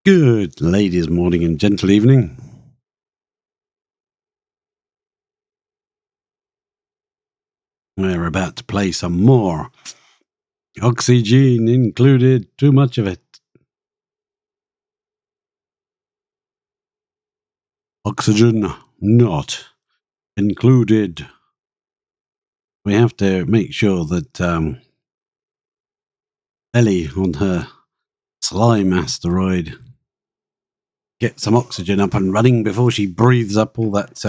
Good ladies, morning and gentle evening. We're about to play some more. Oxygen included, too much of it. Oxygen not included. We have to make sure that Ellie on her slime asteroid gets some oxygen up and running before she breathes up all that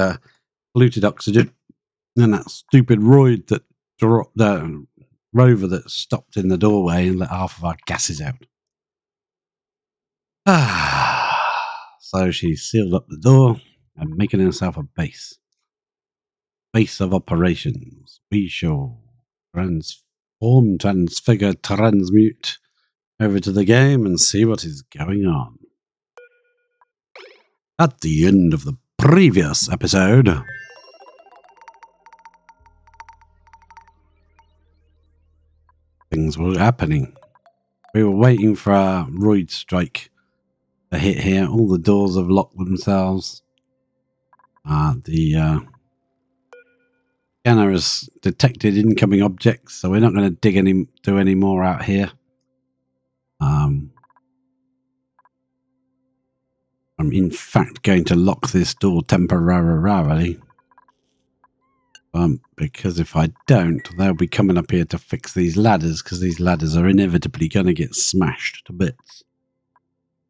polluted oxygen. And that stupid roid that dropped the rover that stopped in the doorway and let half of our gases out. So she sealed up the door and making herself a base. Base of operations. We shall transform, transfigure, transmute over to the game and see what is going on. At the end of the previous episode, things were happening. We were waiting for our roid strike to hit here. All the doors have locked themselves. The scanner has detected incoming objects, so we're not going to do any more out here. I'm in fact going to lock this door temporarily. Because if I don't, they'll be coming up here to fix these ladders, because these ladders are inevitably going to get smashed to bits.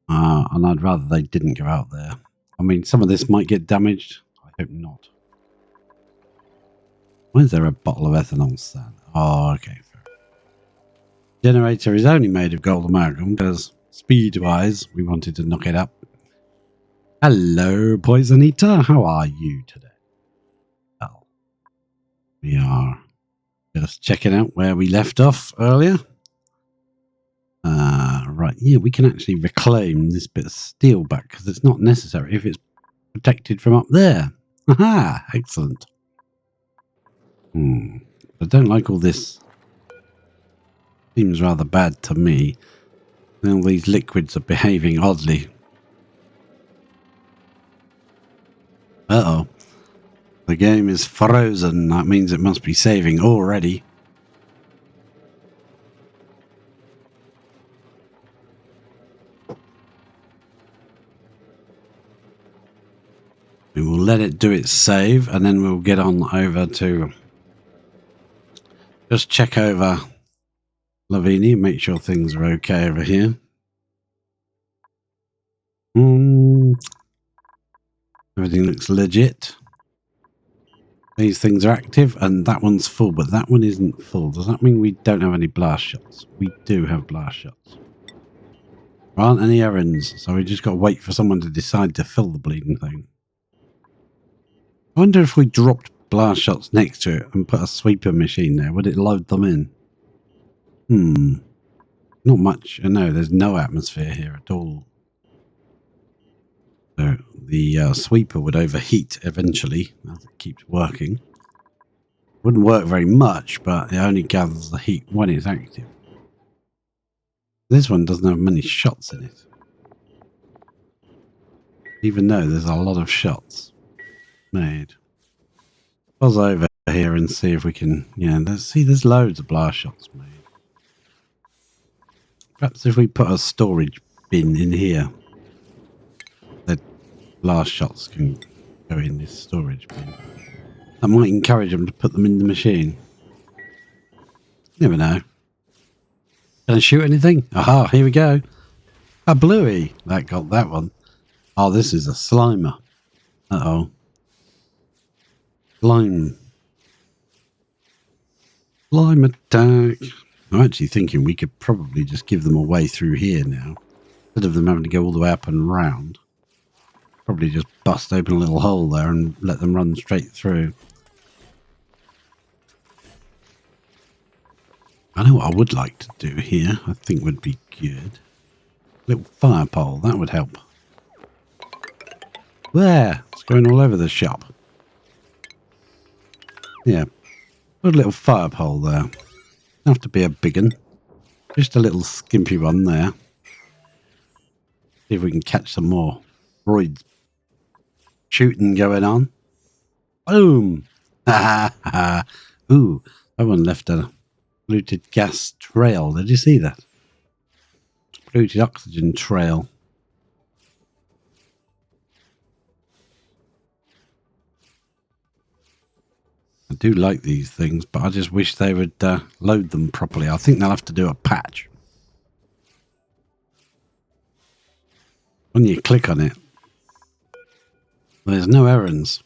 And I'd rather they didn't go out there. I mean, some of this might get damaged. I hope not. Where's there a bottle of ethanol stand? Oh, okay. Generator is only made of gold amalgam because speed-wise, we wanted to knock it up. Hello, Poison Eater. How are you today? Well, we are just checking out where we left off earlier. Right, yeah, we can actually reclaim this bit of steel back because it's not necessary if it's protected from up there. Aha, excellent. I don't like all this. Seems rather bad to me. All these liquids are behaving oddly. Uh-oh. The game is frozen. That means it must be saving already. We will let it do its save, and then we'll get on over to just check over Lavini, make sure things are okay over here. Everything looks legit. These things are active, and that one's full, but that one isn't full. Does that mean we don't have any blast shots? We do have blast shots. There aren't any errands, so we just got to wait for someone to decide to fill the bleeding thing. I wonder if we dropped blast shots next to it and put a sweeper machine there, would it load them in? Not much. No, there's no atmosphere here at all. So the sweeper would overheat eventually as it keeps working. Wouldn't work very much, but it only gathers the heat when it's active. This one doesn't have many shots in it. Even though there's a lot of shots made. Buzz over here and see if we can... Yeah, there's loads of blast shots made. Perhaps if we put a storage bin in here, the blast shots can go in this storage bin. That might encourage them to put them in the machine. You never know. Can I shoot anything? Aha, here we go. A bluey. That got that one. Oh, this is a slimer. Uh-oh. Slime attack. I'm actually thinking we could probably just give them a way through here now. Instead of them having to go all the way up and round. Probably just bust open a little hole there and let them run straight through. I know what I would like to do here. I think would be good. Little fire pole. That would help. There. It's going all over the shop. Yeah. Put a little fire pole there. Don't have to be a big one. Just a little skimpy one there. See if we can catch some more Freud shooting going on. Boom! Ooh, that one left a polluted gas trail. Did you see that? Polluted oxygen trail. I do like these things, but I just wish they would load them properly. I think they'll have to do a patch. When you click on it, there's no errands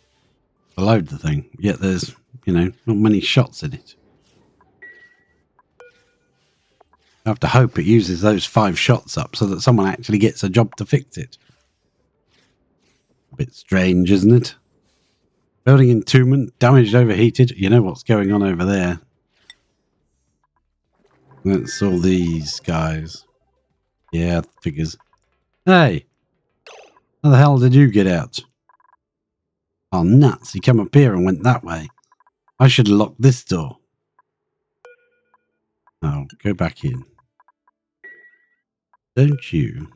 to load the thing, yet there's, not many shots in it. I have to hope it uses those 5 shots up so that someone actually gets a job to fix it. A bit strange, isn't it? Building entombment, damaged, overheated. You know what's going on over there. That's all these guys. Yeah, figures. Hey! How the hell did you get out? Oh, nuts. He came up here and went that way. I should have locked this door. Oh, go back in. Don't you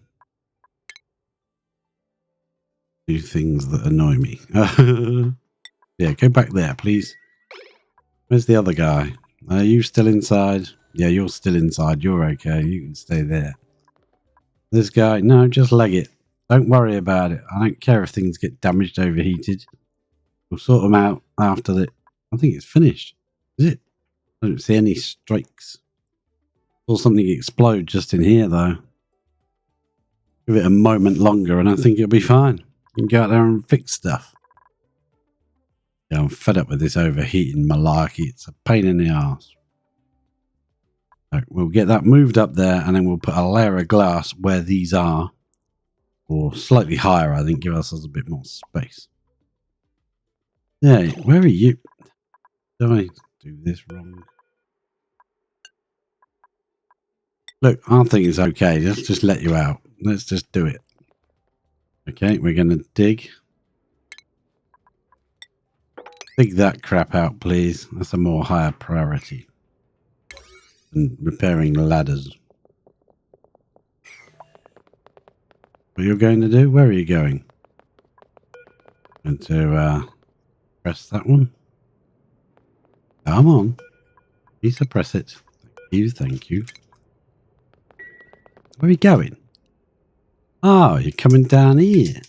do things that annoy me. Yeah, go back there, please. Where's the other guy? Are you still inside? Yeah, you're still inside. You're okay. You can stay there. This guy, no, just leg it. Don't worry about it. I don't care if things get damaged, overheated. We'll sort them out after that. I think it's finished. Is it? I don't see any strikes. Saw something explode just in here, though. Give it a moment longer and I think it'll be fine. You can go out there and fix stuff. Yeah, I'm fed up with this overheating malarkey. It's a pain in the arse. So we'll get that moved up there and then we'll put a layer of glass where these are. Or slightly higher, I think, give ourselves a bit more space. Hey, where are you? Did I do this wrong? Look, I think it's okay. Let's just let you out. Let's just do it. Okay, we're going to dig. Dig that crap out, please. That's a more higher priority than repairing ladders. What you're going to do? Where are you going? Going to press that one. Come on. Please suppress it. Thank you, thank you. Where are you going? Oh, you're coming down here.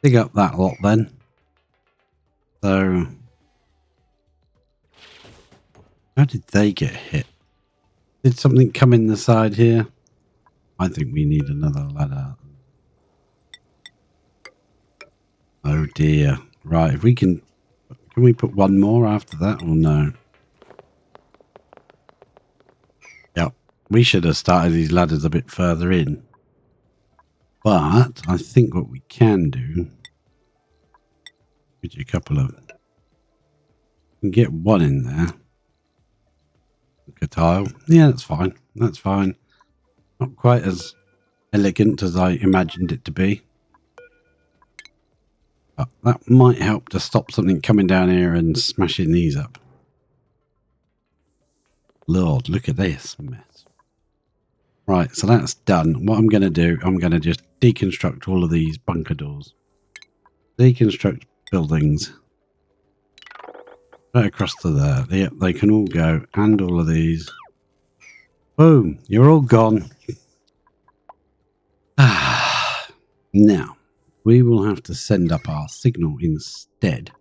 Dig up that lot then. So, how did they get hit? Did something come in the side here? I think we need another ladder. Oh dear. Right, if we can we put one more after that or no? Yep. We should have started these ladders a bit further in. But I think what we can do, get you a couple of, we can get one in there. Like a tile. Yeah, that's fine. That's fine. Not quite as elegant as I imagined it to be. But that might help to stop something coming down here and smashing these up. Lord, look at this mess. Right, so that's done. What I'm going to do, I'm going to just deconstruct all of these bunker doors. Deconstruct buildings. Right across to there. Yep, they can all go. And all of these. Boom, you're all gone. Now, we will have to send up our signal instead.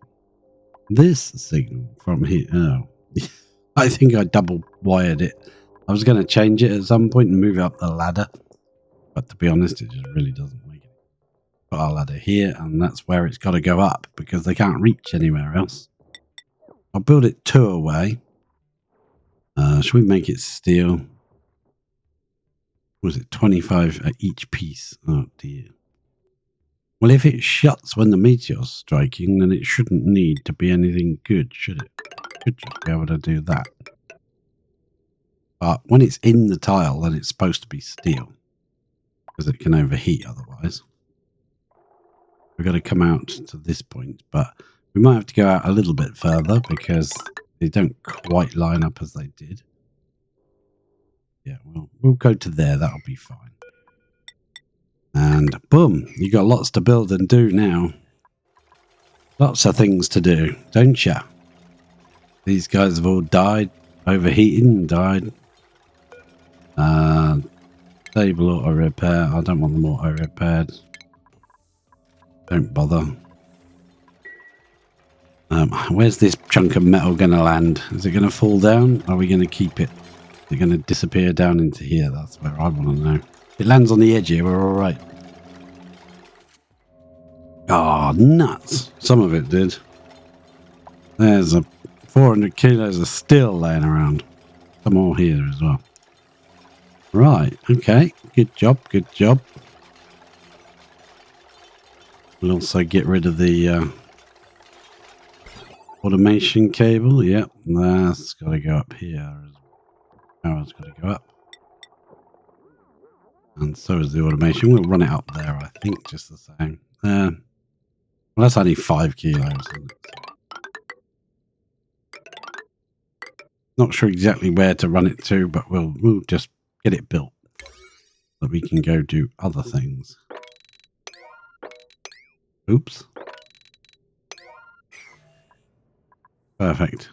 This signal from here. Oh, I think I double wired it. I was going to change it at some point and move it up the ladder. But to be honest, it just really doesn't make it. Put our ladder here, and that's where it's got to go up because they can't reach anywhere else. I'll build it 2 away. Should we make it steel? Was it 25 at each piece? Oh dear. Well, if it shuts when the meteor's striking, then it shouldn't need to be anything good, should it? Should just be able to do that. But when it's in the tile, then it's supposed to be steel. Because it can overheat otherwise. We've got to come out to this point, but we might have to go out a little bit further because they don't quite line up as they did. Yeah, well, we'll go to there. That'll be fine. And boom, you got lots to build and do now. Lots of things to do, don't ya? These guys have all died, overheating, died. Stable auto repair. I don't want them auto repaired. Don't bother. Where's this chunk of metal going to land? Is it going to fall down? Or are we going to keep it? Is it going to disappear down into here? That's where I want to know. If it lands on the edge here, we're all right. Oh, nuts. Some of it did. There's a 400 kilos of steel laying around. Some more here as well. Right. Okay. Good job. Good job. We'll also get rid of the automation cable. Yep. That's got to go up here. Power's got to go up. And so is the automation. We'll run it up there, I think, just the same. Well, that's only 5 kilos, isn't it? Not sure exactly where to run it to, but we'll just get it built so that we can go do other things. Oops. Perfect.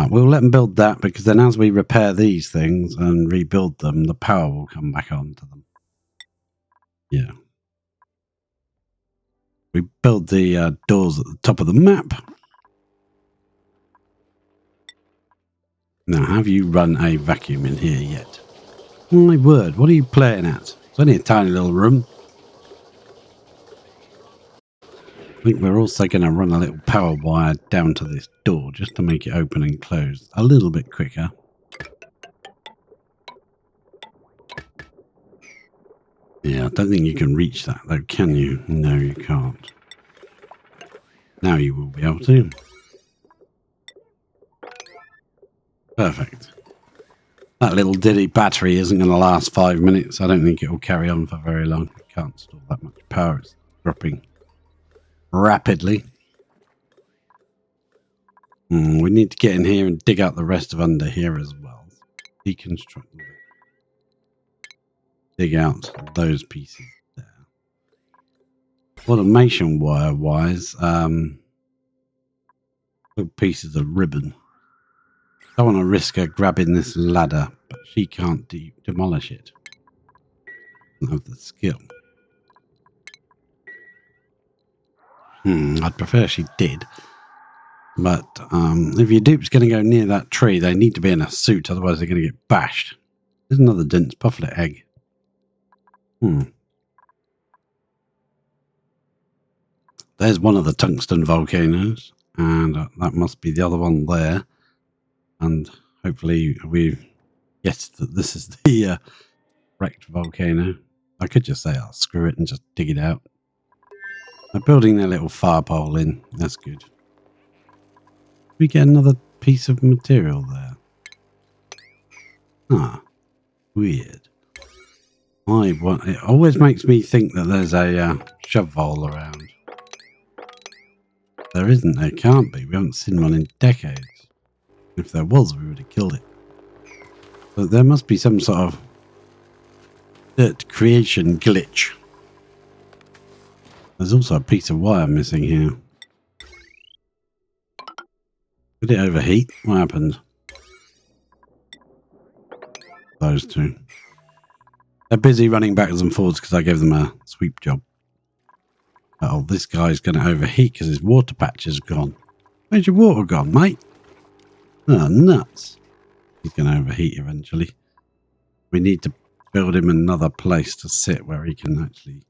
We'll let them build that, because then as we repair these things and rebuild them, the power will come back on to them. Yeah. We build the doors at the top of the map. Now, have you run a vacuum in here yet? My word, what are you playing at? It's only a tiny little room. I think we're also going to run a little power wire down to this door just to make it open and close a little bit quicker. Yeah, I don't think you can reach that though, can you? No, you can't. Now you will be able to. Perfect. That little diddy battery isn't going to last 5 minutes. I don't think it will carry on for very long. It can't store that much power. It's dropping rapidly. We need to get in here and dig out the rest of under here as well. Deconstruct them. Dig out those pieces there. Automation wire wise, pieces of ribbon. I don't want to risk her grabbing this ladder, but she can't demolish it. Doesn't have the skill. I'd prefer she did. But if your dupe's going to go near that tree, they need to be in a suit, otherwise they're going to get bashed. There's another dense pufflet egg. There's one of the tungsten volcanoes, and that must be the other one there. And hopefully we've guessed that this is the wrecked volcano. I could just say, I'll screw it and just dig it out. They're building their little fire pole in. That's good. We get another piece of material there. Ah, weird. It always makes me think that there's a shovel around. There isn't. There can't be. We haven't seen one in decades. If there was, we would have killed it. But there must be some sort of dirt creation glitch. There's also a piece of wire missing here. Did it overheat? What happened? Those two. They're busy running backwards and forwards because I gave them a sweep job. Oh, this guy's going to overheat because his water patch is gone. Where's your water gone, mate? Oh, nuts. He's going to overheat eventually. We need to build him another place to sit where he can actually,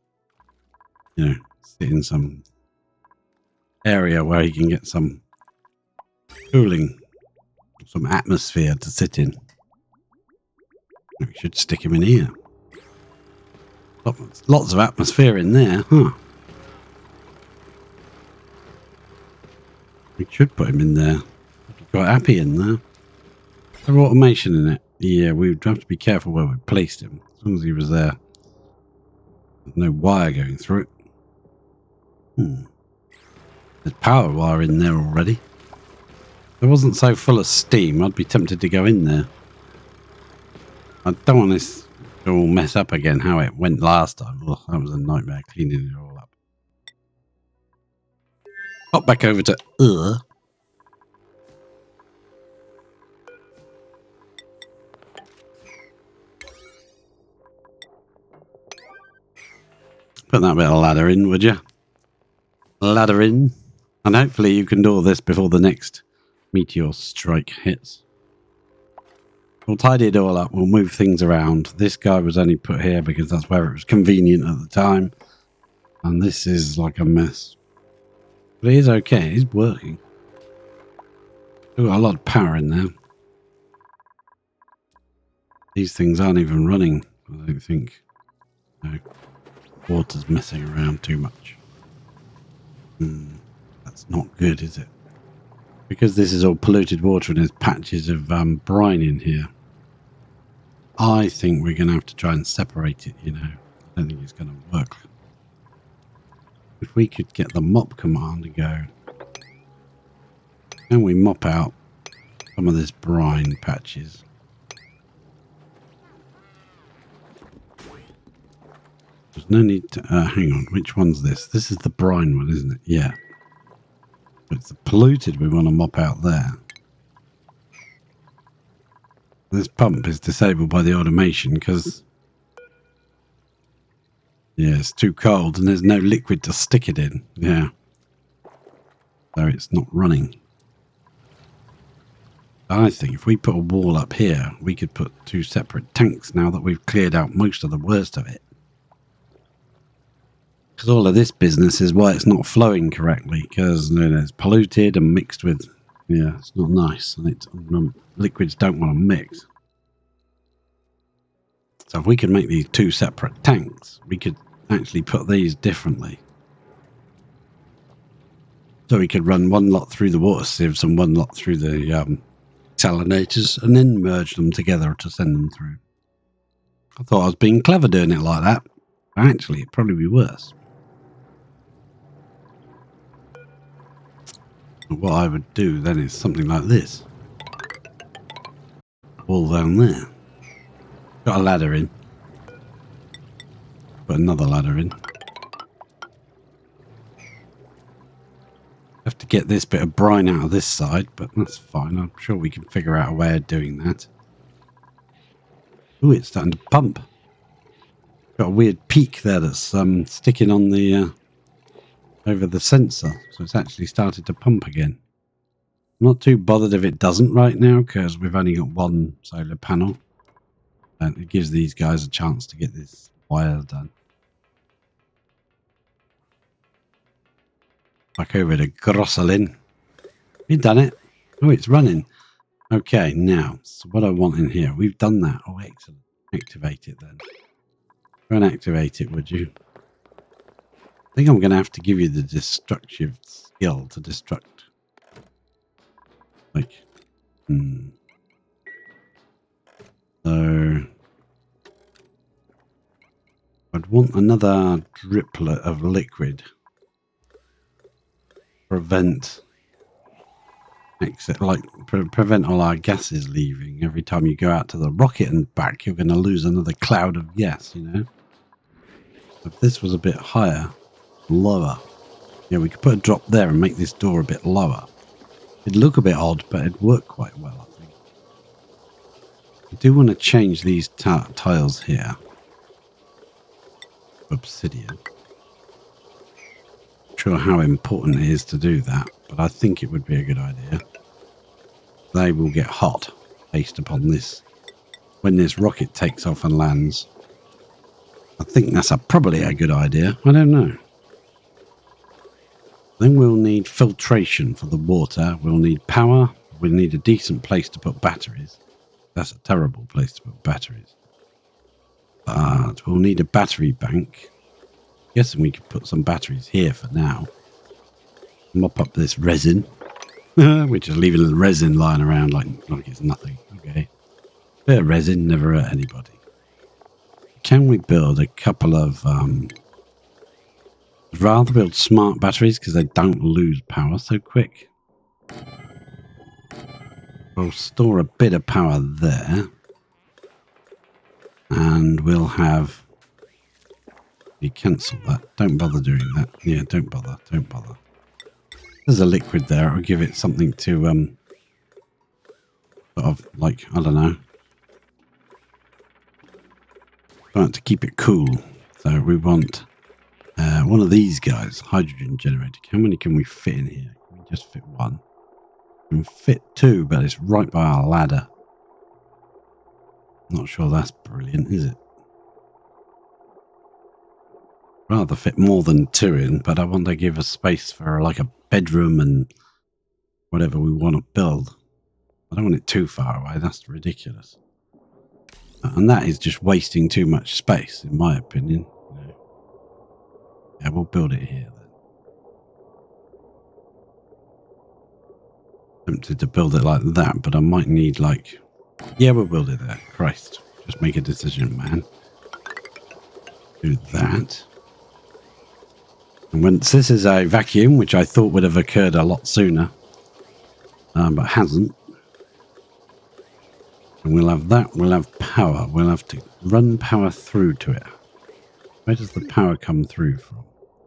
sit in some area where he can get some cooling, some atmosphere to sit in. We should stick him in here. Lots of atmosphere in there, huh? We should put him in there. I'd be quite happy in there. Is there automation in it? Yeah, we would have to be careful where we placed him. As long as he was there. There's no wire going through it. There's power wire in there already. If it wasn't so full of steam, I'd be tempted to go in there. I don't want this It will mess up again how it went last time. Oh, that was a nightmare cleaning it all up. Hop back over to Put that bit of ladder in, would you? Ladder in. And hopefully you can do all this before the next meteor strike hits. We'll tidy it all up. We'll move things around. This guy was only put here because that's where it was convenient at the time. And this is like a mess. But it is okay. It's working. We've got a lot of power in there. These things aren't even running, I don't think. No. Water's messing around too much. That's not good, is it? Because this is all polluted water and there's patches of brine in here. I think we're going to have to try and separate it, you know. I don't think it's going to work. If we could get the mop command to go. Can we mop out some of this brine patches? There's no need to... hang on, which one's this? This is the brine one, isn't it? Yeah. It's the polluted we want to mop out there. This pump is disabled by the automation because... yeah, it's too cold and there's no liquid to stick it in. Yeah. So it's not running. I think if we put a wall up here, we could put 2 separate tanks now that we've cleared out most of the worst of it. Because all of this business is why it's not flowing correctly, because you know, it's polluted and mixed with, yeah, it's not nice, and liquids don't want to mix. So if we could make these 2 separate tanks, we could actually put these differently. So we could run one lot through the water sieves and one lot through the salinators, and then merge them together to send them through. I thought I was being clever doing it like that, but actually it'd probably be worse. What I would do then is something like this. Wall down there. Got a ladder in. Put another ladder in. Have to get this bit of brine out of this side, but that's fine. I'm sure we can figure out a way of doing that. Ooh, it's starting to pump. Got a weird peak there that's sticking on the... over the sensor, so it's actually started to pump again. I'm not too bothered if it doesn't right now because we've only got 1 solar panel and it gives these guys a chance to get this wire done. Back over to Grosselin. You've done it. Oh, it's running. Okay, now, so what I want in here, we've done that. Oh, excellent. Activate it then. Go and activate it, would you? I think I'm going to have to give you the destructive skill to destruct. Like, So, I'd want another driplet of liquid. Prevent exit, like prevent all our gases leaving. Every time you go out to the rocket and back, you're going to lose another cloud of gas, you know? If this was a bit higher, lower. Yeah, we could put a drop there and make this door a bit lower. It'd look a bit odd, but it'd work quite well, I think. I do want to change these tiles here. Obsidian. Not sure how important it is to do that, but I think it would be a good idea. They will get hot based upon this. When this rocket takes off and lands. I think that's probably a good idea. I don't know. Then we'll need filtration for the water. We'll need power. We'll need a decent place to put batteries. That's a terrible place to put batteries. But we'll need a battery bank. Guessing we could put some batteries here for now. Mop up this resin. We're just leaving the resin lying around like it's nothing. Okay. Bit of resin never hurt anybody. Can we build a couple of... I'd rather build smart batteries because they don't lose power so quick. We'll store a bit of power there. And And we'll have... You cancel that. Don't bother doing that. Yeah, don't bother. Don't bother. There's a liquid there. I'll give it something to, sort of, like, I don't know. We want to keep it cool. So we want one of these guys, hydrogen generator. How many can we fit in here? Can we just fit one? We can fit two, but it's right by our ladder. Not sure that's brilliant, is it? Rather fit more than two in, but I want to give us space for like a bedroom and whatever we want to build. I don't want it too far away. That's ridiculous. And that is just wasting too much space, in my opinion. Yeah, we'll build it here then. Tempted to build it like that, but I might need like... Yeah, we'll build it there. Christ. Just make a decision, man. Do that. And once this is a vacuum, which I thought would have occurred a lot sooner, but hasn't. And we'll have that. We'll have power. We'll have to run power through to it. Where does the power come through from?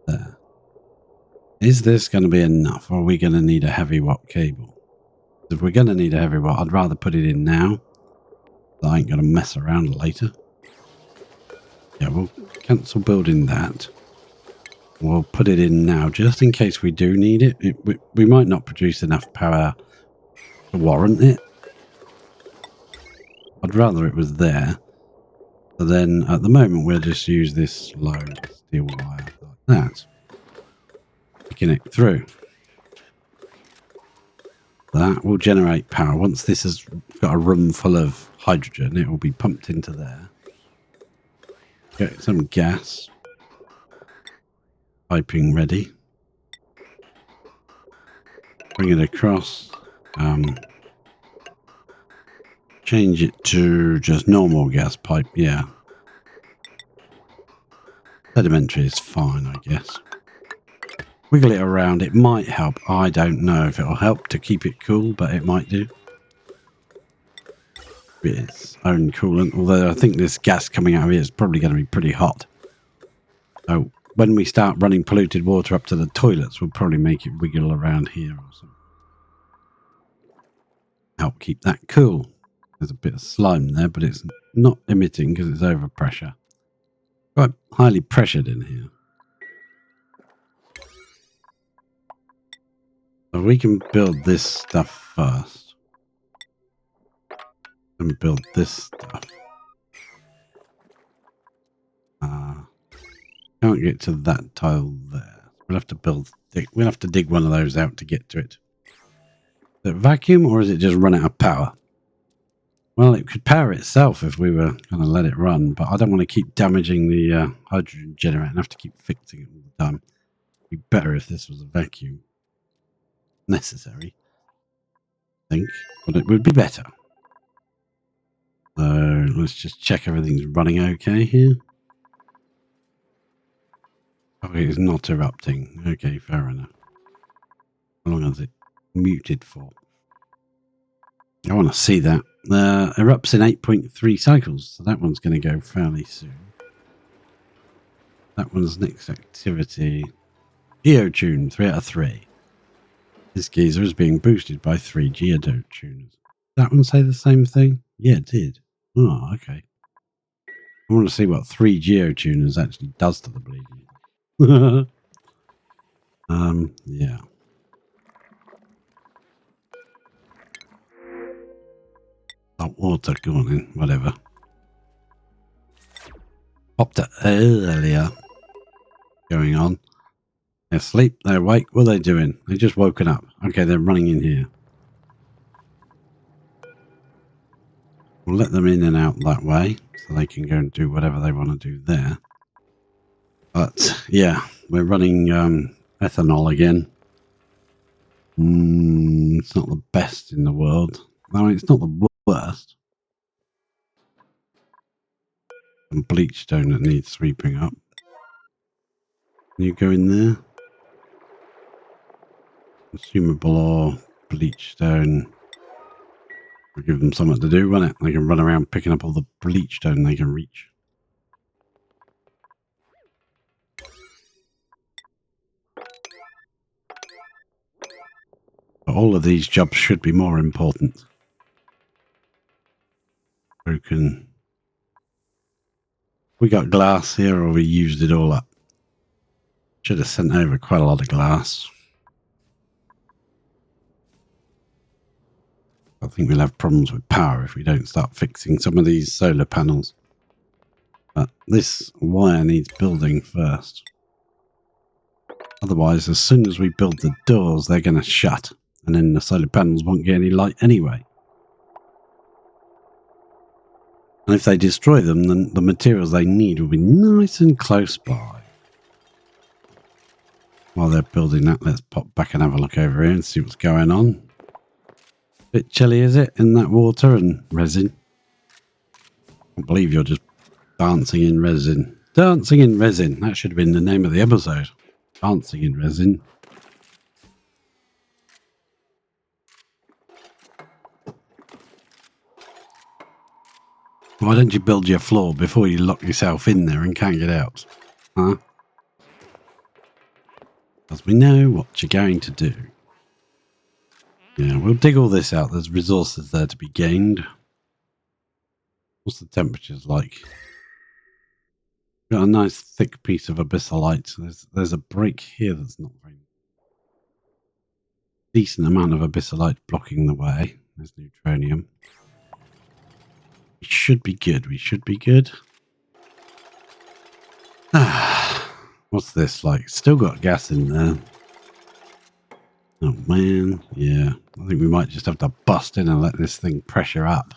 There. Is this going to be enough, or are we going to need a heavy watt cable? If we're going to need a heavy watt, I'd rather put it in now. So I ain't going to mess around later. Yeah, we'll cancel building that. We'll put it in now, just in case we do need it. We might not produce enough power to warrant it. I'd rather it was there. So then, at the moment, we'll just use this low steel wire like that. To connect through. That will generate power. Once this has got a room full of hydrogen, it will be pumped into there. Get some gas. Piping ready. Bring it across. Change it to just normal gas pipe. Yeah. Sedimentary is fine, I guess. Wiggle it around. It might help. I don't know if it'll help to keep it cool, but it might do. Its own coolant. Although I think this gas coming out of here is probably going to be pretty hot. So when we start running polluted water up to the toilets, we'll probably make it wiggle around here or something. Help keep that cool. There's a bit of slime there, but it's not emitting because it's overpressure. Quite highly pressured in here. So we can build this stuff first. And build this stuff. Can't get to that tile there. We'll have to we'll have to dig one of those out to get to it. Is it vacuum or is it just run out of power? Well, it could power itself if we were going to let it run, but I don't want to keep damaging the hydrogen generator and have to keep fixing it all the time. It'd be better if this was a vacuum. Necessary, I think, but it would be better. So let's just check everything's running okay here. Okay, it's not erupting. Okay, fair enough. How long is it muted for? I want to see that. Erupts in 8.3 cycles, so that one's going to go fairly soon. That one's next activity. Geotune, 3 out of 3. This geezer is being boosted by 3 geotuners. Did that one say the same thing? Yeah, it did. Oh, okay. I want to see what 3 geotuners actually does to the bleeding. Yeah. Hot water, go on in, whatever. Popped it earlier. Going on. They're asleep, they're awake, what are they doing? They're just woken up. Okay, they're running in here. We'll let them in and out that way, so they can go and do whatever they want to do there. But, yeah, we're running ethanol again. It's not the best in the world. I mean, it's not the worst. And bleach stone that needs sweeping up. Can you go in there? Consumable ore, bleach stone. We'll give them something to do, won't it? They can run around picking up all the bleach stone they can reach. But all of these jobs should be more important. Broken. We got glass here, or we used it all up? Should have sent over quite a lot of glass. I think we'll have problems with power if we don't start fixing some of these solar panels. But this wire needs building first. Otherwise, as soon as we build the doors, they're going to shut. And then the solar panels won't get any light anyway. And if they destroy them, then the materials they need will be nice and close by. While they're building that, let's pop back and have a look over here and see what's going on. Bit chilly, is it, in that water and resin? I can't believe you're just dancing in resin. Dancing in resin. That should have been the name of the episode. Dancing in resin. Why don't you build your floor before you lock yourself in there and can't get out? Huh? Because we know what you're going to do. Yeah, we'll dig all this out. There's resources there to be gained. What's the temperatures like? Got a nice thick piece of abyssallite. There's a break here that's not very decent amount of abyssallite blocking the way. There's neutronium. We should be good. We should be good. What's this like? Still got gas in there. Oh man, yeah. I think we might just have to bust in and let this thing pressure up.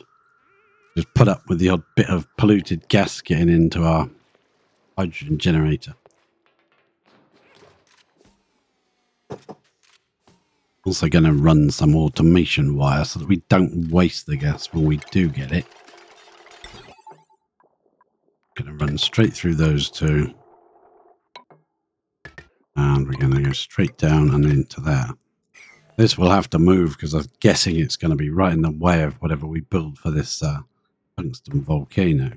Just put up with the odd bit of polluted gas getting into our hydrogen generator. Also going to run some automation wire so that we don't waste the gas when we do get it. Going to run straight through those two. And we're going to go straight down and into there. This will have to move because I'm guessing it's going to be right in the way of whatever we build for this tungsten volcano.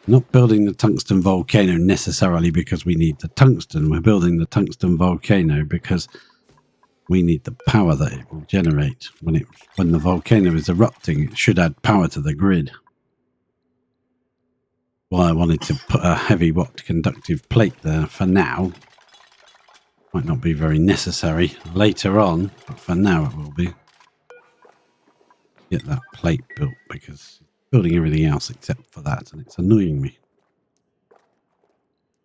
Not building the tungsten volcano necessarily because we need the tungsten. We're building the tungsten volcano because we need the power that it will generate. When the volcano is erupting, it should add power to the grid. Why I wanted to put a heavy watt conductive plate there for now. Might not be very necessary later on, but for now it will be. Get that plate built because it's building everything else except for that, and it's annoying me.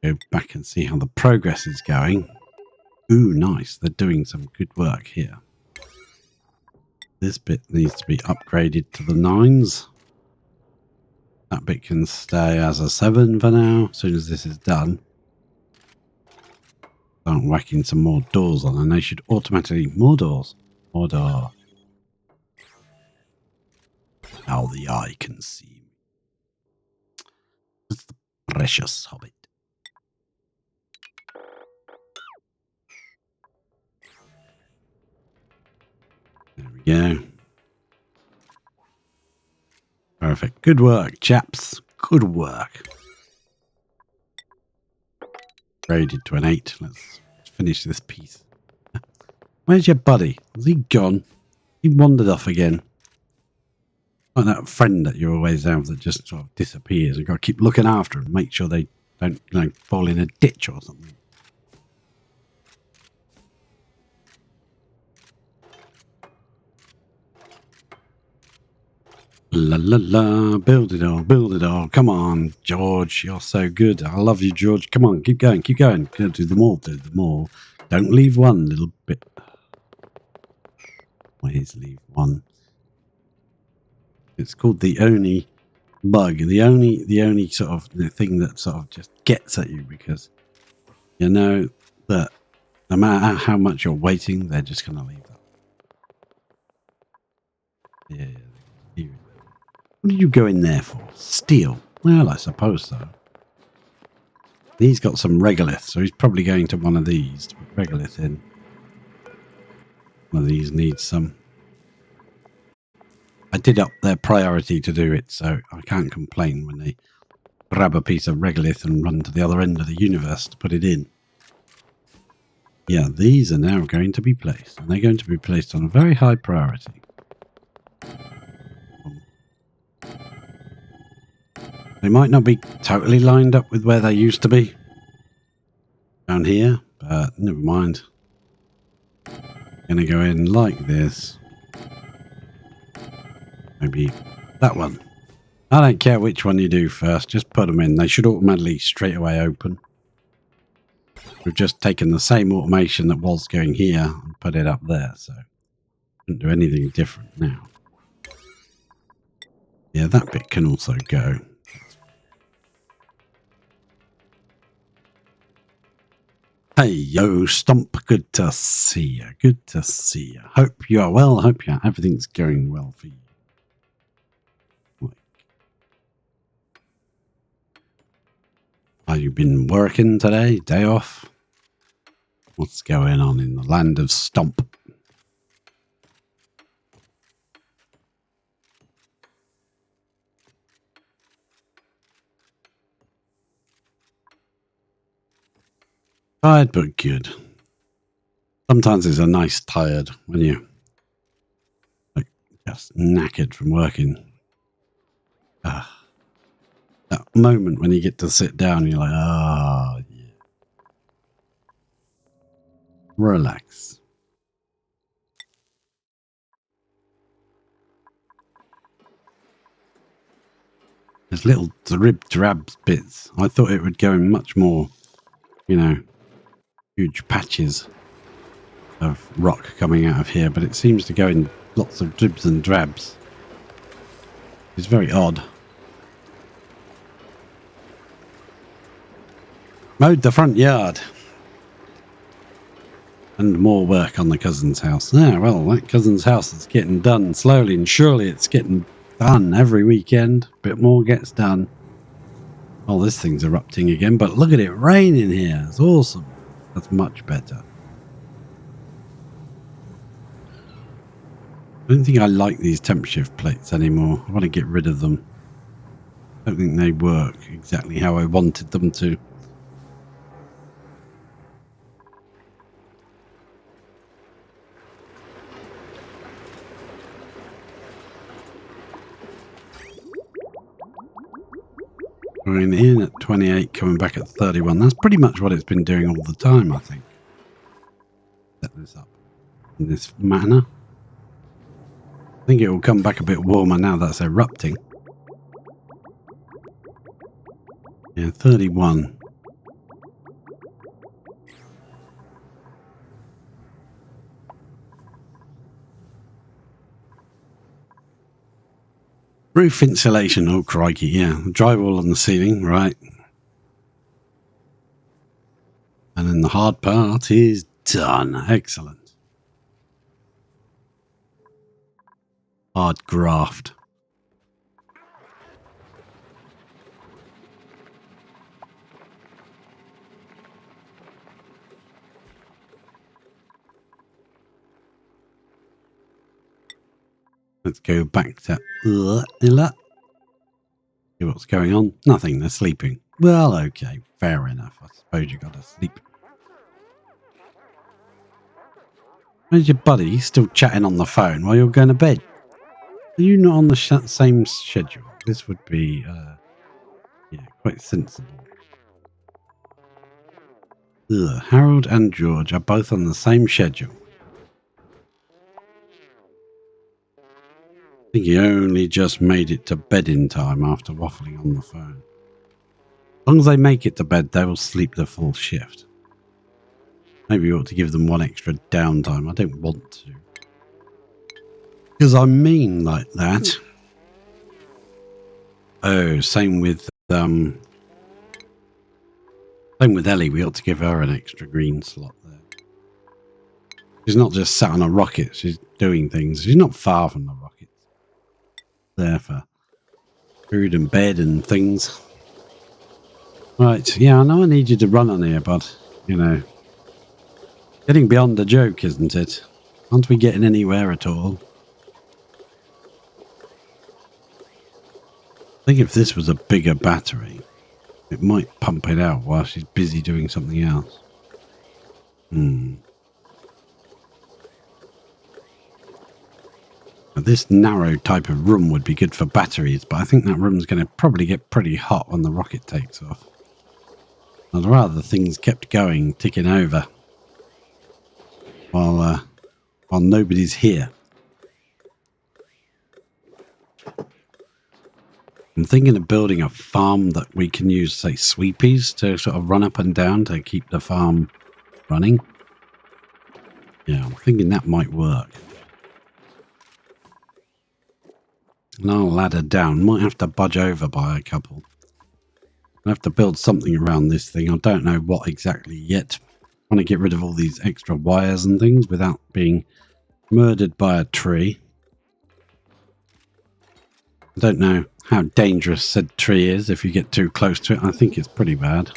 Go back and see how the progress is going. Ooh, nice. They're doing some good work here. This bit needs to be upgraded to the 9s. That bit can stay as a 7 for now. As soon as this is done. Start whacking some more doors on, and they should automatically... More doors. More door. How the eye can see. It's the precious hobbit. There we go. Perfect. Good work, chaps. Good work. Graded to an 8. Let's finish this piece. Where's your buddy? Is he gone? He wandered off again. Like that friend that you always have that just sort of disappears. You've got to keep looking after them. Make sure they don't, fall in a ditch or something. La la la, build it all, build it all. Come on, George, you're so good. I love you, George. Come on, keep going, keep going. Do them all, do them all. Don't leave one little bit. Always leave one. It's called the Oni bug. The only sort of thing that sort of just gets at you because you know that no matter how much you're waiting, they're just going to leave that. Yeah. What did you go in there for? Steal? Well, I suppose so. He's got some regolith, so he's probably going to one of these to put regolith in. One of these needs some. I did up their priority to do it, so I can't complain when they grab a piece of regolith and run to the other end of the universe to put it in. Yeah, these are now going to be placed, and they're going to be placed on a very high priority. They might not be totally lined up with where they used to be down here, but never mind. Gonna go in like this. Maybe that one. I don't care which one you do first, just put them in. They should automatically straight away open. We've just taken the same automation that was going here and put it up there, so shouldn't do anything different now. Yeah, that bit can also go. Hey, yo, Stomp. Good to see you. Good to see you. Hope you are well. Hope everything's going well for you. Have you been working today? Day off? What's going on in the land of Stomp? Tired but good. Sometimes it's a nice tired when you're like just knackered from working. That moment when you get to sit down and you're like, oh, yeah. Relax. There's little drab bits. I thought it would go in much more, huge patches of rock coming out of here, but it seems to go in lots of dribs and drabs. It's very odd. Mowed the front yard. And more work on the cousin's house. Ah, well, that cousin's house is getting done slowly and surely. It's getting done every weekend. A bit more gets done. Oh, this thing's erupting again, but look at it raining here. It's awesome. That's much better. I don't think I like these temp shift plates anymore. I want to get rid of them. I don't think they work exactly how I wanted them to. Going in at 28, coming back at 31. That's pretty much what it's been doing all the time, I think. Set this up in this manner. I think it will come back a bit warmer now that's erupting. Yeah, 31. Roof insulation. Oh, crikey, yeah. Drywall on the ceiling, right. And then the hard part is done. Excellent. Hard graft. Let's go back to see what's going on. Nothing, they're sleeping. Well, okay, fair enough. I suppose you gotta sleep. Where's your buddy? He's still chatting on the phone while you're going to bed. Are you not on the same schedule? This would be, quite sensible. Harold and George are both on the same schedule. I think he only just made it to bed in time after waffling on the phone. As long as they make it to bed, they will sleep the full shift. Maybe you ought to give them one extra downtime. I don't want to. Because I mean like that. Oh, same with Ellie. We ought to give her an extra green slot there. She's not just sat on a rocket. She's doing things. She's not far from the rockets. There for food and bed and things. Right, yeah, I know I need you to run on here, but, getting beyond the joke, isn't it? Aren't we getting anywhere at all? I think if this was a bigger battery, it might pump it out while she's busy doing something else. Hmm. Now, this narrow type of room would be good for batteries, but I think that room's going to probably get pretty hot when the rocket takes off. I'd rather things kept going, ticking over, while nobody's here. I'm thinking of building a farm that we can use, say, sweepies to sort of run up and down to keep the farm running. Yeah, I'm thinking that might work. And I'll ladder down. Might have to budge over by a couple. I have to build something around this thing. I don't know what exactly yet. I want to get rid of all these extra wires and things without being murdered by a tree. I don't know how dangerous said tree is if you get too close to it. I think it's pretty bad.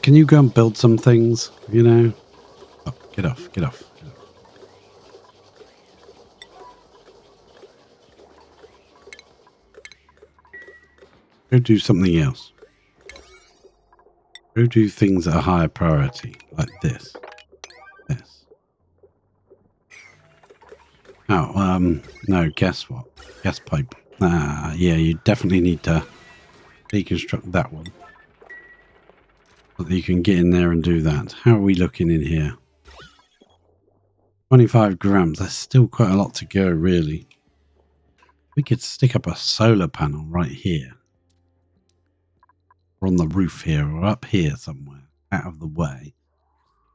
Can you go and build some things, you know? Oh, get off, get off. Get off. Go do something else. Go do things at a higher priority, like this. This. Oh, no, guess what? Gas pipe. Yeah, you definitely need to deconstruct that one. So that you can get in there and do that. How are we looking in here? 25 grams. That's still quite a lot to go, really. We could stick up a solar panel right here. Or on the roof here, or up here somewhere. Out of the way.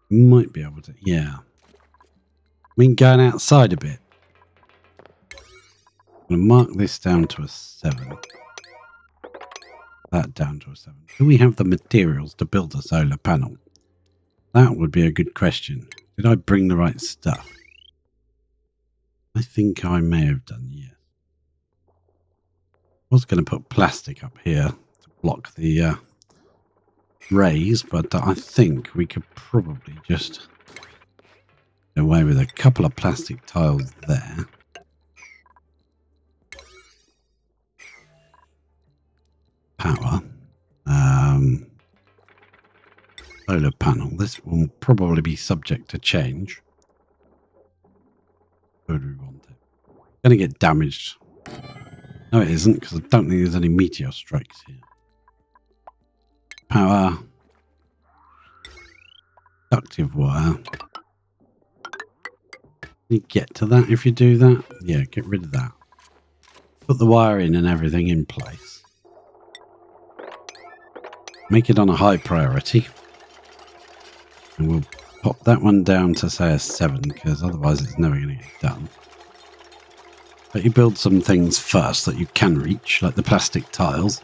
We might be able to, yeah. I mean, going outside a bit. I'm going to mark this down to a 7. That down to a 7. Do we have the materials to build a solar panel? That would be a good question. Did I bring the right stuff? I think I may have done, yes. I was going to put plastic up here to block the rays, but I think we could probably just get away with a couple of plastic tiles there. Power. Solar panel. This will probably be subject to change. Where do we want it? Going to get damaged. No, it isn't, because I don't think there's any meteor strikes here. Power. Conductive wire. You get to that if you do that? Yeah, get rid of that. Put the wire in and everything in place. Make it on a high priority. And we'll pop that one down to, say, a 7, because otherwise it's never going to get done. But you build some things first that you can reach, like the plastic tiles.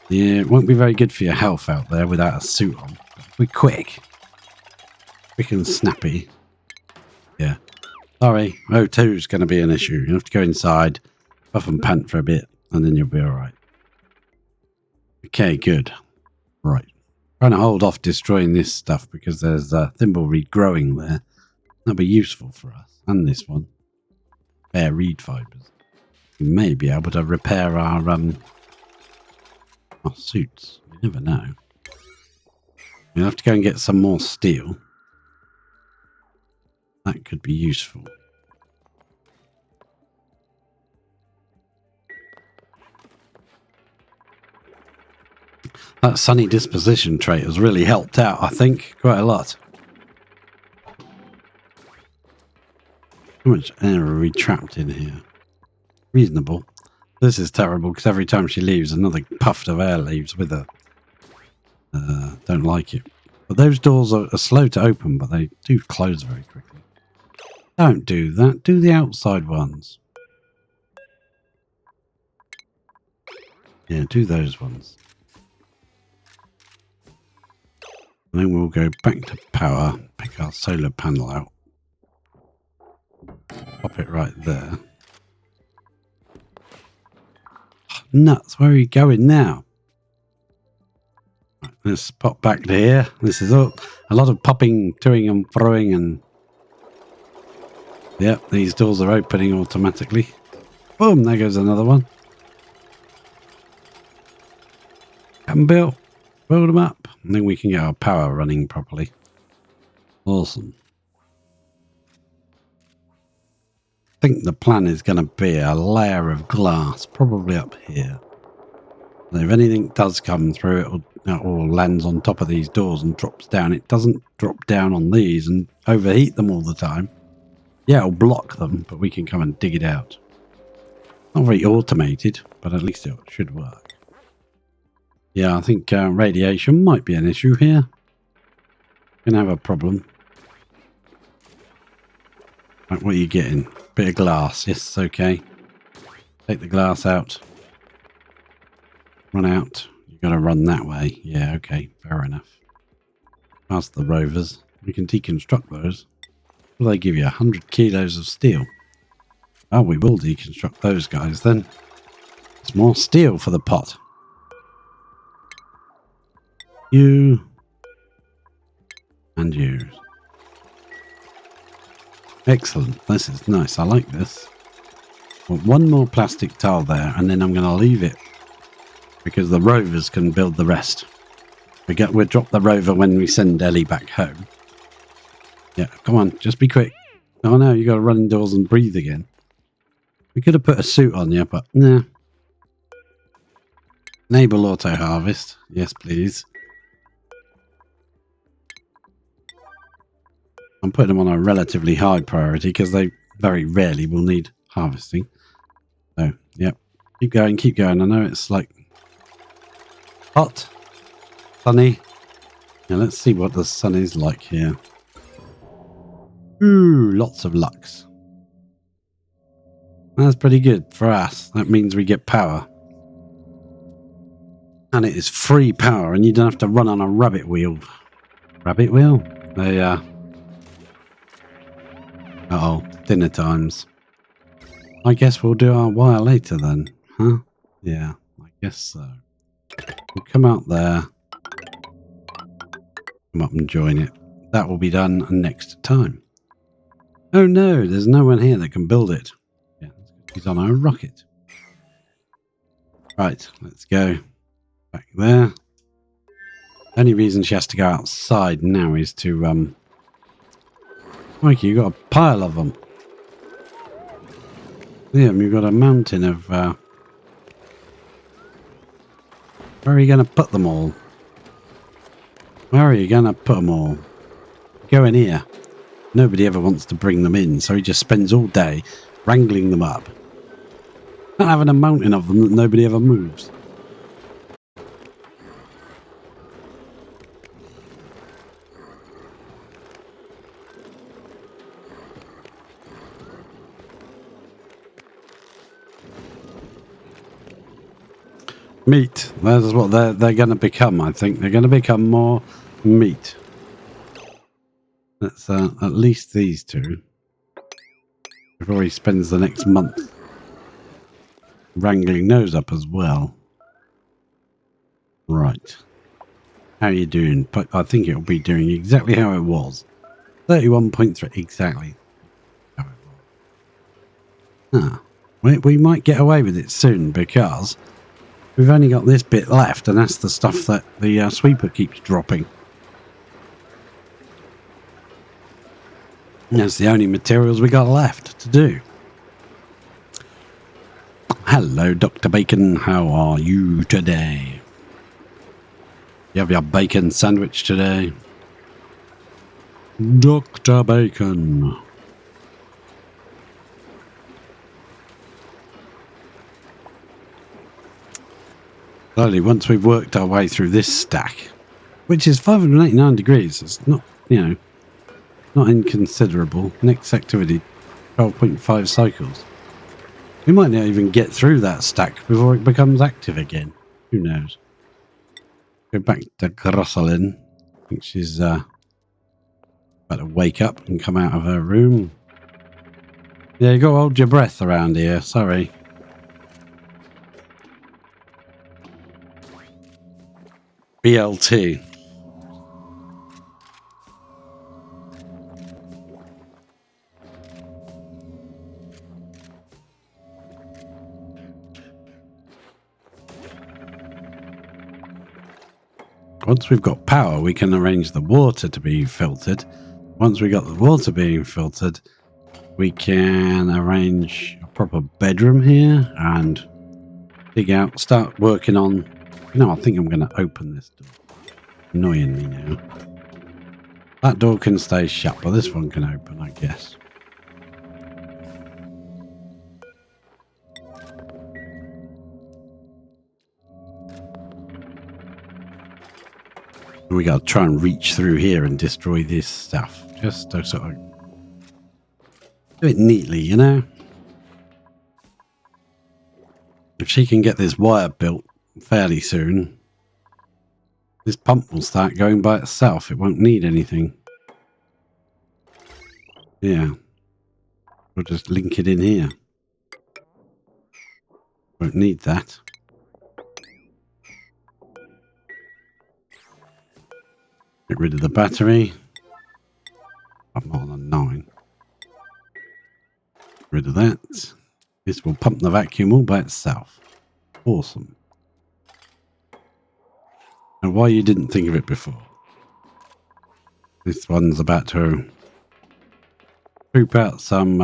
Yeah, it won't be very good for your health out there without a suit on. We're quick. Quick and snappy. Yeah. Sorry, O2 is going to be an issue. You have to go inside, puff and pant for a bit, and then you'll be alright. Okay, good. Right. Trying to hold off destroying this stuff because there's thimbleweed growing there. That'll be useful for us. And this one. Bare reed fibres. We may be able to repair our suits. You never know. We'll have to go and get some more steel. That could be useful. That sunny disposition trait has really helped out, I think, quite a lot. How much air are we trapped in here? Reasonable. This is terrible because every time she leaves, another puff of air leaves with her. Don't like it. But those doors are slow to open, but they do close very quickly. Don't do that. Do the outside ones. Yeah, do those ones. And then we'll go back to power, pick our solar panel out. Pop it right there. Nuts, where are you going now? Right, let's pop back to here. This is all a lot of popping, toing and throwing, and yep, these doors are opening automatically. Boom, there goes another one. Come, Bill. Build them up, and then we can get our power running properly. Awesome. I think the plan is going to be a layer of glass, probably up here. And if anything does come through, or lands on top of these doors and drops down, it doesn't drop down on these and overheat them all the time. Yeah, it'll block them, but we can come and dig it out. Not very automated, but at least it should work. Yeah, I think radiation might be an issue here. Gonna have a problem. Right, what are you getting? Bit of glass. Yes, okay. Take the glass out. Run out. You gotta run that way. Yeah, okay. Fair enough. Past the rovers. We can deconstruct those. Will they give you 100 kilos of steel? Oh, we will deconstruct those guys then. It's more steel for the pot. You. And you. Excellent. This is nice. I like this. Well, one more plastic tile there, and then I'm going to leave it because the rovers can build the rest. We'll drop the rover when we send Ellie back home. Yeah, come on, just be quick. Oh no, you got to run indoors and breathe again. We could have put a suit on you, but nah. Enable auto harvest. Yes, please. I'm putting them on a relatively high priority because they very rarely will need harvesting. So, yep. Keep going, keep going. I know it's like hot, sunny. Now let's see what the sun is like here. Ooh, lots of lux. That's pretty good for us. That means we get power. And it is free power, and you don't have to run on a rabbit wheel. Rabbit wheel? They, uh-oh, dinner times. I guess we'll do our wire later then, huh? Yeah, I guess so. We'll come out there. Come up and join it. That will be done next time. Oh no, there's no one here that can build it. Yeah, he's on a rocket. Right, let's go. Back there. The only reason she has to go outside now is to, Mikey, you got a pile of them. Liam, you've got a mountain of, where are you going to put them all? Where are you going to put them all? Go in here. Nobody ever wants to bring them in, so he just spends all day wrangling them up. Not having a mountain of them that nobody ever moves. Meat. That's what they're going to become, I think. They're going to become more meat. That's at least these two. Before he spends the next month wrangling those up as well. Right. How are you doing? But I think it'll be doing exactly how it was. 31.3. Exactly. How it was. Ah. We might get away with it soon because we've only got this bit left, and that's the stuff that the sweeper keeps dropping. And that's the only materials we got left to do. Hello, Dr. Bacon. How are you today? You have your bacon sandwich today? Dr. Bacon. Slowly, once we've worked our way through this stack, which is 589 degrees, it's not, you know, not inconsiderable. Next activity, 12.5 cycles. We might not even get through that stack before it becomes active again. Who knows? Go back to Grosselin. I think she's about to wake up and come out of her room. Yeah, you got to hold your breath around here. Sorry. BLT. Once we've got power, we can arrange the water to be filtered. Once we got the water being filtered, we can arrange a proper bedroom here and dig out, start working on... No, I think I'm going to open this door. Annoying me now. That door can stay shut, but this one can open, I guess. We got to try and reach through here and destroy this stuff. Just to sort of do it neatly, you know? If she can get this wire built fairly soon, this pump will start going by itself. It won't need anything. Yeah. We'll just link it in here. Won't need that. Get rid of the battery. I'm not on a 9. Get rid of that. This will pump the vacuum all by itself. Awesome. And why you didn't think of it before? This one's about to poop out some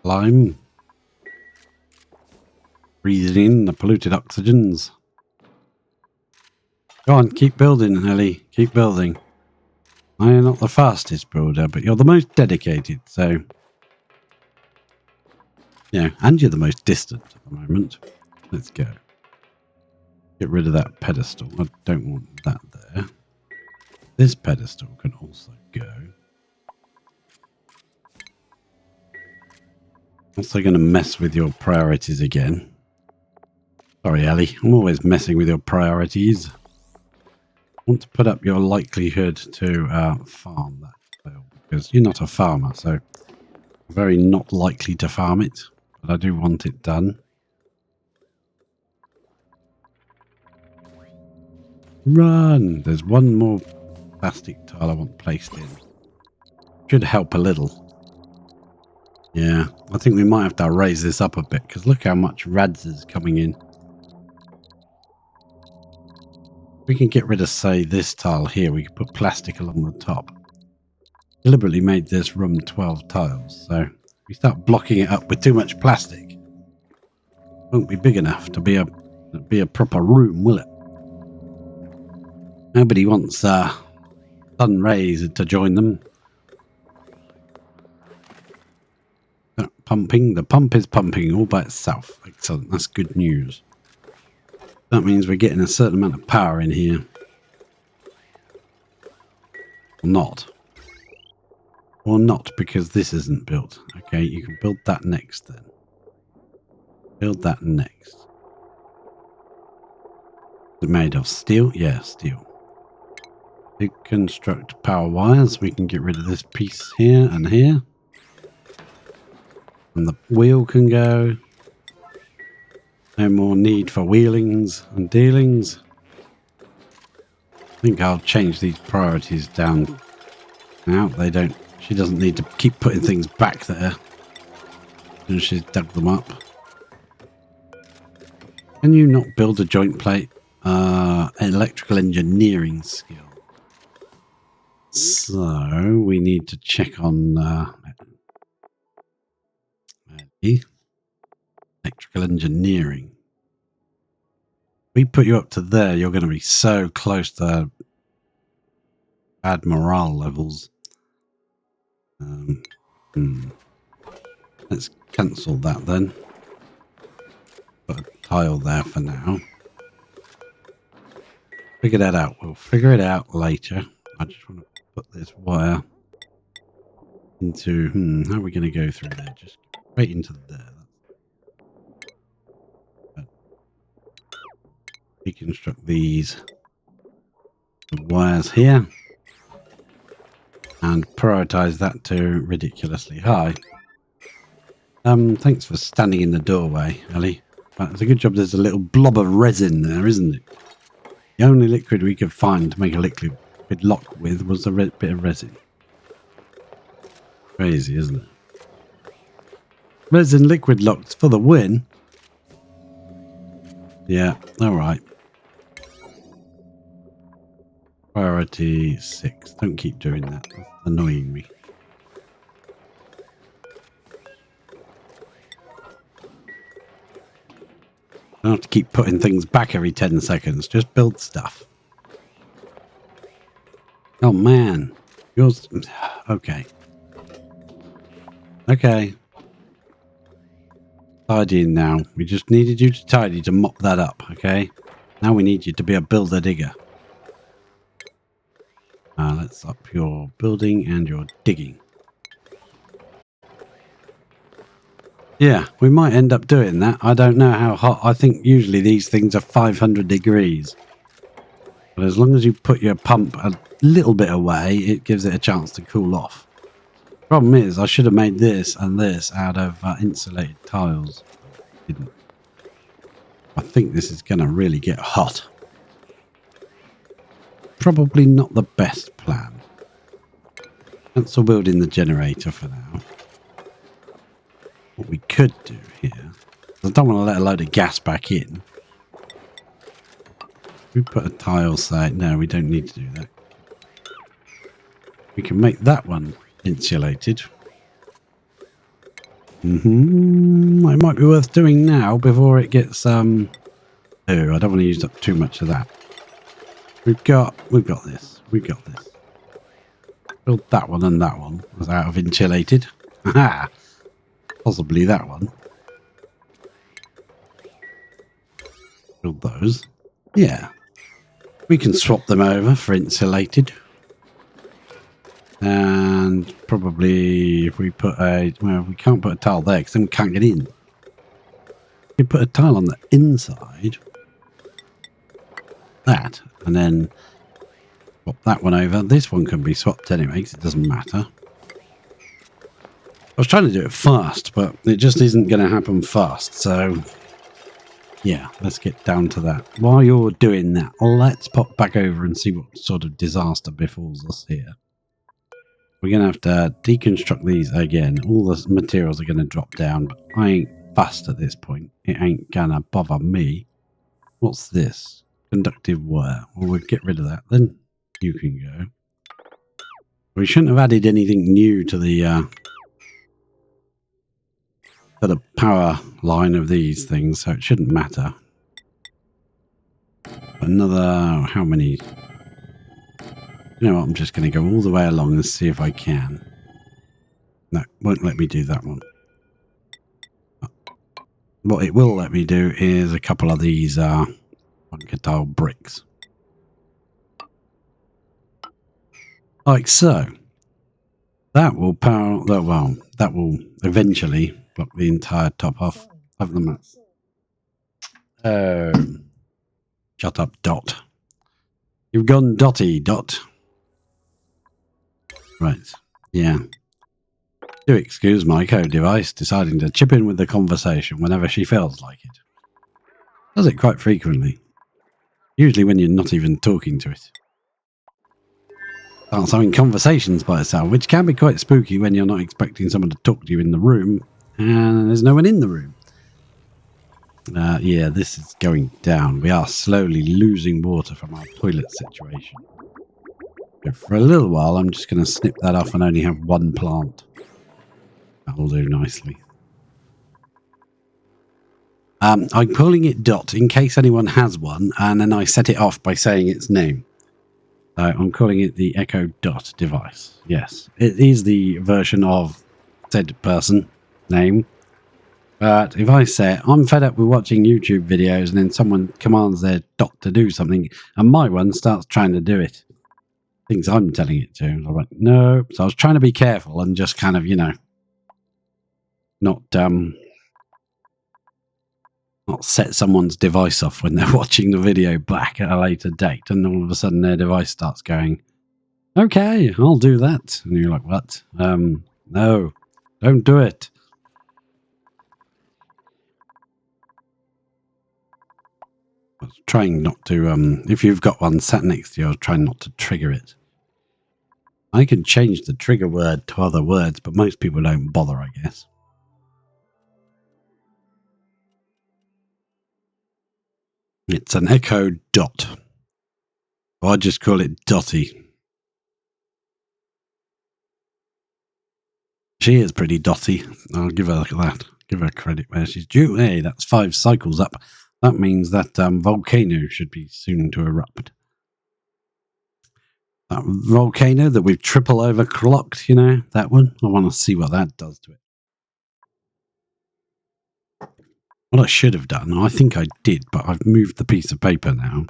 lime. Breathing in the polluted oxygens. Go on, keep building, Ellie. Keep building. I am not the fastest builder, but you're the most dedicated, so... Yeah, and you're the most distant at the moment. Let's go. Get rid of that pedestal. I don't want that there. This pedestal can also go. Also going to mess with your priorities again. Sorry, Ellie. I'm always messing with your priorities. I want to put up your likelihood to farm that soil, because you're not a farmer, so very not likely to farm it. But I do want it done. Run! There's one more plastic tile I want placed in. Should help a little. Yeah, I think we might have to raise this up a bit, because look how much rads is coming in. We can get rid of, say, this tile here. We can put plastic along the top. Deliberately made this room 12 tiles, so if we start blocking it up with too much plastic, it won't be big enough to be a proper room, will it? Nobody wants sun rays to join them. Pumping. The pump is pumping all by itself. Excellent. That's good news. That means we're getting a certain amount of power in here. Or not. Or not, because this isn't built. Okay, you can build that next then. Build that next. Is it made of steel? Yeah, steel. Deconstruct power wires. We can get rid of this piece here and here. And the wheel can go. No more need for wheelings and dealings. I think I'll change these priorities down now. She doesn't need to keep putting things back there. And she's dug them up. Can you not build a joint plate? Electrical engineering skill. So we need to check on electrical engineering. We put you up to there, you're going to be so close to bad morale levels. Let's cancel that then. Put a tile there for now. Figure that out. We'll figure it out later. I just want to put this wire into... how are we going to go through there? Just straight into there. Deconstruct these wires here and prioritize that to ridiculously high. Thanks for standing in the doorway, Ellie. It's a good job there's a little blob of resin there, isn't it? The only liquid we could find to make a liquid lock with was a bit of resin. Crazy, isn't it? Resin liquid locks for the win. Yeah, alright. Priority 6. Don't keep doing that. That's annoying me. I don't have to keep putting things back every 10 seconds. Just build stuff. Oh, man. Yours... Okay. Okay. Tidying now. We just needed you to tidy to mop that up, okay? Now we need you to be a builder digger. Let's up your building and your digging. Yeah, we might end up doing that. I don't know how hot. I think usually these things are 500 degrees. But as long as you put your pump a little bit away, it gives it a chance to cool off. Problem is, I should have made this and this out of insulated tiles. Didn't. I think this is going to really get hot. Probably not the best plan. Cancel building the generator for now. What we could do here, I don't want to let a load of gas back in. We put a tile site. No, we don't need to do that. We can make that one insulated. It might be worth doing now before it gets oh, I don't want to use up too much of that. We've got this. We've got this. Build that one and that one was out of insulated. Aha! Possibly that one. Build those. Yeah. We can swap them over for insulated. And probably if we put a... Well, we can't put a tile there because then we can't get in. We put a tile on the inside. That. And then swap that one over. This one can be swapped anyway because it doesn't matter. I was trying to do it fast, but it just isn't going to happen fast. So, yeah, let's get down to that. While you're doing that, let's pop back over and see what sort of disaster befalls us here. We're going to have to deconstruct these again. All the materials are going to drop down, but I ain't fussed at this point. It ain't going to bother me. What's this? Conductive wire. Well, we'll get rid of that. Then you can go. We shouldn't have added anything new to the power line of these things, so it shouldn't matter. Another, how many? You know what, I'm just going to go all the way along and see if I can. No, won't let me do that one. What it will let me do is a couple of these tile bricks. Like so. That will power, well, that will eventually block the entire top off of the map. Shut up, Dot. You've gone dotty, Dot. Right, yeah. Do excuse my code device deciding to chip in with the conversation whenever she feels like it. Does it quite frequently. Usually when you're not even talking to it. Starts having conversations by itself, which can be quite spooky when you're not expecting someone to talk to you in the room and there's no one in the room. Yeah, this is going down. We are slowly losing water from our toilet situation. But for a little while, I'm just going to snip that off and only have one plant. That'll do nicely. I'm calling it Dot in case anyone has one, and then I set it off by saying its name. So I'm calling it the Echo Dot device. Yes, it is the version of said person name. But if I say, I'm fed up with watching YouTube videos and then someone commands their Dot to do something and my one starts trying to do it, thinks I'm telling it to. I'm like, no. So I was trying to be careful and just kind of, you know, not set someone's device off when they're watching the video back at a later date and all of a sudden their device starts going, okay, I'll do that. And you're like, what? No, don't do it. I was trying not to, if you've got one sat next to you, I was trying not to trigger it. I can change the trigger word to other words, but most people don't bother, I guess. It's an Echo Dot. Or I just call it Dotty. She is pretty dotty. I'll give her a look at that. Give her credit where she's due. Hey, that's 5 cycles up. That means that volcano should be soon to erupt. That volcano that we've triple overclocked, you know, that one. I want to see what that does to it. What I should have done, I think I did, but I've moved the piece of paper now,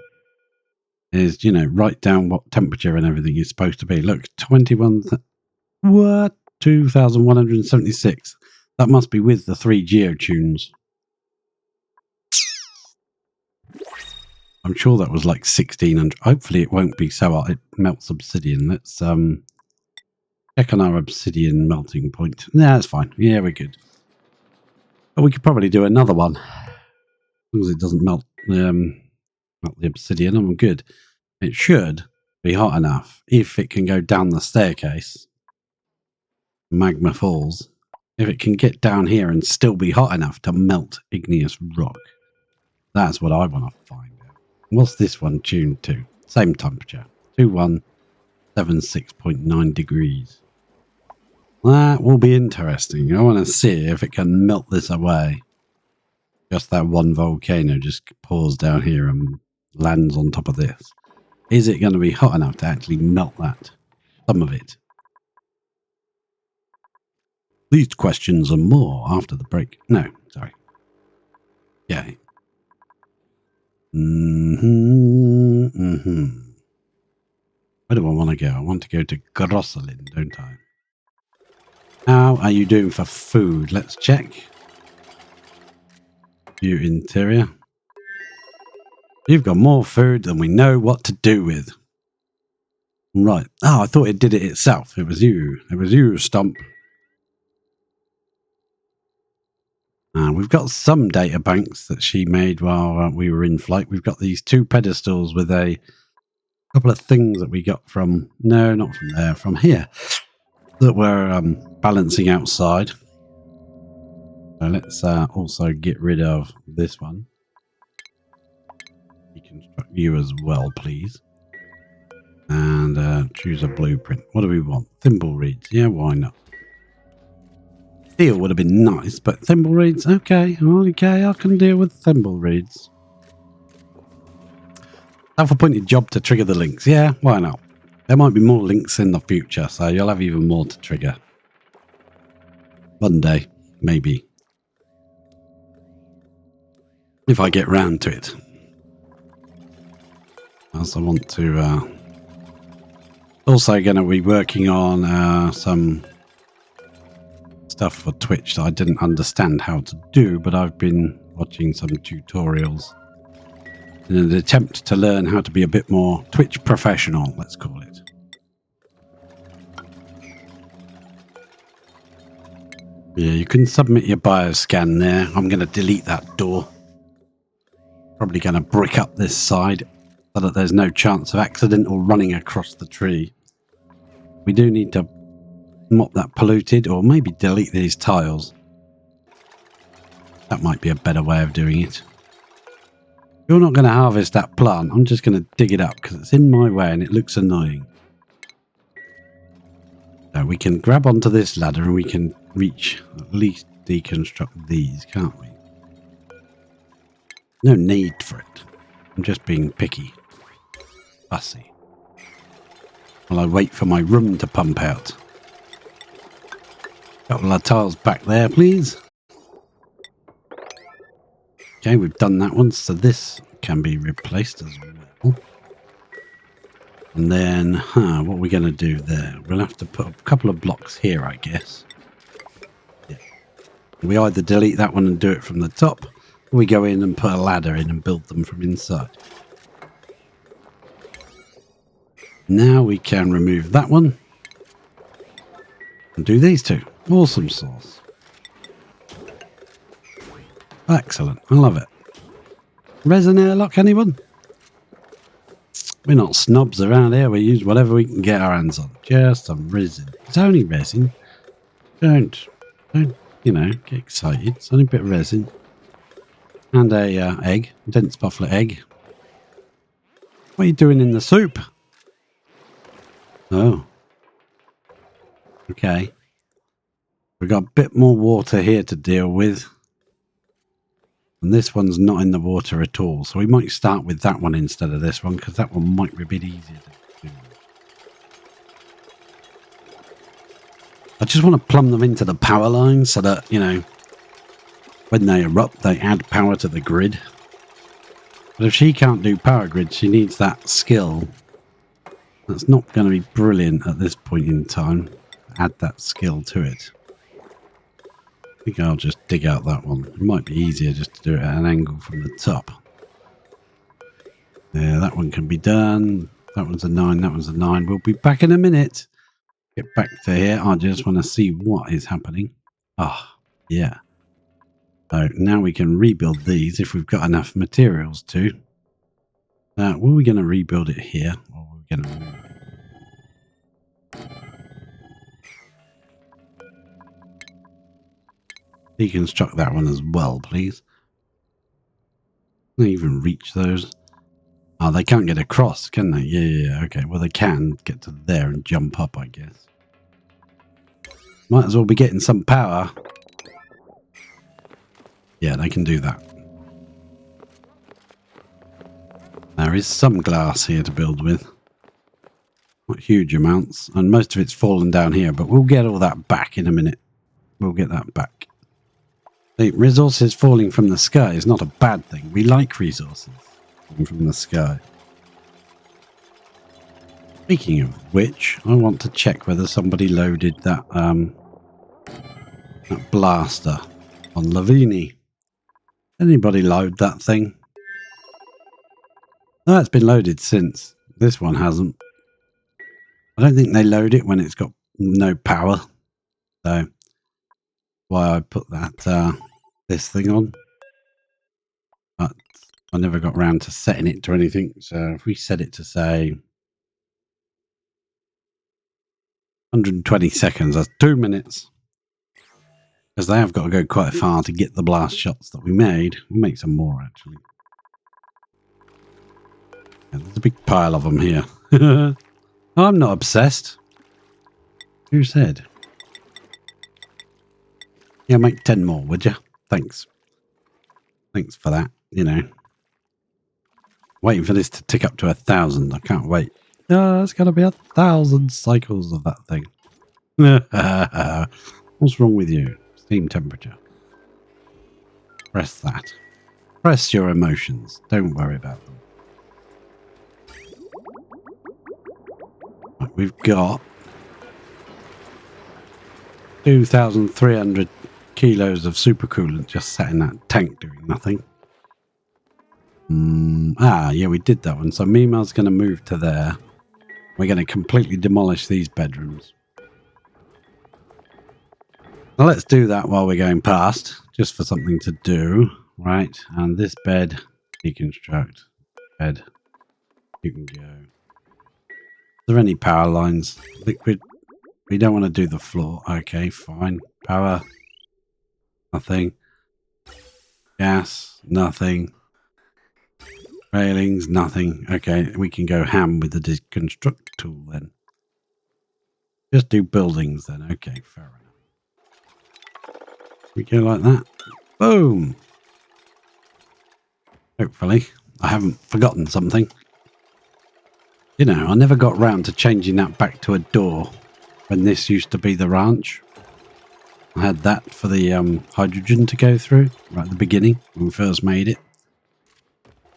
is, you know, write down what temperature and everything is supposed to be. Look, 21... What? 2,176. That must be with the 3 geotunes. I'm sure that was like 1,600. Hopefully it won't be so hot it melts obsidian. Let's check on our obsidian melting point. Nah, that's fine. Yeah, we're good. But we could probably do another one. As long as it doesn't melt the obsidian, I'm good. It should be hot enough if it can go down the staircase. Magma Falls. If it can get down here and still be hot enough to melt igneous rock. That's what I want to find out. What's this one tuned to? Same temperature. 2176.9 degrees. That will be interesting. I want to see if it can melt this away. Just that one volcano just pours down here and lands on top of this. Is it going to be hot enough to actually melt that? Some of it. These questions and more after the break. No, sorry. Yeah. Where do I want to go? I want to go to Grosselin, don't I? How are you doing for food? Let's check. View interior. You've got more food than we know what to do with. Right. Oh, I thought it did it itself. It was you. It was you, Stomp. We've got some data banks that she made while we were in flight. We've got these 2 pedestals with a couple of things that we got from... No, not from there. From here. That we're balancing outside. So let's also get rid of this one. Deconstruct you as well, please. And choose a blueprint. What do we want? Thimble reeds. Yeah, why not? Steel would have been nice, but thimble reeds, okay, I can deal with thimble reeds. Self-appointed job to trigger the links. Yeah, why not? There might be more links in the future, so you'll have even more to trigger. One day, maybe. If I get round to it. I also want to... also going to be working on some... stuff for Twitch that I didn't understand how to do, but I've been watching some tutorials in an attempt to learn how to be a bit more Twitch professional, let's call it. Yeah, you can submit your bioscan there. I'm going to delete that door. Probably going to brick up this side so that there's no chance of accidental running across the tree. We do need to mop that polluted, or maybe delete these tiles. That might be a better way of doing it. You're not going to harvest that plant. I'm just going to dig it up because it's in my way and it looks annoying. So we can grab onto this ladder and we can reach, at least deconstruct these, can't we? No need for it. I'm just being picky. Fussy. While I wait for my room to pump out. Couple of tiles back there, please. Okay, we've done that one, so this can be replaced as well. And then, what are we going to do there? We'll have to put a couple of blocks here, I guess. Yeah. We either delete that one and do it from the top, or we go in and put a ladder in and build them from inside. Now we can remove that one and do these 2. Awesome sauce. Excellent. I love it. Resin airlock, anyone? We're not snobs around here. We use whatever we can get our hands on. Just some resin. It's only resin. Don't, you know, get excited. It's only a bit of resin. And a egg. Dense buffalo egg. What are you doing in the soup? Oh. Okay. We've got a bit more water here to deal with. And this one's not in the water at all. So we might start with that one instead of this one, because that one might be a bit easier to do. I just want to plumb them into the power lines so that, you know, when they erupt, they add power to the grid. But if she can't do power grid, she needs that skill. That's not going to be brilliant at this point in time. Add that skill to it. I think I'll just dig out that one. It might be easier just to do it at an angle from the top. Yeah, that one can be done. That one's a 9, that one's a 9. We'll be back in a minute. Get back to here. I just want to see what is happening. Ah, yeah. So now we can rebuild these if we've got enough materials to. Were we going to rebuild it here? Or were we going to move it? Deconstruct that one as well, please. Can they even reach those? Oh, they can't get across, can they? Yeah, okay. Well, they can get to there and jump up, I guess. Might as well be getting some power. Yeah, they can do that. There is some glass here to build with. Not huge amounts. And most of it's fallen down here, but we'll get all that back in a minute. We'll get that back. The resources falling from the sky is not a bad thing. We like resources falling from the sky. Speaking of which, I want to check whether somebody loaded that that blaster on Lavini. Anybody load that thing? No, it's been loaded since. This one hasn't. I don't think they load it when it's got no power. So why I put that this thing on. But I never got around to setting it to anything. So if we set it to say 120 seconds, that's 2 minutes. Because they have got to go quite far to get the blast shots that we made. We'll make some more actually. Yeah, there's a big pile of them here. I'm not obsessed. Who said? Yeah, make 10 more, would you? Thanks. Thanks for that, you know. Waiting for this to tick up to 1,000. I can't wait. Oh, it's going to be 1,000 cycles of that thing. What's wrong with you? Steam temperature. Press that. Press your emotions. Don't worry about them. Right, we've got 2,300 kilos of supercoolant just sat in that tank doing nothing. Yeah, we did that one. So Mima's going to move to there. We're going to completely demolish these bedrooms. Now let's do that while we're going past, just for something to do, right? And this bed, deconstruct. Bed, you can go. Are there any power lines? Liquid. We don't want to do the floor. Okay, fine. Power. Nothing. Gas. Nothing. Railings. Nothing. Okay, we can go ham with the deconstruct tool then. Just do buildings then. Okay, fair enough. We go like that. Boom. Hopefully. I haven't forgotten something. You know, I never got round to changing that back to a door when this used to be the ranch. I had that for the hydrogen to go through right at the beginning when we first made it.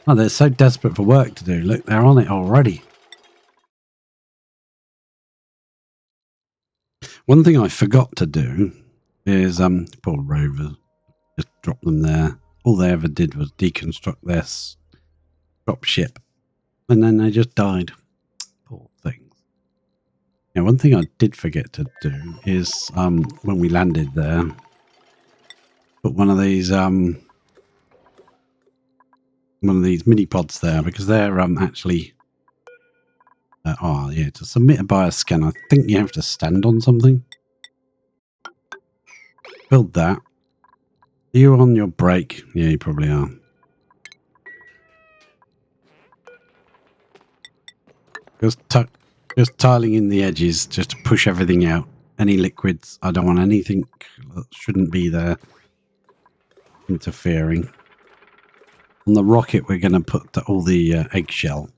Oh, they're so desperate for work to do. Look, they're on it already. One thing I forgot to do is, poor rovers, just drop them there. All they ever did was deconstruct their drop ship. And then they just died. Poor things. Yeah, one thing I did forget to do is, when we landed there, put one of these mini pods there, because they're actually to submit a bioscan I think you have to stand on something. Build that. Are you on your break? Yeah, you probably are. Just tiling in the edges just to push everything out. Any liquids, I don't want anything that shouldn't be there interfering. On the rocket, we're going to put all the eggshell.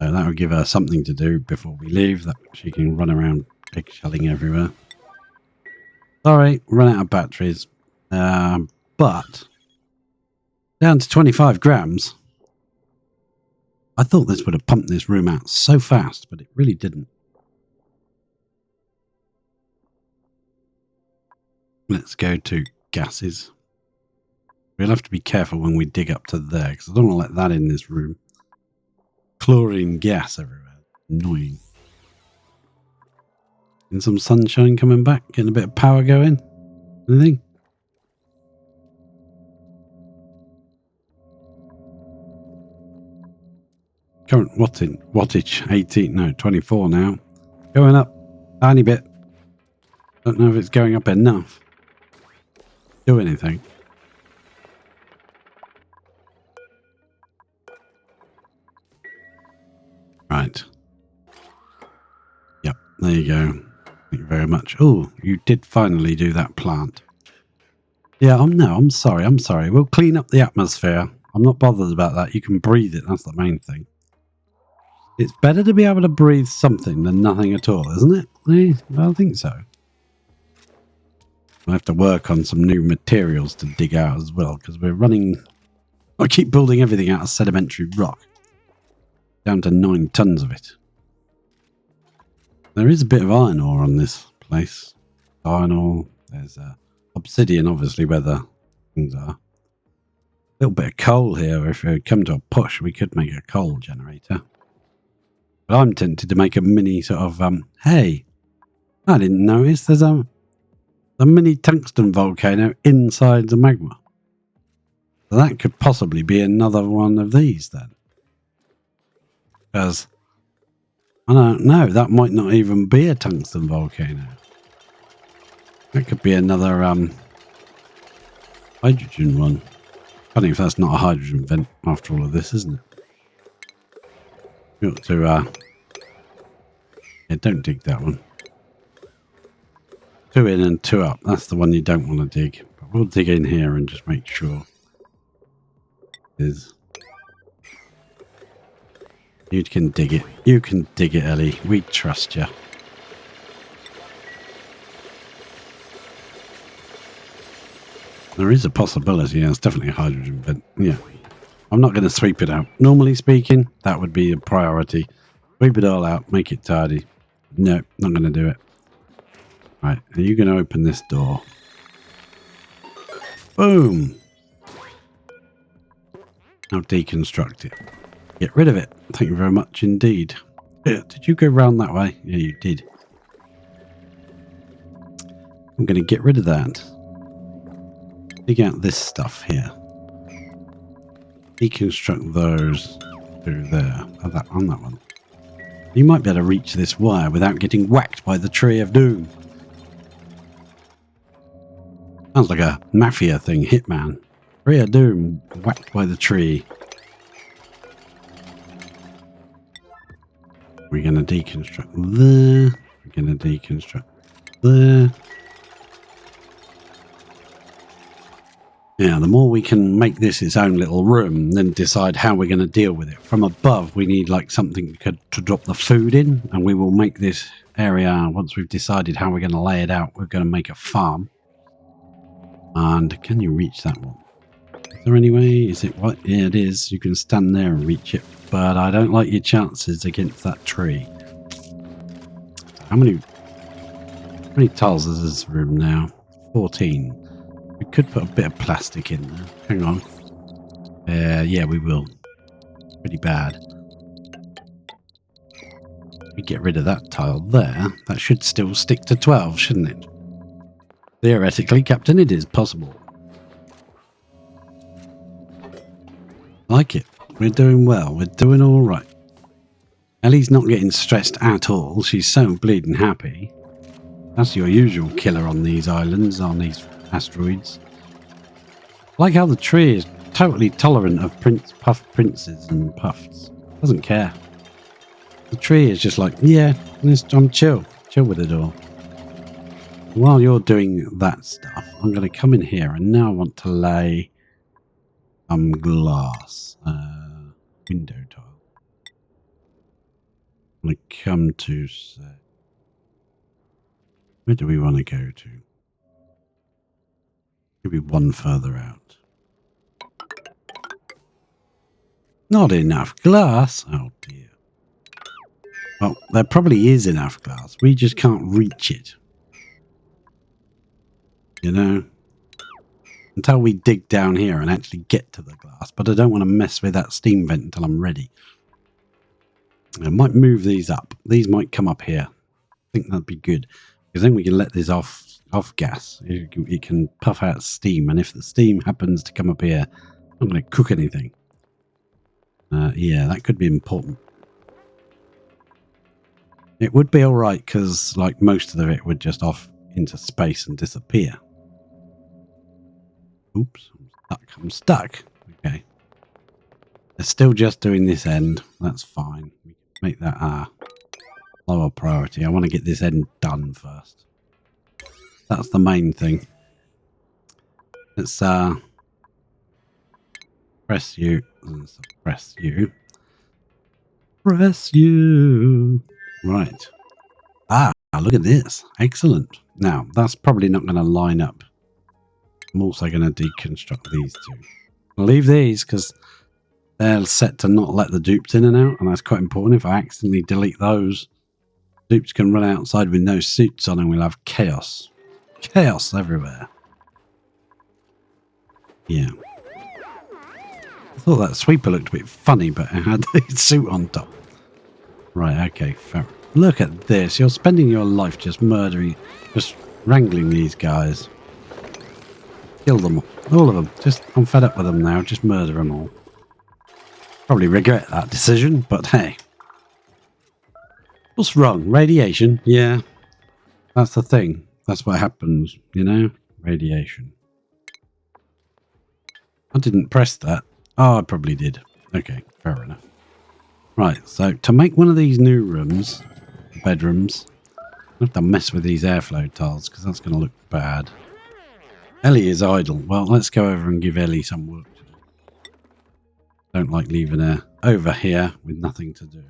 So that will give her something to do before we leave, that she can run around eggshelling everywhere. Sorry, run out of batteries. But down to 25 grams. I thought this would have pumped this room out so fast, but it really didn't. Let's go to gases. We'll have to be careful when we dig up to there, because I don't want to let that in this room. Chlorine gas everywhere. Annoying. And some sunshine coming back, getting a bit of power going. Anything? Current wattage 18, no, 24 now. Going up tiny bit. Don't know if it's going up enough. Do anything. Right. Yep, there you go. Thank you very much. Oh, you did finally do that plant. Yeah, I'm sorry. We'll clean up the atmosphere. I'm not bothered about that. You can breathe it. That's the main thing. It's better to be able to breathe something than nothing at all, isn't it? I think so. I'll have to work on some new materials to dig out as well, because we're running... I keep building everything out of sedimentary rock. Down to 9 tons of it. There is a bit of iron ore on this place. Iron ore. There's obsidian, obviously, where the things are. A little bit of coal here. If we come to a push, we could make a coal generator. But I'm tempted to make a mini sort of... hey, I didn't notice there's a mini tungsten volcano inside the magma. So that could possibly be another one of these then. Because, I don't know, that might not even be a tungsten volcano. That could be another hydrogen one. Funny if that's not a hydrogen vent after all of this, isn't it? You ought to, yeah, don't dig that one. 2 in and 2 up. That's the one you don't want to dig. But we'll dig in here and just make sure. You can dig it. You can dig it, Ellie. We trust you. There is a possibility. Yeah, it's definitely a hydrogen vent. Yeah. I'm not going to sweep it out. Normally speaking, that would be a priority. Sweep it all out. Make it tidy. No, not going to do it. Right. Are you going to open this door? Boom. Now deconstruct it. Get rid of it. Thank you very much indeed. Yeah, did you go round that way? Yeah, you did. I'm going to get rid of that. Dig out this stuff here. Deconstruct those through there. On that one. You might be able to reach this wire without getting whacked by the Tree of Doom. Sounds like a mafia thing, Hitman. Tree of Doom, whacked by the tree. We're going to deconstruct there. We're going to deconstruct there. Yeah, the more we can make this its own little room, then decide how we're going to deal with it. From above, we need like something to drop the food in, and we will make this area, once we've decided how we're going to lay it out, we're going to make a farm. And can you reach that one? Is there any way? Is it what? Yeah, it is. You can stand there and reach it, but I don't like your chances against that tree. How many tiles is this room now? 14. We could put a bit of plastic in there. Hang on. Yeah, we will. Pretty bad. We get rid of that tile there. That should still stick to 12, shouldn't it? Theoretically, Captain, it is possible. Like it. We're doing well. We're doing all right. Ellie's not getting stressed at all. She's so bleeding happy. That's your usual killer on these islands, on these asteroids. I like how the tree is totally tolerant of puff princes and puffs. Doesn't care. The tree is just like, yeah, I'm chill with it all. While you're doing that stuff, I'm going to come in here and now I want to lay some glass, window tile. I'm going to come to say, where do we want to go to? Maybe one further out. Not enough glass. Oh dear. Well, there probably is enough glass. We just can't reach it. You know? Until we dig down here and actually get to the glass. But I don't want to mess with that steam vent until I'm ready. I might move these up. These might come up here. I think that'd be good. Because then we can let this off gas. It can puff out steam. And if the steam happens to come up here, I'm going to cook anything. Yeah, that could be important. It would be alright because like most of it would just off into space and disappear. Oops, I'm stuck. Okay. They're still just doing this end. That's fine. We can make that our lower priority. I want to get this end done first. That's the main thing. Let's press you. Press you. Press you. Right. Ah, look at this. Excellent. Now, that's probably not going to line up. I'm also going to deconstruct these two. I'll leave these because they're set to not let the dupes in and out, and that's quite important. If I accidentally delete those, dupes can run outside with no suits on and we'll have chaos. Chaos everywhere. Yeah. I thought that sweeper looked a bit funny, but it had the suit on top. Right, okay, fair. Look at this. You're spending your life just murdering, just wrangling these guys. Kill them. All of them. I'm fed up with them now. Just murder them all. Probably regret that decision, but hey. What's wrong? Radiation? Yeah. That's the thing. That's what happens, you know? Radiation. I didn't press that. Oh, I probably did. Okay, fair enough. Right, so to make one of these new rooms, bedrooms, I have to mess with these airflow tiles because that's going to look bad. Ellie is idle. Well, let's go over and give Ellie some work to do. Don't like leaving her over here with nothing to do.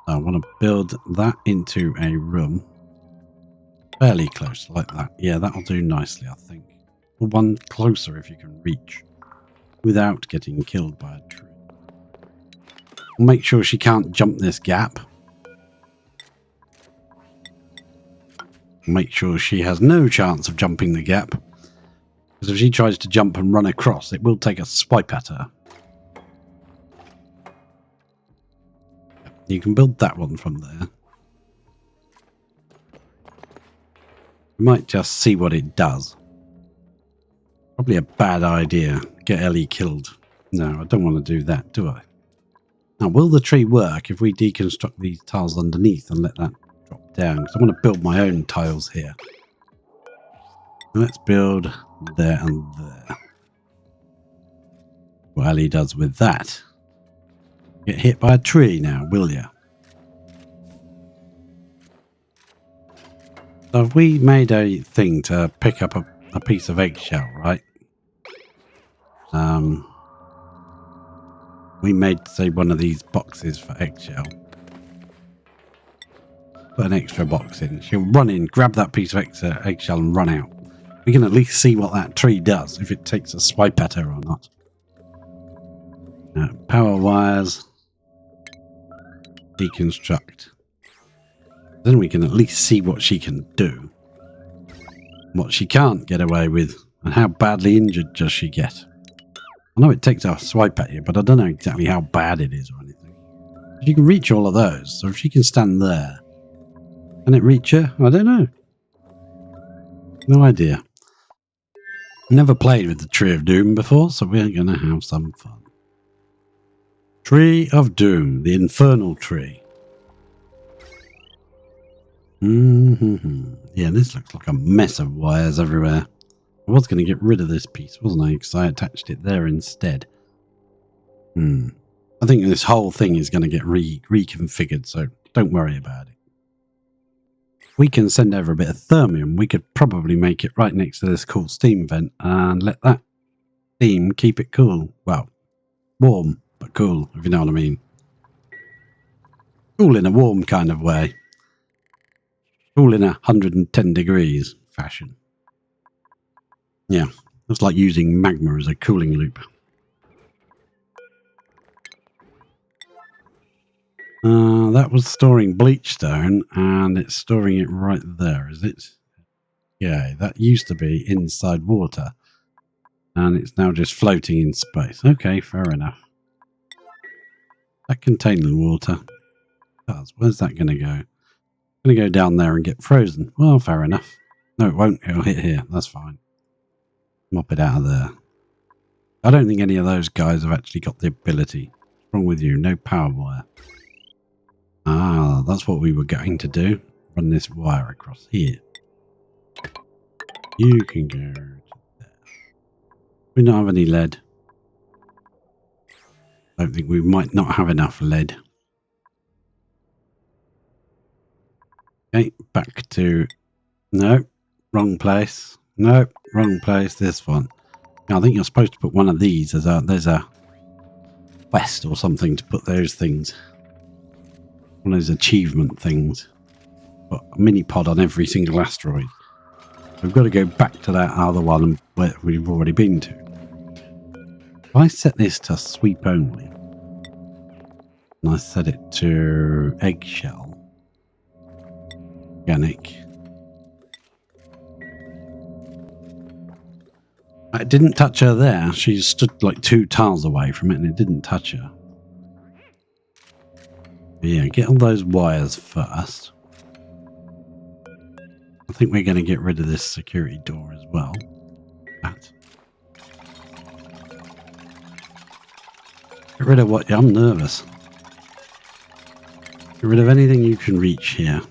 I want to build that into a room. Fairly close, like that. Yeah, that'll do nicely, I think. One closer if you can reach without getting killed by a tree. Make sure she can't jump this gap. Make sure she has no chance of jumping the gap. Because if she tries to jump and run across, it will take a swipe at her. You can build that one from there. You might just see what it does. Probably a bad idea. Get Ellie killed. No, I don't want to do that, do I? Now, will the tree work if we deconstruct these tiles underneath and let that drop down? Because I want to build my own tiles here. Let's build there and there. What Ellie does with that. Get hit by a tree now, will ya? So if we made a thing to pick up a piece of eggshell, right? We made, say, one of these boxes for eggshell. Put an extra box in. She'll run in, grab that piece of eggshell and run out. We can at least see what that tree does, if it takes a swipe at her or not. Power wires. Deconstruct. Then we can at least see what she can do. What she can't get away with. And how badly injured does she get. I know it takes a swipe at you, but I don't know exactly how bad it is or anything. She can reach all of those, so if she can stand there, can it reach her? I don't know. No idea. Never played with the Tree of Doom before, so we're going to have some fun. Tree of Doom, the Infernal Tree. Yeah, this looks like a mess of wires everywhere. I was going to get rid of this piece, wasn't I? Because I attached it there instead. I think this whole thing is going to get reconfigured, so don't worry about it. We can send over a bit of thermium. We could probably make it right next to this cool steam vent and let that steam keep it cool. Well, warm, but cool, if you know what I mean. Cool in a warm kind of way. Cool in 110 degrees fashion. Yeah, it's like using magma as a cooling loop. That was storing bleach stone, and it's storing it right there, is it? Yeah, that used to be inside water, and it's now just floating in space. Okay, fair enough. That containing water. Where's that going to go? Going to go down there and get frozen. Well, fair enough. No, it won't. It'll hit here. That's fine. Mop it out of there. I don't think any of those guys have actually got the ability. What's wrong with you? No power wire. Ah, that's what we were going to do. Run this wire across here. You can go to there. We don't have any lead. I don't think we might not have enough lead. Okay, back to... No, wrong place. No, wrong place. This one. Now, I think you're supposed to put one of these as a... There's a quest or something to put those things. One of those achievement things. But a mini pod on every single asteroid. We've got to go back to that other one where we've already been to. If I set this to sweep only, and I set it to eggshell, organic. It didn't touch her there. She stood like 2 tiles away from it and it didn't touch her. But yeah, get all those wires first. I think we're going to get rid of this security door as well. That. Get rid of what? I'm nervous. Get rid of anything you can reach here.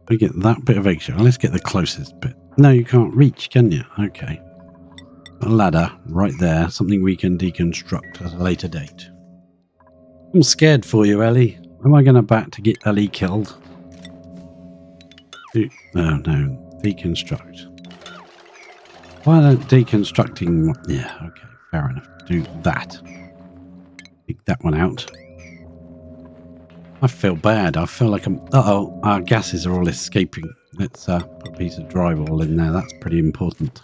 We get that bit of eggshell. Let's get the closest bit. No, you can't reach, can you? Okay. A ladder right there. Something we can deconstruct at a later date. I'm scared for you, Ellie. Am I going to bat to get Ellie killed? Oh, no. Deconstruct. Why don't deconstructing... Yeah, okay. Fair enough. Do that. Take that one out. I feel bad. I feel like I'm... Uh-oh. Our gases are all escaping. Let's put a piece of drywall in there. That's pretty important.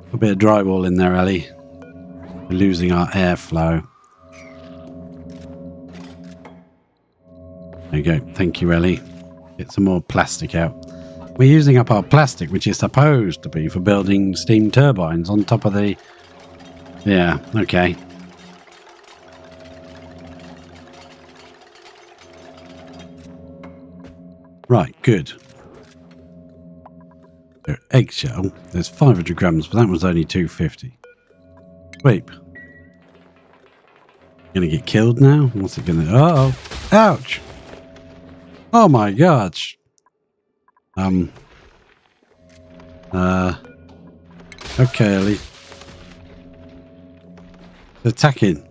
Put a bit of drywall in there, Ellie. We're losing our airflow. There you go. Thank you, Ellie. Get some more plastic out. We're using up our plastic, which is supposed to be for building steam turbines on top of the... Yeah, okay. Right, good. So, eggshell. There's 500 grams, but that was only 250. Wait. Gonna get killed now? What's it gonna... Uh-oh. Ouch! Oh my gosh. Okay, Ellie. It's attacking.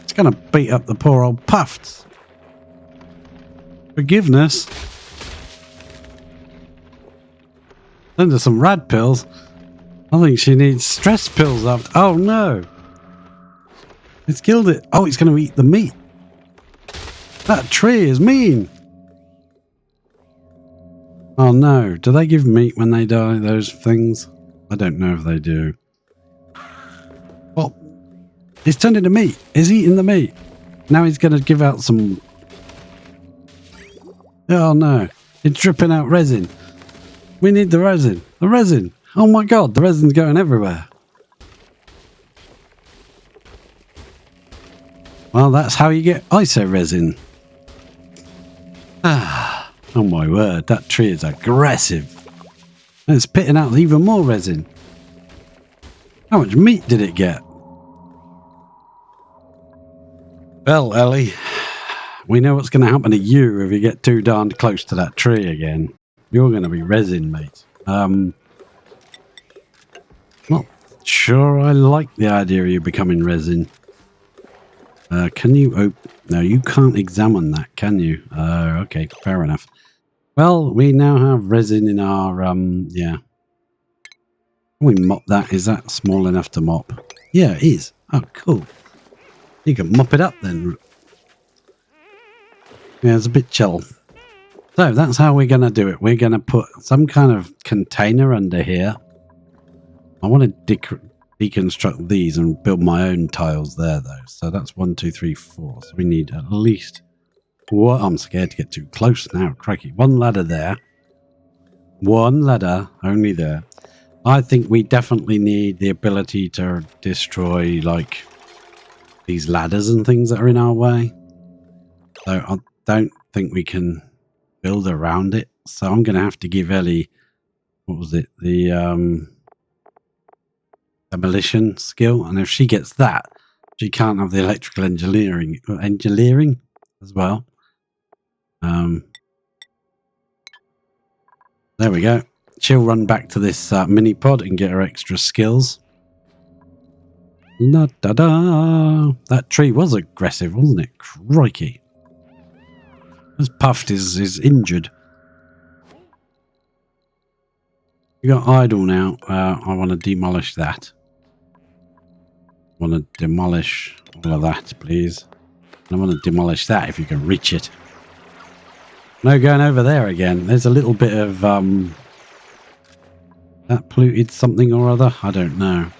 It's gonna beat up the poor old puffs. Forgiveness. Send her some rad pills. I think she needs stress pills after. Oh no. It's killed it. Oh, it's gonna eat the meat. That tree is mean. Oh no, do they give meat when they die, those things? I don't know if they do. Well, he's turned into meat. He's eating the meat. Now he's going to give out some... Oh no, it's dripping out resin. We need the resin. The resin. Oh my god, the resin's going everywhere. Well, that's how you get iso resin. Ah, oh my word, that tree is aggressive. And it's spitting out even more resin. How much meat did it get? Well, Ellie, we know what's going to happen to you if you get too darned close to that tree again. You're going to be resin, mate. Not sure I like the idea of you becoming resin. Can you open... No, you can't examine that, can you? Okay, fair enough. Well, we now have resin in our, yeah. Can we mop that? Is that small enough to mop? Yeah, it is. Oh, cool. You can mop it up then. Yeah, it's a bit chill. So that's how we're going to do it. We're going to put some kind of container under here. I want to deconstruct these and build my own tiles there, though. So that's 1, 2, 3, 4. So we need at least... What? I'm scared to get too close now. Crikey. One ladder there. One ladder only there. I think we definitely need the ability to destroy, like, these ladders and things that are in our way. So I don't think we can build around it. So I'm going to have to give Ellie, what was it? The demolition skill. And if she gets that, she can't have the electrical engineering as well. There we go. She'll run back to this mini pod and get her extra skills. La da da! That tree was aggressive, wasn't it? Crikey! This Puffed is injured. We got idle now. I want to demolish that. I want to demolish all of that, please. I want to demolish that if you can reach it. No going over there again. There's a little bit of that polluted something or other. I don't know.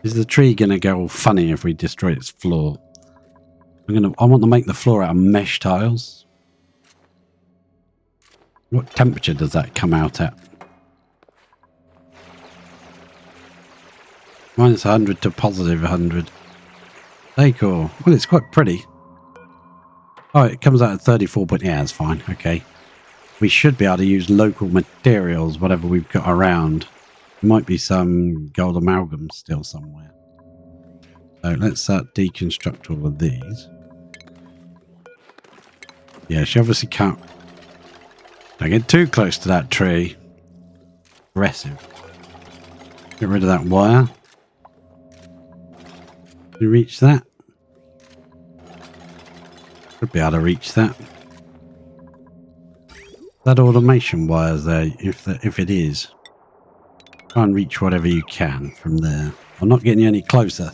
Is the tree gonna go all funny if we destroy its floor? I want to make the floor out of mesh tiles. What temperature does that come out at? Minus 100 to positive 100. Decor. Well, it's quite pretty. Oh, it comes out at 34, but yeah, that's fine. Okay. We should be able to use local materials, whatever we've got around. There might be some gold amalgam still somewhere. So let's deconstruct all of these. Yeah, she obviously can't. Don't get too close to that tree. Aggressive. Get rid of that wire. Can you reach that? Should be able to reach that. That automation wire's there, if it is. Try and reach whatever you can from there. I'm not getting you any closer.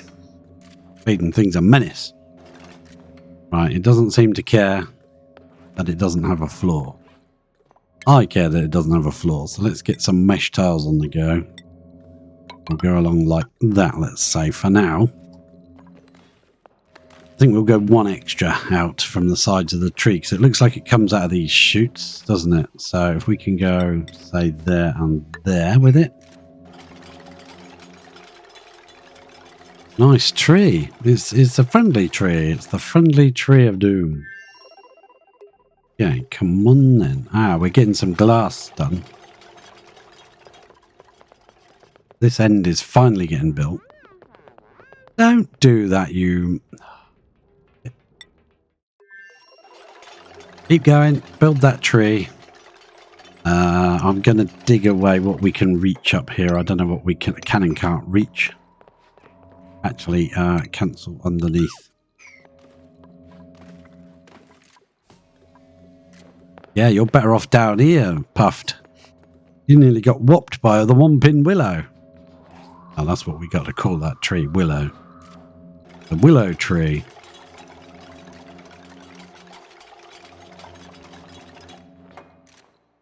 Feeding things a menace. Right, it doesn't seem to care that it doesn't have a floor. I care that it doesn't have a floor, so let's get some mesh tiles on the go. We'll go along like that, let's say, for now. I think we'll go one extra out from the sides of the tree, because it looks like it comes out of these shoots, doesn't it? So if we can go, say, there and there with it. Nice tree. It's a friendly tree. It's the friendly tree of doom. Yeah, come on then. Ah, we're getting some glass done. This end is finally getting built. Don't do that, you... Keep going. Build that tree. I'm going to dig away what we can reach up here. I don't know what we can and can't reach. Actually, cancel underneath. Yeah, you're better off down here, Puffed. You nearly got whopped by the one-pin willow. Oh, that's what we got to call that tree, willow. The willow tree.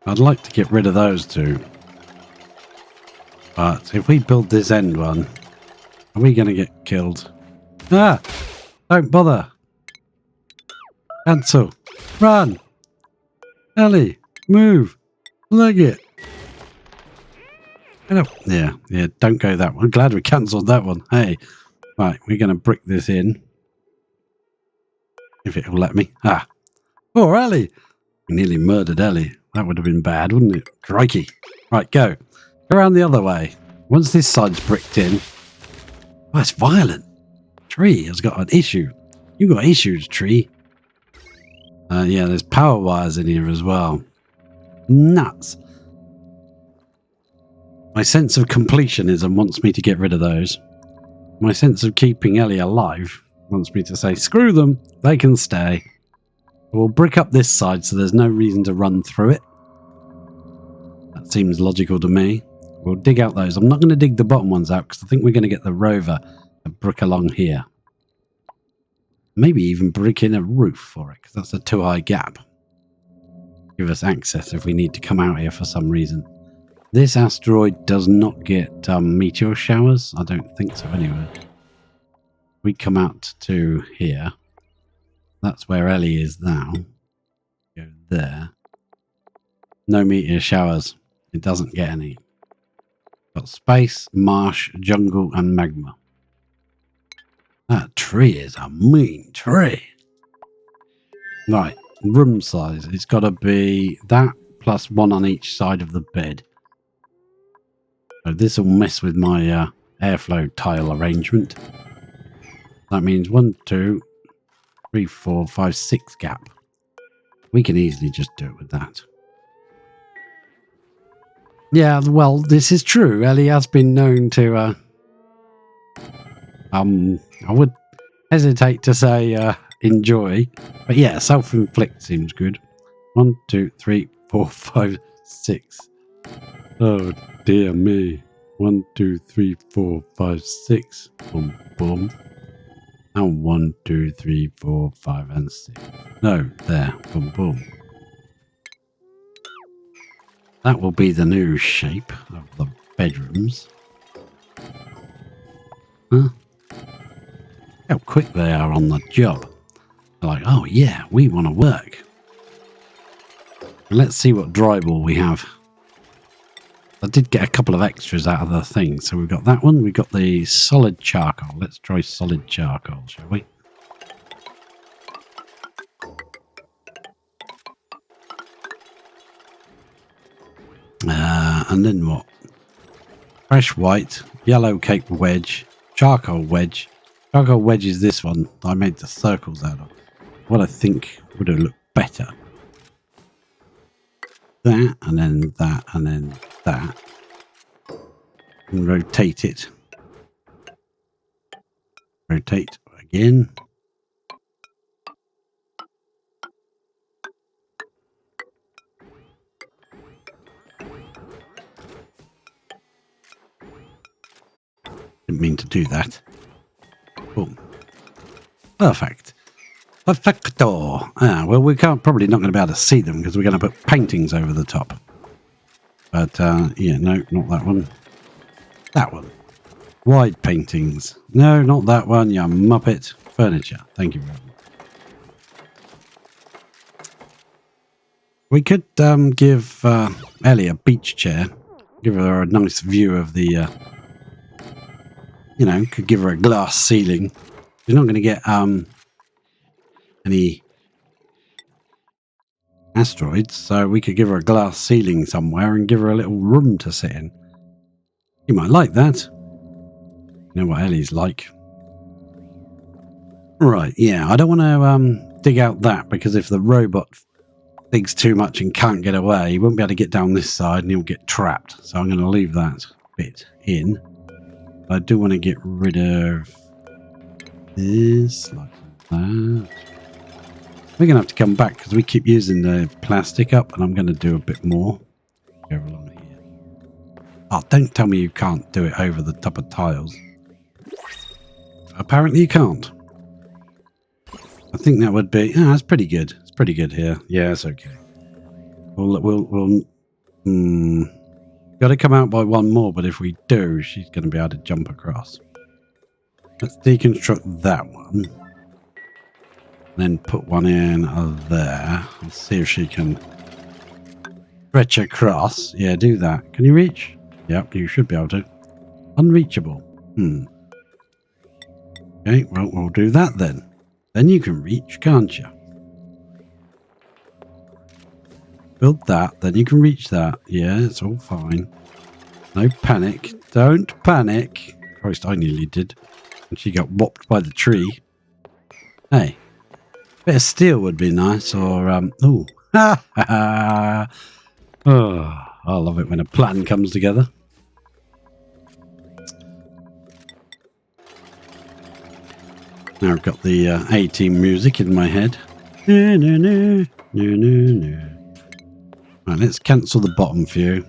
I'd like to get rid of those two. But if we build this end one, are we going to get killed? Ah! Don't bother. Cancel. Run. Ellie, move. Leg it. Get up. Yeah, don't go that one. I'm glad we cancelled that one. Hey. Right, we're going to brick this in. If it'll let me. Ah. Poor Ellie. We nearly murdered Ellie. That would have been bad, wouldn't it? Crikey. Right, go. Go around the other way. Once this side's bricked in, Oh, it's violent. Tree has got an issue. You got issues, tree. Yeah, there's power wires in here as well. Nuts. My sense of completionism wants me to get rid of those. My sense of keeping Ellie alive wants me to say, screw them, they can stay. We'll brick up this side so there's no reason to run through it. That seems logical to me. We'll dig out those. I'm not going to dig the bottom ones out because I think we're going to get the rover to brick along here. Maybe even brick in a roof for it because that's a too high gap. Give us access if we need to come out here for some reason. This asteroid does not get meteor showers. I don't think so anyway. We come out to here. That's where Ellie is now. Go there. No meteor showers. It doesn't get any. Got space, marsh, jungle, and magma. That tree is a mean tree. Right, room size. It's got to be that plus one on each side of the bed. So this will mess with my airflow tile arrangement. That means 1, 2, 3, 4, 5, 6 gap. We can easily just do it with that. Yeah, well, this is true. Ellie has been known to... I would hesitate to say enjoy. But yeah, self-inflict seems good. 1, 2, 3, 4, 5, 6. Oh, dear me. 1, 2, 3, 4, 5, 6. Boom, boom. And 1, 2, 3, 4, 5, and 6. No, there. Boom, boom. That will be the new shape of the bedrooms. Huh? How quick they are on the job. They're like, oh yeah, we want to work. Let's see what drywall we have. I did get a couple of extras out of the thing. So we've got that one. We've got the solid charcoal. Let's try solid charcoal, shall we? And then what? Fresh white, yellow cake wedge, charcoal wedge. Charcoal wedge is this one I made the circles out of. What I think would have looked better. That, and then that, and then that. And rotate it. Rotate again. Didn't mean to do that. Boom. Perfect. Perfecto. Ah, well, we can't probably not going to be able to see them because we're going to put paintings over the top. But yeah, no, not that one. That one. Wide paintings. No, not that one, you muppet. Furniture. Thank you very much. We could give Ellie a beach chair. Give her a nice view of the... you know, could give her a glass ceiling. You're not going to get any asteroids, so we could give her a glass ceiling somewhere and give her a little room to sit in. You might like that. You know what Ellie's like. Right, yeah, I don't want to dig out that because if the robot digs too much and can't get away, he won't be able to get down this side and he'll get trapped. So I'm going to leave that bit in. I do want to get rid of this, like that. We're going to have to come back because we keep using the plastic up and I'm going to do a bit more. Go along here. Oh, don't tell me you can't do it over the top of tiles. Apparently you can't. I think that would be... that's pretty good. It's pretty good here. Yeah, it's okay. We'll got to come out by one more, but if we do, she's going to be able to jump across. Let's deconstruct that one. Then put one in there. Let's see if she can stretch across. Yeah, do that. Can you reach? Yep, you should be able to. Unreachable. Okay, well, we'll do that then. Then you can reach, can't you? Build that, then you can reach that. Yeah, it's all fine. No panic. Don't panic. Christ, I nearly did. And she got whopped by the tree. Hey, a bit of steel would be nice, or, ooh. Ha ha ha. Oh, I love it when a plan comes together. Now I've got the A-Team music in my head. No, no, no, no, no, no. Right, let's cancel the bottom view.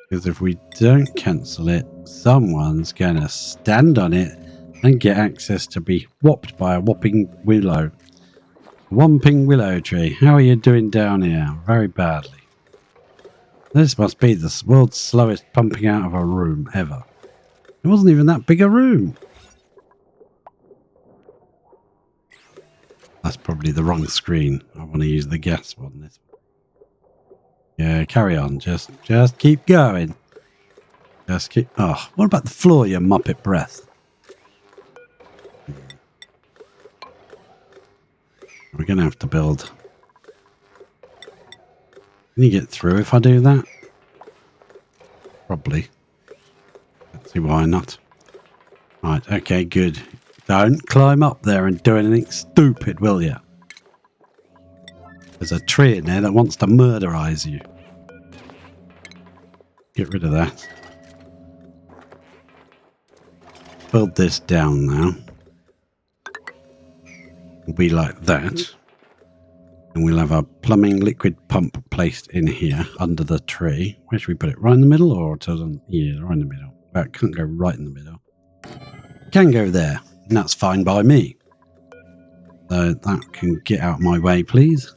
Because if we don't cancel it, someone's going to stand on it and get access to be whopped by a whopping willow. Whomping willow tree. How are you doing down here? Very badly. This must be the world's slowest pumping out of a room ever. It wasn't even that big a room. That's probably the wrong screen. I want to use the gas one. This. Yeah, carry on. Just keep going. Just keep... Oh, what about the floor, you muppet breath? We're going to have to build. Can you get through if I do that? Probably. Let's see why not. Right, okay, good. Don't climb up there and do anything stupid, will you? There's a tree in there that wants to murderize you. Get rid of that. Build this down now. It'll be like that. And we'll have a plumbing liquid pump placed in here under the tree. Where should we put it? Right in the middle or to the... Yeah, right in the middle. Well, it can't go right in the middle. Can go there. And that's fine by me. So that can get out my way, please.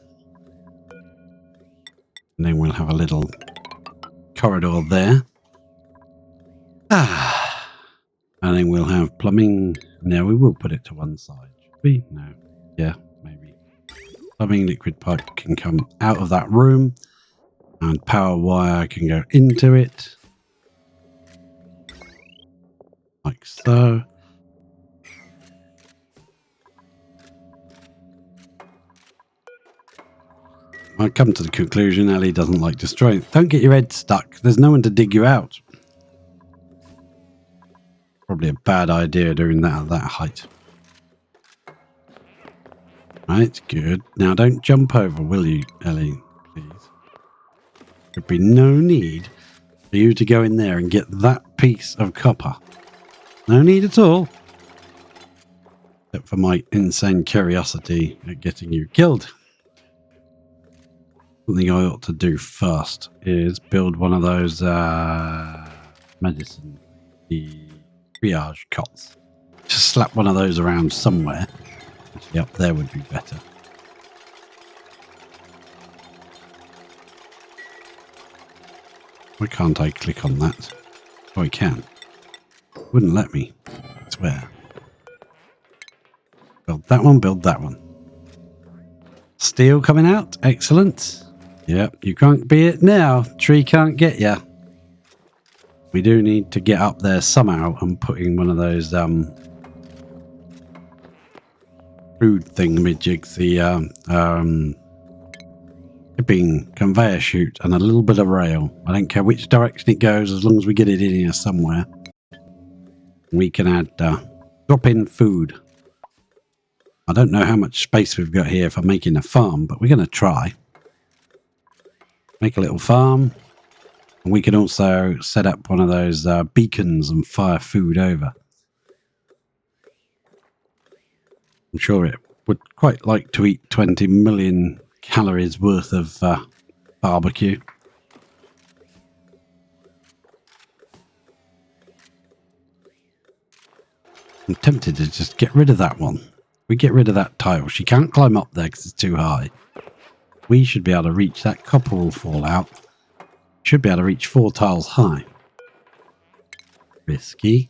And then we'll have a little corridor there. And then we'll have plumbing. No, we will put it to one side. Should we? No. Yeah, maybe. Plumbing liquid pipe can come out of that room. And power wire can go into it. Like so. I come to the conclusion Ellie doesn't like destroying. Don't get your head stuck. There's no one to dig you out. Probably a bad idea doing that at that height. Right, good. Now don't jump over, will you, Ellie? Please. There'd be no need for you to go in there and get that piece of copper. No need at all. Except for my insane curiosity at getting you killed. Something I ought to do first is build one of those medicine, the triage cots. Just slap one of those around somewhere. Actually, up there would be better. Why can't I click on that? Oh, I can. Wouldn't let me. I swear. Build that one, build that one. Steel coming out. Excellent. Yep, you can't be it now. Tree can't get ya. We do need to get up there somehow and put in one of those food thingamajigs, the tipping conveyor chute and a little bit of rail. I don't care which direction it goes as long as we get it in here somewhere. We can add drop in food. I don't know how much space we've got here for making a farm, but we're going to try. Make a little farm. And we can also set up one of those beacons and fire food over. I'm sure it would quite like to eat 20 million calories worth of barbecue. I'm tempted to just get rid of that one. We get rid of that tile. She can't climb up there because it's too high. We should be able to reach that. Copper will fall out. Should be able to reach 4 tiles high. Risky.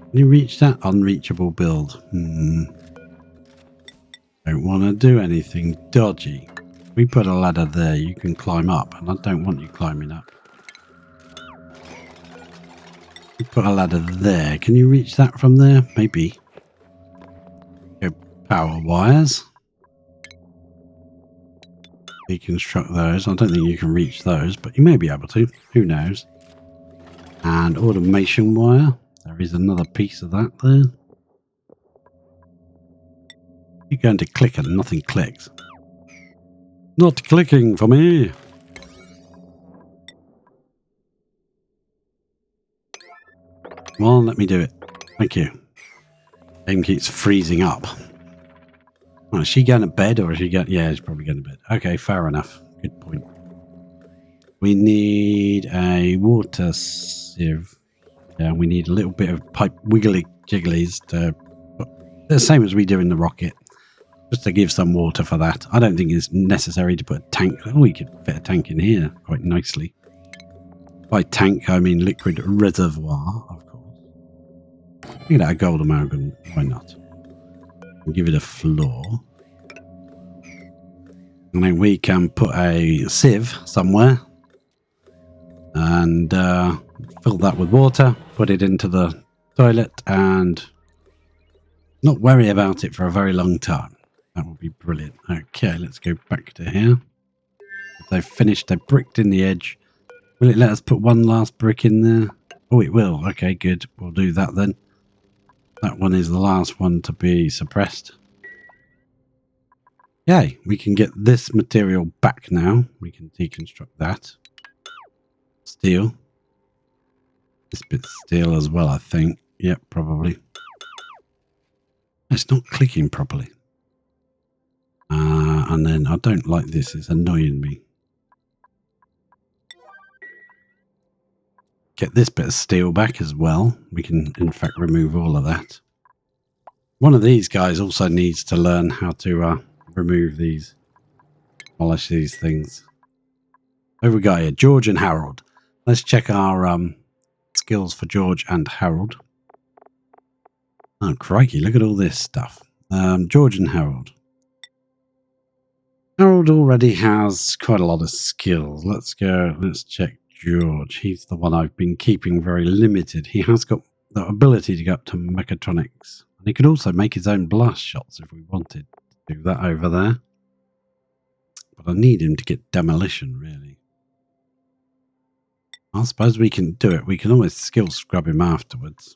Can you reach that? Unreachable build. Don't want to do anything dodgy. We put a ladder there. You can climb up, and I don't want you climbing up. We put a ladder there. Can you reach that from there? Maybe. Go power wires. Deconstruct those. I don't think you can reach those, but you may be able to. Who knows? And automation wire. There is another piece of that there. You're going to click and nothing clicks. Not clicking for me. Come on, let me do it. Thank you. Game keeps freezing up. Oh, is she going to bed or is she going? Yeah, she's probably going to bed. Okay, fair enough. Good point. We need a water sieve. Yeah, we need a little bit of pipe wiggly jigglies to, the same as we do in the rocket, just to give some water for that. I don't think it's necessary to put a tank. Oh, we could fit a tank in here quite nicely. By tank, I mean liquid reservoir, of course. Look at that, a gold amalgam. Why not? We'll give it a floor. And then we can put a sieve somewhere and fill that with water, put it into the toilet and not worry about it for a very long time. That would be brilliant. Okay, let's go back to here. They've finished, they've bricked in the edge. Will it let us put one last brick in there? Oh, it will. Okay, good. We'll do that then. That one is the last one to be suppressed. Yay, we can get this material back now. We can deconstruct that. Steel. This bit's steel as well, I think. Yep, probably. It's not clicking properly. And then I don't like this. It's annoying me. Get this bit of steel back as well. We can, in fact, remove all of that. One of these guys also needs to learn how to remove these, polish these things. Who have we got here? George and Harold. Let's check our skills for George and Harold. Oh, crikey, look at all this stuff. George and Harold. Harold already has quite a lot of skills. Let's go, let's check George. He's the one I've been keeping very limited. He has got the ability to go up to mechatronics. And he could also make his own blast shots if we wanted to do that over there. But I need him to get demolition, really. I suppose we can do it. We can always skill scrub him afterwards.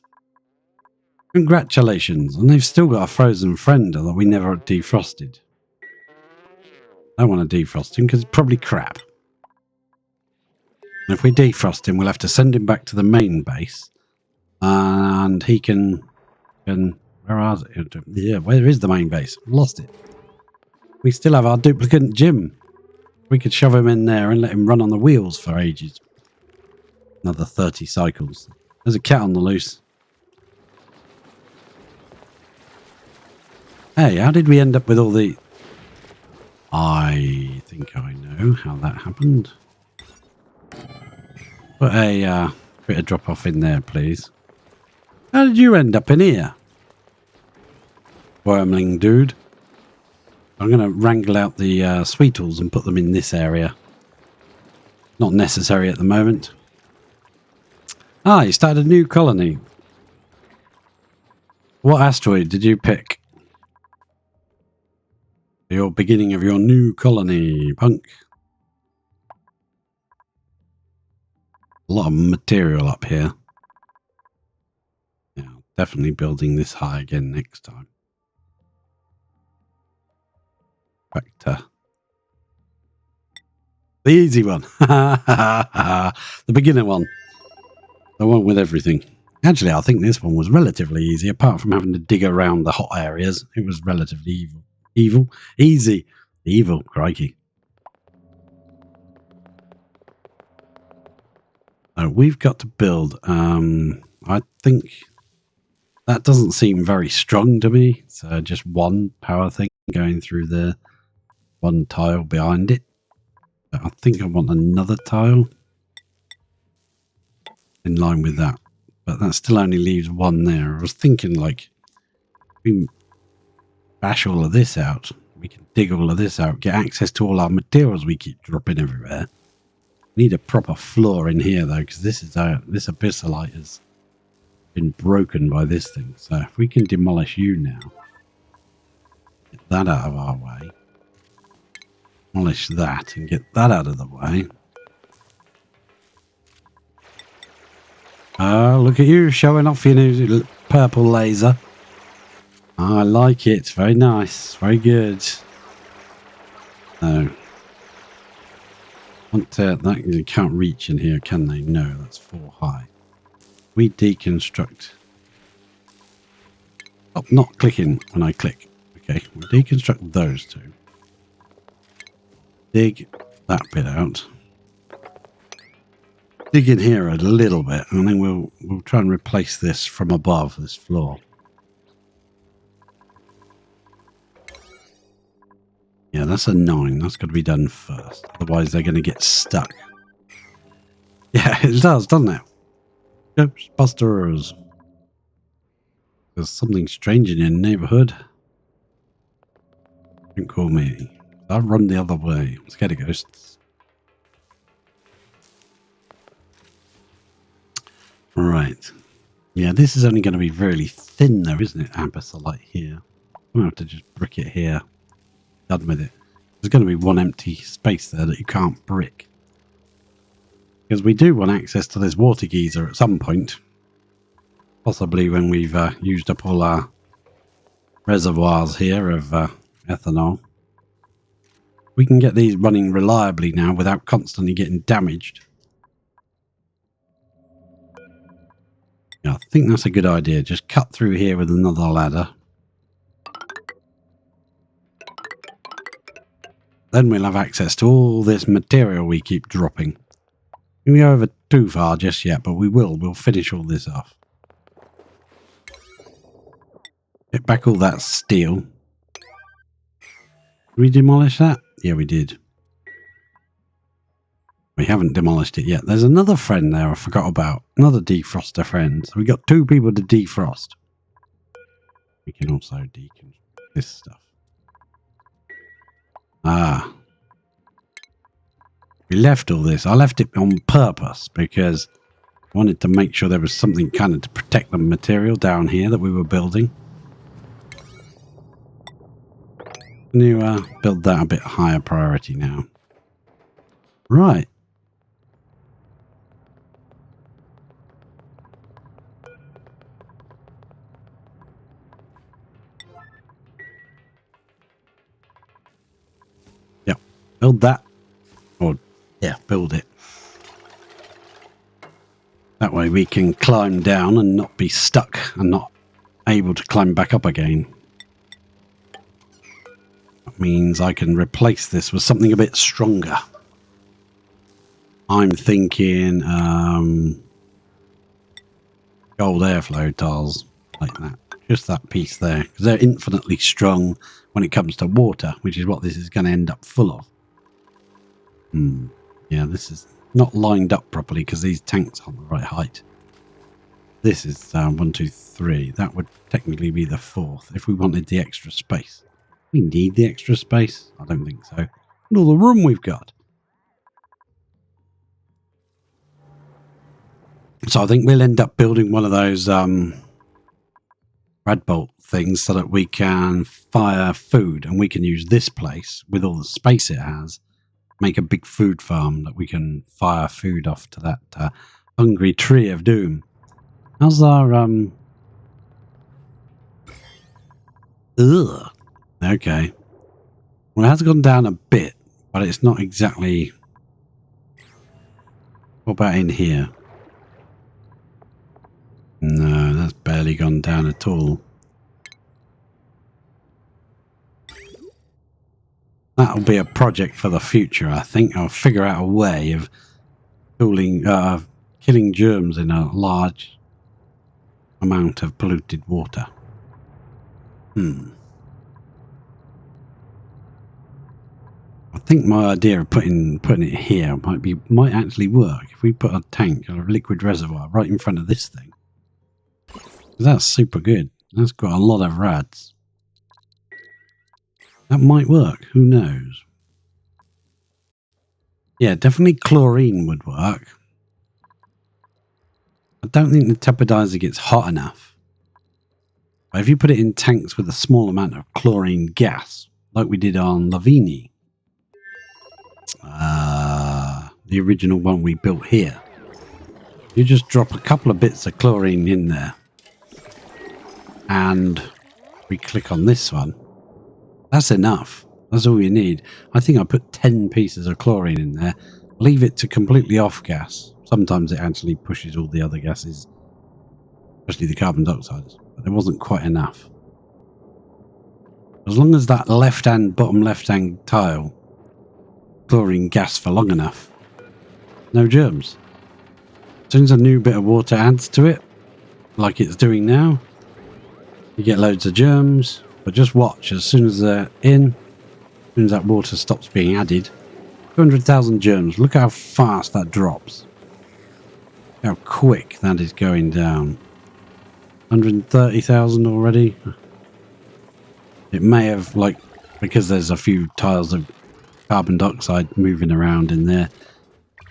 Congratulations. And they've still got a frozen friend that we never defrosted. I don't want to defrost him because it's probably crap. And if we defrost him, we'll have to send him back to the main base. And he can where is it? Yeah, where is the main base? I've lost it. We still have our duplicate Jim. We could shove him in there and let him run on the wheels for ages. Another 30 cycles. There's a cat on the loose. Hey, how did we end up with all the... I think I know how that happened. Put a bit of drop off in there, please. How did you end up in here? Wormling dude. I'm going to wrangle out the Sweetles and put them in this area. Not necessary at the moment. Ah, you started a new colony. What asteroid did you pick? Your beginning of your new colony, punk. A lot of material up here. Yeah, definitely building this high again next time. Back to the easy one. The beginner one. The one with everything. Actually, I think this one was relatively easy, apart from having to dig around the hot areas. It was relatively easy. Evil, crikey. We've got to build. I think that doesn't seem very strong to me. So just one power thing going through there. One tile behind it. I think I want another tile in line with that. But that still only leaves one there. I was thinking, like, we bash all of this out. We can dig all of this out. Get access to all our materials we keep dropping everywhere. Need a proper floor in here, though, because this abyssalite has been broken by this thing. So if we can demolish you now. Get that out of our way. Demolish that and get that out of the way. Oh, look at you showing off your new purple laser. I like it. Very nice. Very good. No. That you can't reach in here, can they? No, that's 4 high. We deconstruct. Oh, not clicking when I click. Okay, we deconstruct those two. Dig that bit out. Dig in here a little bit, and then we'll try and replace this from above this floor. Yeah, that's a 9. That's got to be done first. Otherwise, they're going to get stuck. Yeah, it does, doesn't it? Ghostbusters. There's something strange in your neighborhood. Don't call me. I'll run the other way. I'm scared of ghosts. Right. Yeah, this is only going to be really thin though, isn't it? Abyssalite here. I'm going to have to just brick it here. Done with it. There's going to be one empty space there that you can't brick. Because we do want access to this water geyser at some point. Possibly when we've used up all our reservoirs here of ethanol. We can get these running reliably now without constantly getting damaged. Yeah, I think that's a good idea. Just cut through here with another ladder. Then we'll have access to all this material we keep dropping. We won't go over too far just yet, but we will. We'll finish all this off. Get back all that steel. Did we demolish that? Yeah, we did. We haven't demolished it yet. There's another friend there I forgot about. Another defroster friend. So we got 2 people to defrost. We can also deconstruct this stuff. Ah. We left all this. I left it on purpose because I wanted to make sure there was something kind of to protect the material down here that we were building. Can you build that a bit higher priority now? Right. Yep. Build that. Or, yeah, build it. That way we can climb down and not be stuck and not able to climb back up again. That means I can replace this with something a bit stronger. I'm thinking gold airflow tiles like that. Just that piece there. Because they're infinitely strong when it comes to water, which is what this is going to end up full of. Yeah, this is not lined up properly because these tanks aren't the right height. This is 1, 2, 3. That would technically be the 4th if we wanted the extra space. We need the extra space? I don't think so. Look at all the room we've got. So I think we'll end up building one of those Radbolt things so that we can fire food, and we can use this place with all the space it has, make a big food farm that we can fire food off to that hungry tree of doom. How's our Ugh. Okay. Well, it has gone down a bit, but it's not exactly. What about in here? No, that's barely gone down at all. That'll be a project for the future, I think. I'll figure out a way of killing germs in a large amount of polluted water. I think my idea of putting it here might actually work if we put a tank or a liquid reservoir right in front of this thing. That's super good. That's got a lot of rads. That might work. Who knows? Yeah, definitely chlorine would work. I don't think the tepidizer gets hot enough. But if you put it in tanks with a small amount of chlorine gas, like we did on Lavini, the original one we built here, You just drop a couple of bits of chlorine in there. And we click on this one. That's enough. That's all you need. I think I put 10 pieces of chlorine in there. Leave it to completely off gas. Sometimes it actually pushes all the other gases, especially the carbon dioxide. But there wasn't quite enough. As long as that bottom left-hand tile chlorine gas for long enough, no germs. As soon as a new bit of water adds to it, like it's doing now, you get loads of germs. But just watch, as soon as they're in, as soon as that water stops being added, 200,000 germs. Look how fast that drops. How quick that is going down. 130,000 already. It may have, like, because there's a few tiles of carbon dioxide moving around in there,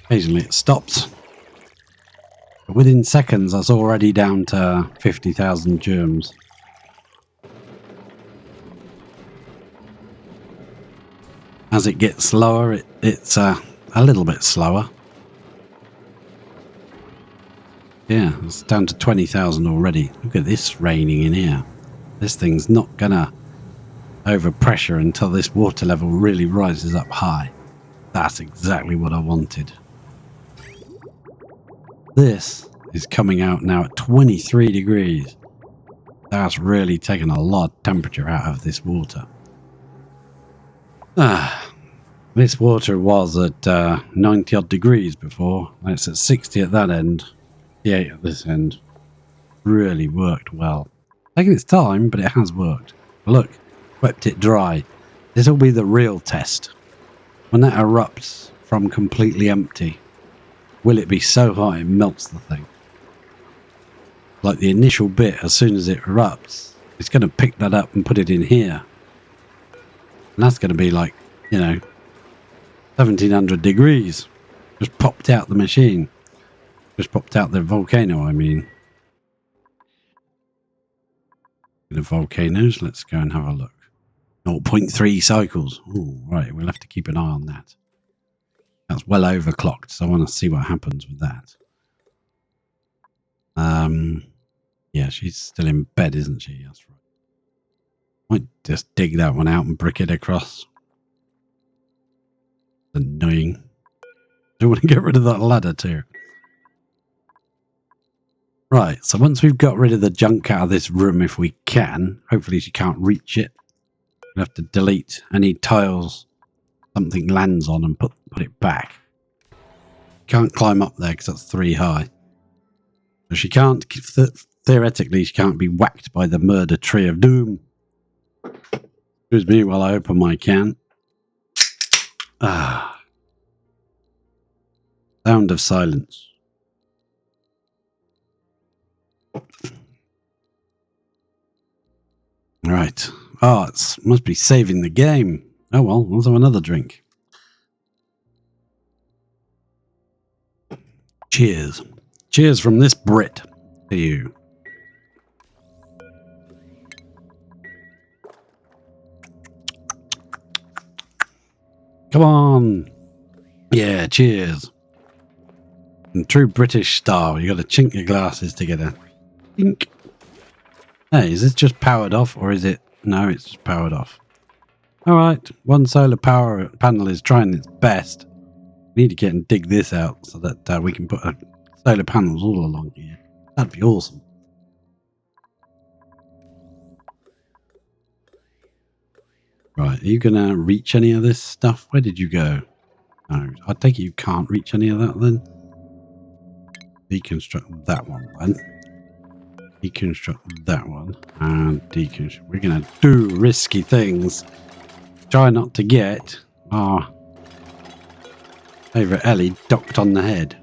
occasionally it stops. But within seconds, that's already down to 50,000 germs. As it gets slower, it's a little bit slower. Yeah, it's down to 20,000 already. Look at this raining in here. This thing's not gonna overpressure until this water level really rises up high. That's exactly what I wanted. This is coming out now at 23 degrees. That's really taken a lot of temperature out of this water. This water was at 90 odd degrees before. It's at 60 at that end. 58 at this end. Really worked well. Taking its time, but it has worked. Look, swept it dry. This will be the real test. When that erupts from completely empty, will it be so hot it melts the thing? Like the initial bit, as soon as it erupts, it's going to pick that up and put it in here. And that's going to be like, 1700 degrees. Just popped out the machine. Just popped out the volcano, I mean. The volcanoes, let's go and have a look. 0.3 cycles. Oh, right, we'll have to keep an eye on that. That's well overclocked, so I want to see what happens with that. Yeah, she's still in bed, isn't she? That's right. Might just dig that one out and brick it across. Annoying. Do want to get rid of that ladder too. Right, so once we've got rid of the junk out of this room, if we can, hopefully she can't reach it. We'll have to delete any tiles something lands on and put it back. Can't climb up there because that's 3 high. So she can't, theoretically, she can't be whacked by the murder tree of doom. Excuse me while I open my can. Sound of silence. Right. Oh, it must be saving the game. Oh well, let's have another drink. Cheers. Cheers from this Brit to you. Come on. Yeah, cheers. In true British style, you got to chink your glasses together. Chink. Hey, is this just powered off or is it... No, it's just powered off. Alright, one solar power panel is trying its best. We need to get and dig this out so that we can put solar panels all along here. That'd be awesome. Right, are you going to reach any of this stuff? Where did you go? No, I take it you can't reach any of that then. Deconstruct that one then. Deconstruct that one. And deconstruct. We're going to do risky things. Try not to get our favourite Ellie docked on the head.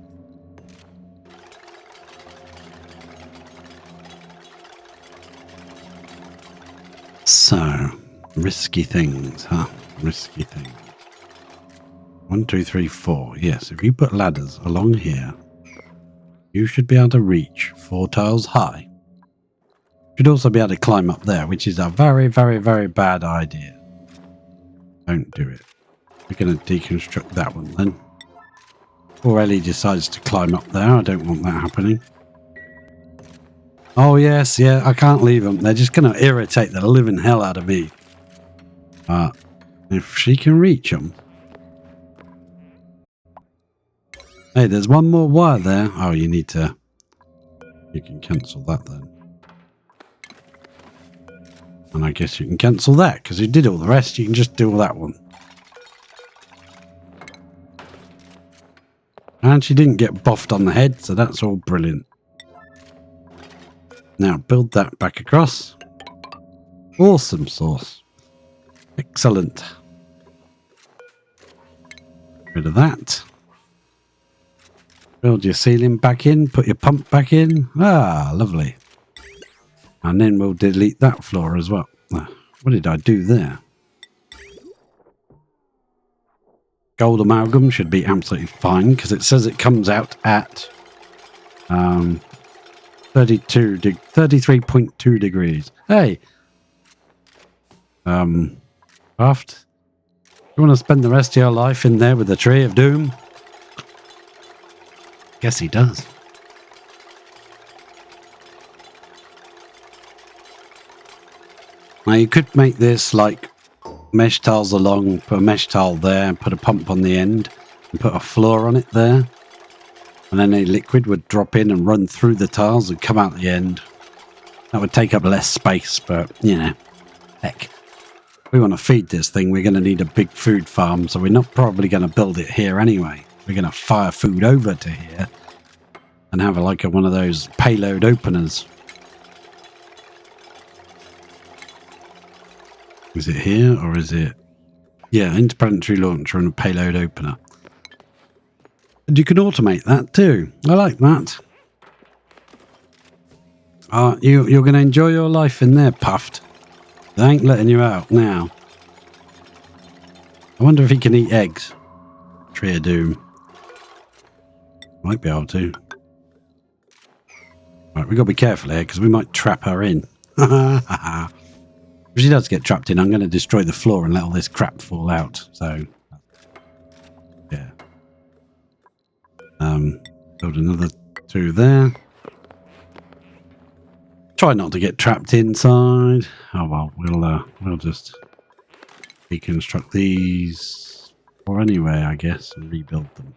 So, risky things, huh? Risky things. 1, 2, 3, 4. Yes, if you put ladders along here, you should be able to reach 4 tiles high. You should also be able to climb up there, which is a very, very, very bad idea. Don't do it. We're going to deconstruct that one then. Or Ellie decides to climb up there. I don't want that happening. Oh, yes, yeah, I can't leave them. They're just going to irritate the living hell out of me. If she can reach them. Hey, there's one more wire there. Oh, you need to... You can cancel that then. And I guess you can cancel that, because you did all the rest. You can just do all that one. And she didn't get boffed on the head, so that's all brilliant. Now, build that back across. Awesome sauce. Excellent. Rid of that. Build your ceiling back in. Put your pump back in. Ah, lovely. And then we'll delete that floor as well. What did I do there? Gold amalgam should be absolutely fine because it says it comes out at 33.2 degrees. Hey, Craft, you want to spend the rest of your life in there with the Tree of Doom? Guess he does. Now you could make this like mesh tiles along, put a mesh tile there, put a pump on the end, and put a floor on it there. And then a liquid would drop in and run through the tiles and come out the end. That would take up less space, but, you know, heck. If we want to feed this thing, we're going to need a big food farm, so we're not probably going to build it here anyway. We're going to fire food over to here and have like one of those payload openers. Is it here or is it... Yeah, interplanetary launcher and a payload opener. And you can automate that too. I like that. You're going to enjoy your life in there, Puffed. They ain't letting you out now. I wonder if he can eat eggs. Tree of Doom. Might be able to. Right, we've got to be careful here because we might trap her in. If she does get trapped in, I'm going to destroy the floor and let all this crap fall out. So, yeah. Build another 2 there. Try not to get trapped inside. Oh well, we'll just deconstruct these or anyway, I guess, and rebuild them.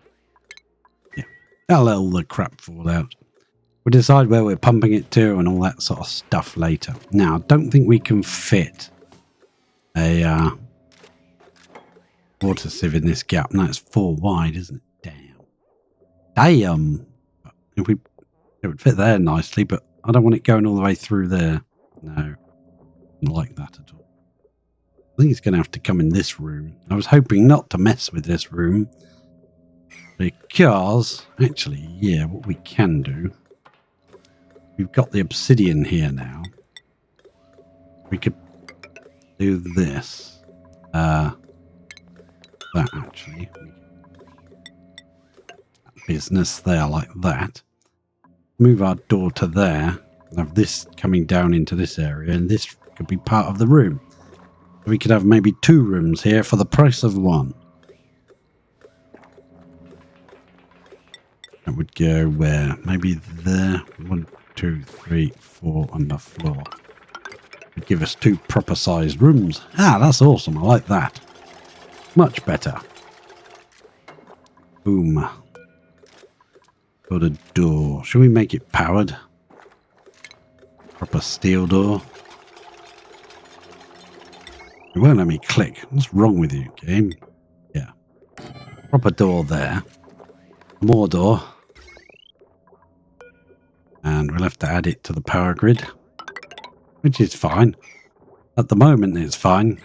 Yeah, I'll let all the crap fall out. We'll decide where we're pumping it to and all that sort of stuff later. Now, I don't think we can fit a water sieve in this gap. No, it's 4 wide, isn't it? Damn! If it would fit there nicely, but I don't want it going all the way through there. No, I don't like that at all. I think it's going to have to come in this room. I was hoping not to mess with this room because, actually, yeah, what we can do, we've got the obsidian here now. We could do this. That actually. Business there like that. Move our door to there. Have this coming down into this area, and this could be part of the room. We could have maybe 2 rooms here for the price of 1. That would go where? Maybe there. 1, 2, 3, 4 on the floor. Would give us 2 proper sized rooms. Ah, that's awesome. I like that. Much better. Boom. Got a door. Should we make it powered? Proper steel door. It won't let me click. What's wrong with you, game? Yeah. Proper door there. More door. And we'll have to add it to the power grid. Which is fine. At the moment, it's fine.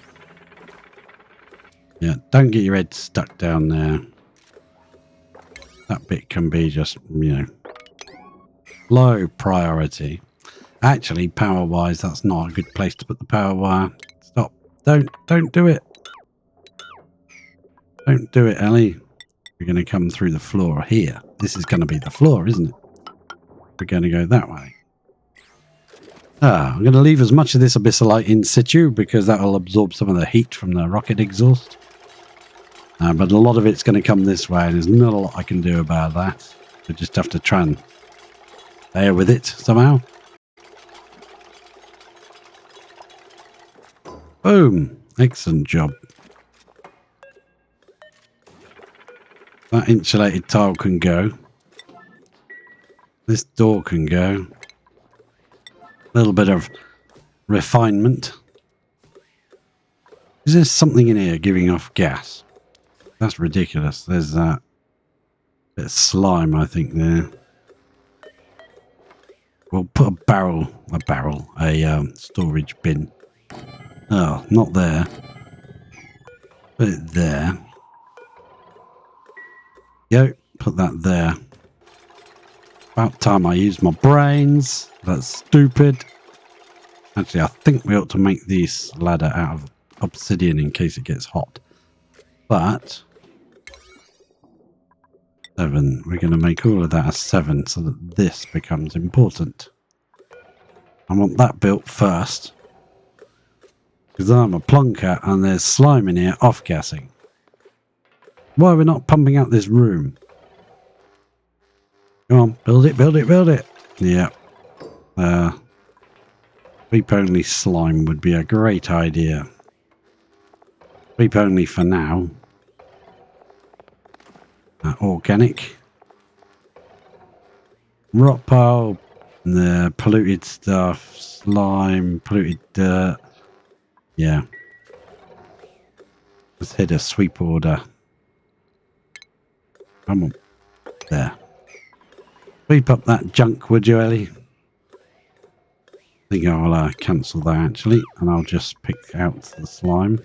Yeah, don't get your head stuck down there. That bit can be just, you know, low priority. Actually, power-wise, that's not a good place to put the power wire. Stop. Don't do it. Don't do it, Ellie. We're going to come through the floor here. This is going to be the floor, isn't it? We're going to go that way. I'm going to leave as much of this abyssalite in situ because that will absorb some of the heat from the rocket exhaust. But a lot of it's going to come this way, and there's not a lot I can do about that. We just have to try and bear with it somehow. Boom! Excellent job. That insulated tile can go. This door can go. A little bit of refinement. Is there something in here giving off gas? That's ridiculous. There's that bit of slime, I think, there. We'll put a storage bin. Oh, not there. Put it there. Yo, put that there. About time I used my brains. That's stupid. Actually, I think we ought to make this ladder out of obsidian in case it gets hot. But 7. We're going to make all of that a 7 so that this becomes important. I want that built first. Because I'm a plonker and there's slime in here off-gassing. Why are we not pumping out this room? Come on, build it, build it, build it. Yeah. Sweep only slime would be a great idea. Sweep only for now. Organic. Rock pile. The polluted stuff. Slime. Polluted dirt. Yeah. Let's hit a sweep order. Come on. There. Sweep up that junk, would you, Ellie? I think I'll cancel that, actually. And I'll just pick out the slime.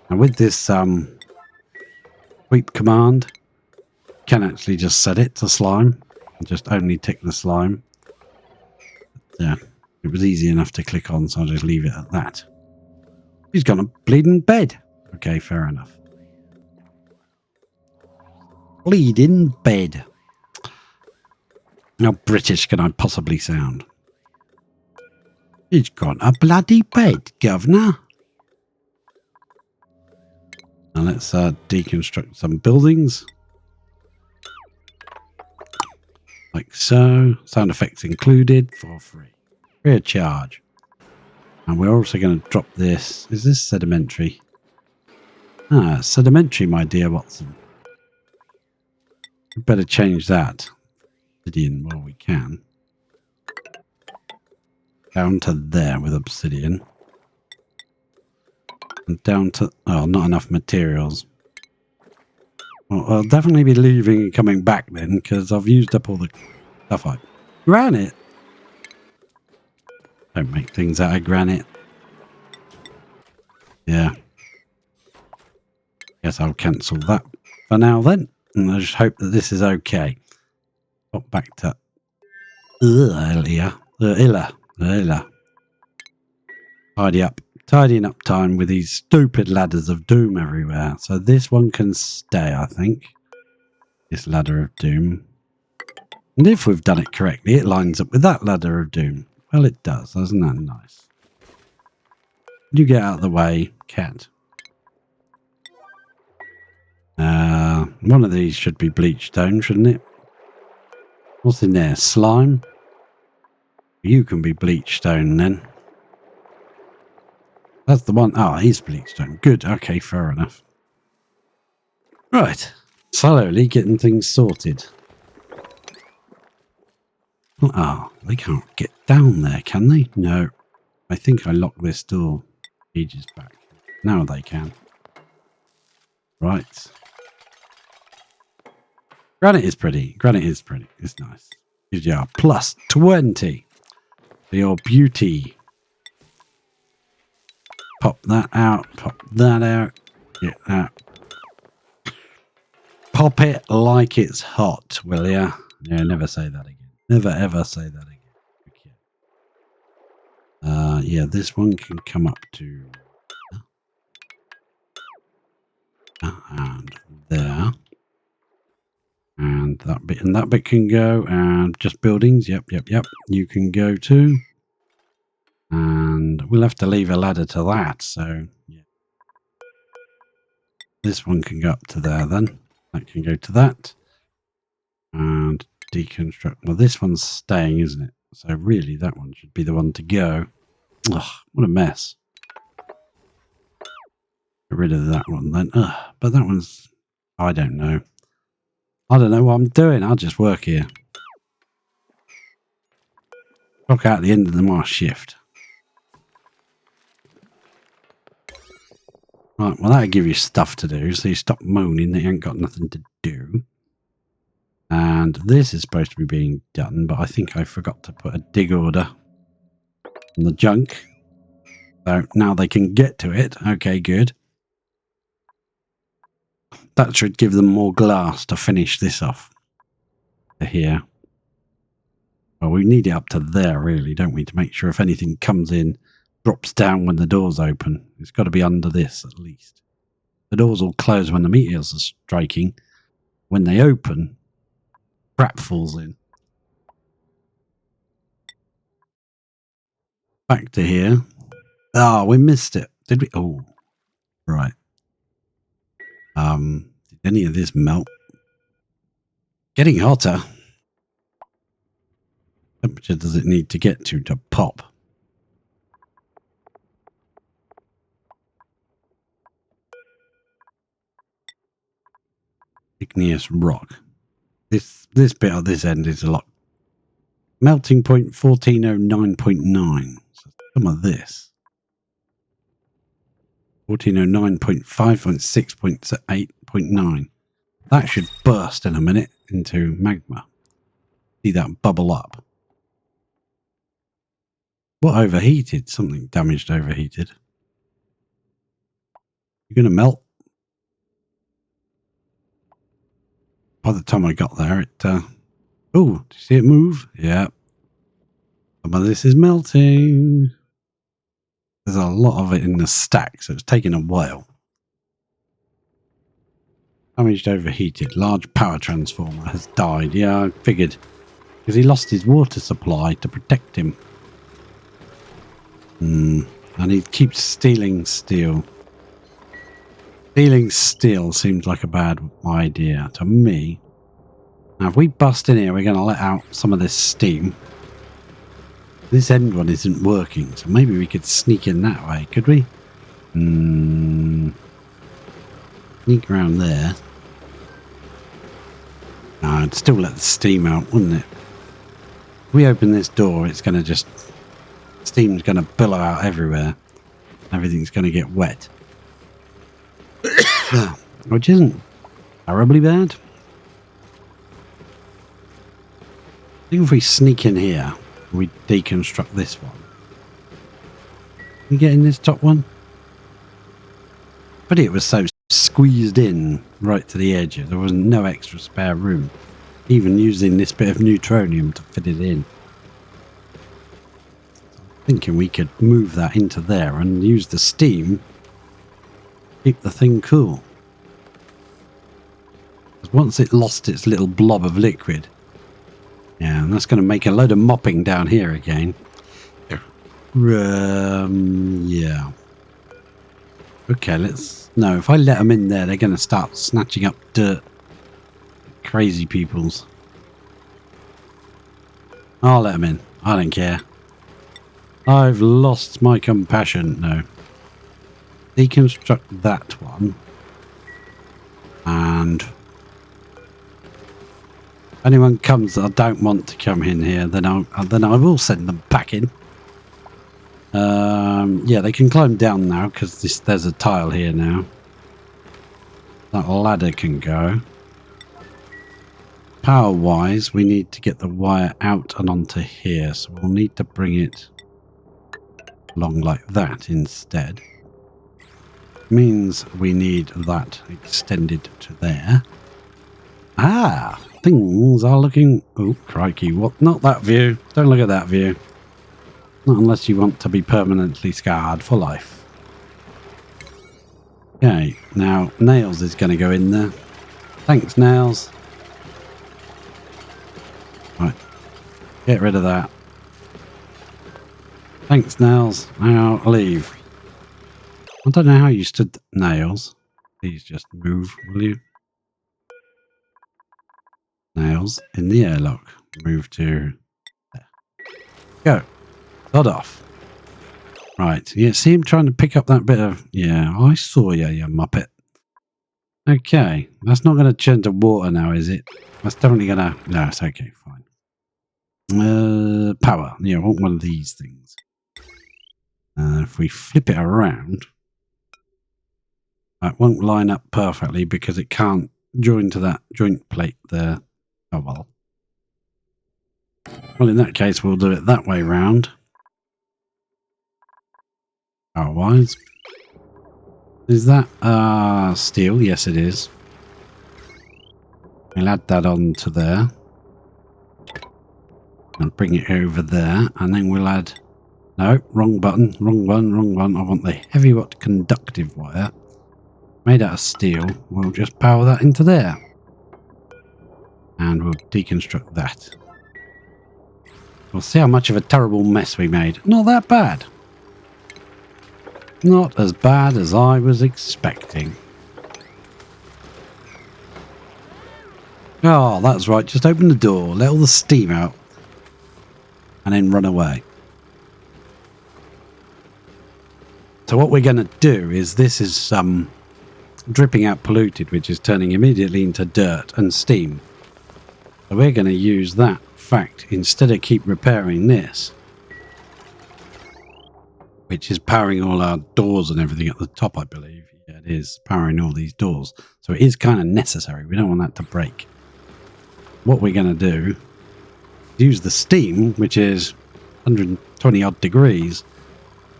And with this sweep command, you can actually just set it to slime. And just only tick the slime. But, yeah. It was easy enough to click on, so I'll just leave it at that. He's gone to bleeding bed. Okay, fair enough. Bleeding bed. How British can I possibly sound? He's gone a bloody bed, governor. Now let's deconstruct some buildings. Like so. Sound effects included for free. Free of charge. And we're also going to drop this. Is this sedimentary? Ah, sedimentary, my dear Watson. We better change that. Obsidian while we can. Down to there with obsidian. And down to... Oh, not enough materials. Well, I'll definitely be leaving and coming back then, because I've used up all the stuff I... Granite? Don't make things out of granite. Yeah. Guess I'll cancel that for now then. And I just hope that this is okay. Got back to... Illa. Tidy up. Tidying up time with these stupid ladders of doom everywhere. So this one can stay, I think. This ladder of doom. And if we've done it correctly, it lines up with that ladder of doom. Well, it does. Isn't that nice? You get out of the way, cat. One of these should be bleach stone, shouldn't it? What's in there? Slime? You can be bleach stone then. That's the one. Oh, he's bleach stone. Good. Okay, fair enough. Right. Slowly getting things sorted. Oh, they can't get down there, can they? No. I think I locked this door ages back. Now they can. Right. Granite is pretty. Granite is pretty. It's nice. Gives you a plus 20 for your beauty. Pop that out. Pop that out. Get that. Pop it like it's hot, will ya? Yeah, never say that again. Never ever say that again. Okay. Yeah, this one can come up to and there. And that bit can go, and just buildings. Yep. You can go too. And we'll have to leave a ladder to that, so yeah. This one can go up to there then. That can go to that. And deconstruct. Well, this one's staying, isn't it? So really, that one should be the one to go. Ugh, what a mess. Get rid of that one then. Ugh, but that one's... I don't know. I don't know what I'm doing. I'll just work here. Clock out the end of my shift. Right, well, that'll give you stuff to do, so you stop moaning that you ain't got nothing to do. And this is supposed to be being done, but I think I forgot to put a dig order on the junk. So now they can get to it. Okay, good. That should give them more glass to finish this off. To here. Well, we need it up to there, really, don't we? To make sure if anything comes in, drops down when the doors open. It's got to be under this, at least. The doors will close when the meteors are striking. When they open, crap falls in. Back to here. Ah, we missed it. Did we? Oh, right. Did any of this melt? Getting hotter. Temperature does it need to get to pop? Igneous rock. This bit at this end is a lot. Melting point 1409.9. So some of this. 1409.5.6.8.9. That should burst in a minute into magma. See that bubble up. What overheated? Something damaged overheated. You're going to melt. By the time I got there, it... oh, do you see it move? Yeah. Some of this is melting. There's a lot of it in the stack, so it's taking a while. Damaged overheated. Large power transformer has died. Yeah, I figured. Because he lost his water supply to protect him. And he keeps stealing steel. Stealing steel seems like a bad idea to me. Now, if we bust in here, we're going to let out some of this steam. This end one isn't working, so maybe we could sneak in that way, could we? Sneak around there. No, I'd still let the steam out, wouldn't it? If we open this door, it's going to just... Steam's going to billow out everywhere. Everything's going to get wet. Which isn't terribly bad. I think if we sneak in here, we deconstruct this one. Can we get in this top one? But it was so squeezed in right to the edge. There was no extra spare room. Even using this bit of neutronium to fit it in. Thinking we could move that into there and use the steam. Keep the thing cool. Because once it lost its little blob of liquid. Yeah, and that's going to make a load of mopping down here again. Yeah. Okay, let's... No, if I let them in there, they're going to start snatching up dirt. Crazy peoples. I'll let them in. I don't care. I've lost my compassion. No. Deconstruct that one. And... if anyone comes that I don't want to come in here, then I will send them back in. Yeah, they can climb down now because there's a tile here now. That ladder can go. Power-wise, we need to get the wire out and onto here, so we'll need to bring it along like that instead. Means we need that extended to there. Ah! Things are looking... Oh, crikey. What? Not that view. Don't look at that view. Not unless you want to be permanently scarred for life. Okay, now Nails is going to go in there. Thanks, Nails. Right. Get rid of that. Thanks, Nails. Now leave. I don't know how you stood Nails. Please just move, will you? Nails in the airlock. Move to there. Go. Sod off. Right. Yeah, see him trying to pick up that bit of... Yeah, I saw you, you muppet. Okay. That's not going to turn to water now, is it? That's definitely going to... No, it's okay. Fine. Power. Yeah, I want one of these things. If we flip it around... That won't line up perfectly because it can't join to that joint plate there. Oh, well. Well, in that case, we'll do it that way round. Power-wise. Is that steel? Yes, it is. We'll add that on to there. And bring it over there. And then we'll add... No, wrong button. Wrong one, wrong one. I want the heavy watt conductive wire. Made out of steel. We'll just power that into there. And we'll deconstruct that. We'll see how much of a terrible mess we made. Not that bad. Not as bad as I was expecting. Oh, that's right. Just open the door, let all the steam out, and then run away. So what we're going to do is, this is dripping out polluted, which is turning immediately into dirt and steam. So we're going to use that fact instead of keep repairing this, which is powering all our doors and everything at the top, I believe. Yeah, it is powering all these doors. So it is kind of necessary. We don't want that to break. What we're going to do is use the steam, which is 120 odd degrees,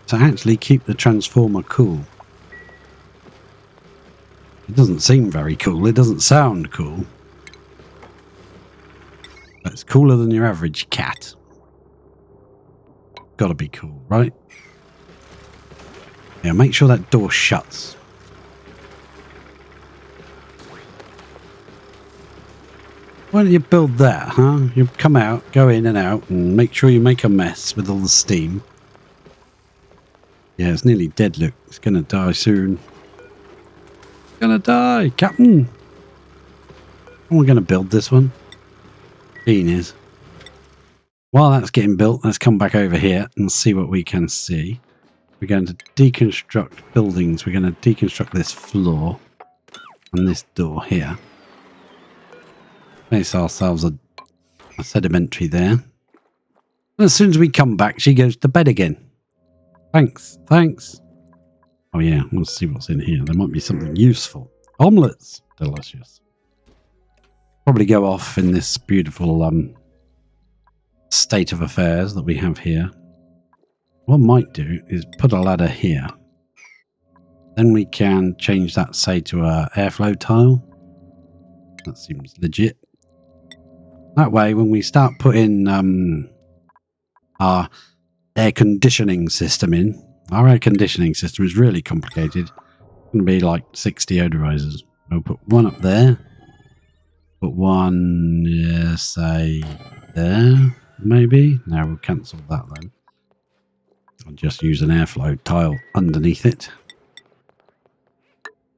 to actually keep the transformer cool. It doesn't seem very cool. It doesn't sound cool. But it's cooler than your average cat. Gotta be cool, right? Yeah, make sure that door shuts. Why don't you build that, huh? You come out, go in and out, and make sure you make a mess with all the steam. Yeah, it's nearly dead, look. It's gonna die soon. It's gonna die, Captain! Are we gonna build this one? Dean is. While that's getting built, let's come back over here and see what we can see. We're going to deconstruct buildings. We're going to deconstruct this floor and this door here. Place ourselves a sedimentary there. And as soon as we come back, she goes to bed again. Thanks, thanks. Oh yeah, we'll see what's in here. There might be something useful. Omelets, delicious. Probably go off in this beautiful state of affairs that we have here. What I might do is put a ladder here. Then we can change that, say, to a airflow tile. That seems legit. That way, when we start putting our air conditioning system in, our air conditioning system is really complicated. It's going to be like 60 odorizers. We'll put one up there. Put one, say, there, maybe. No, we'll cancel that then. I'll just use an airflow tile underneath it.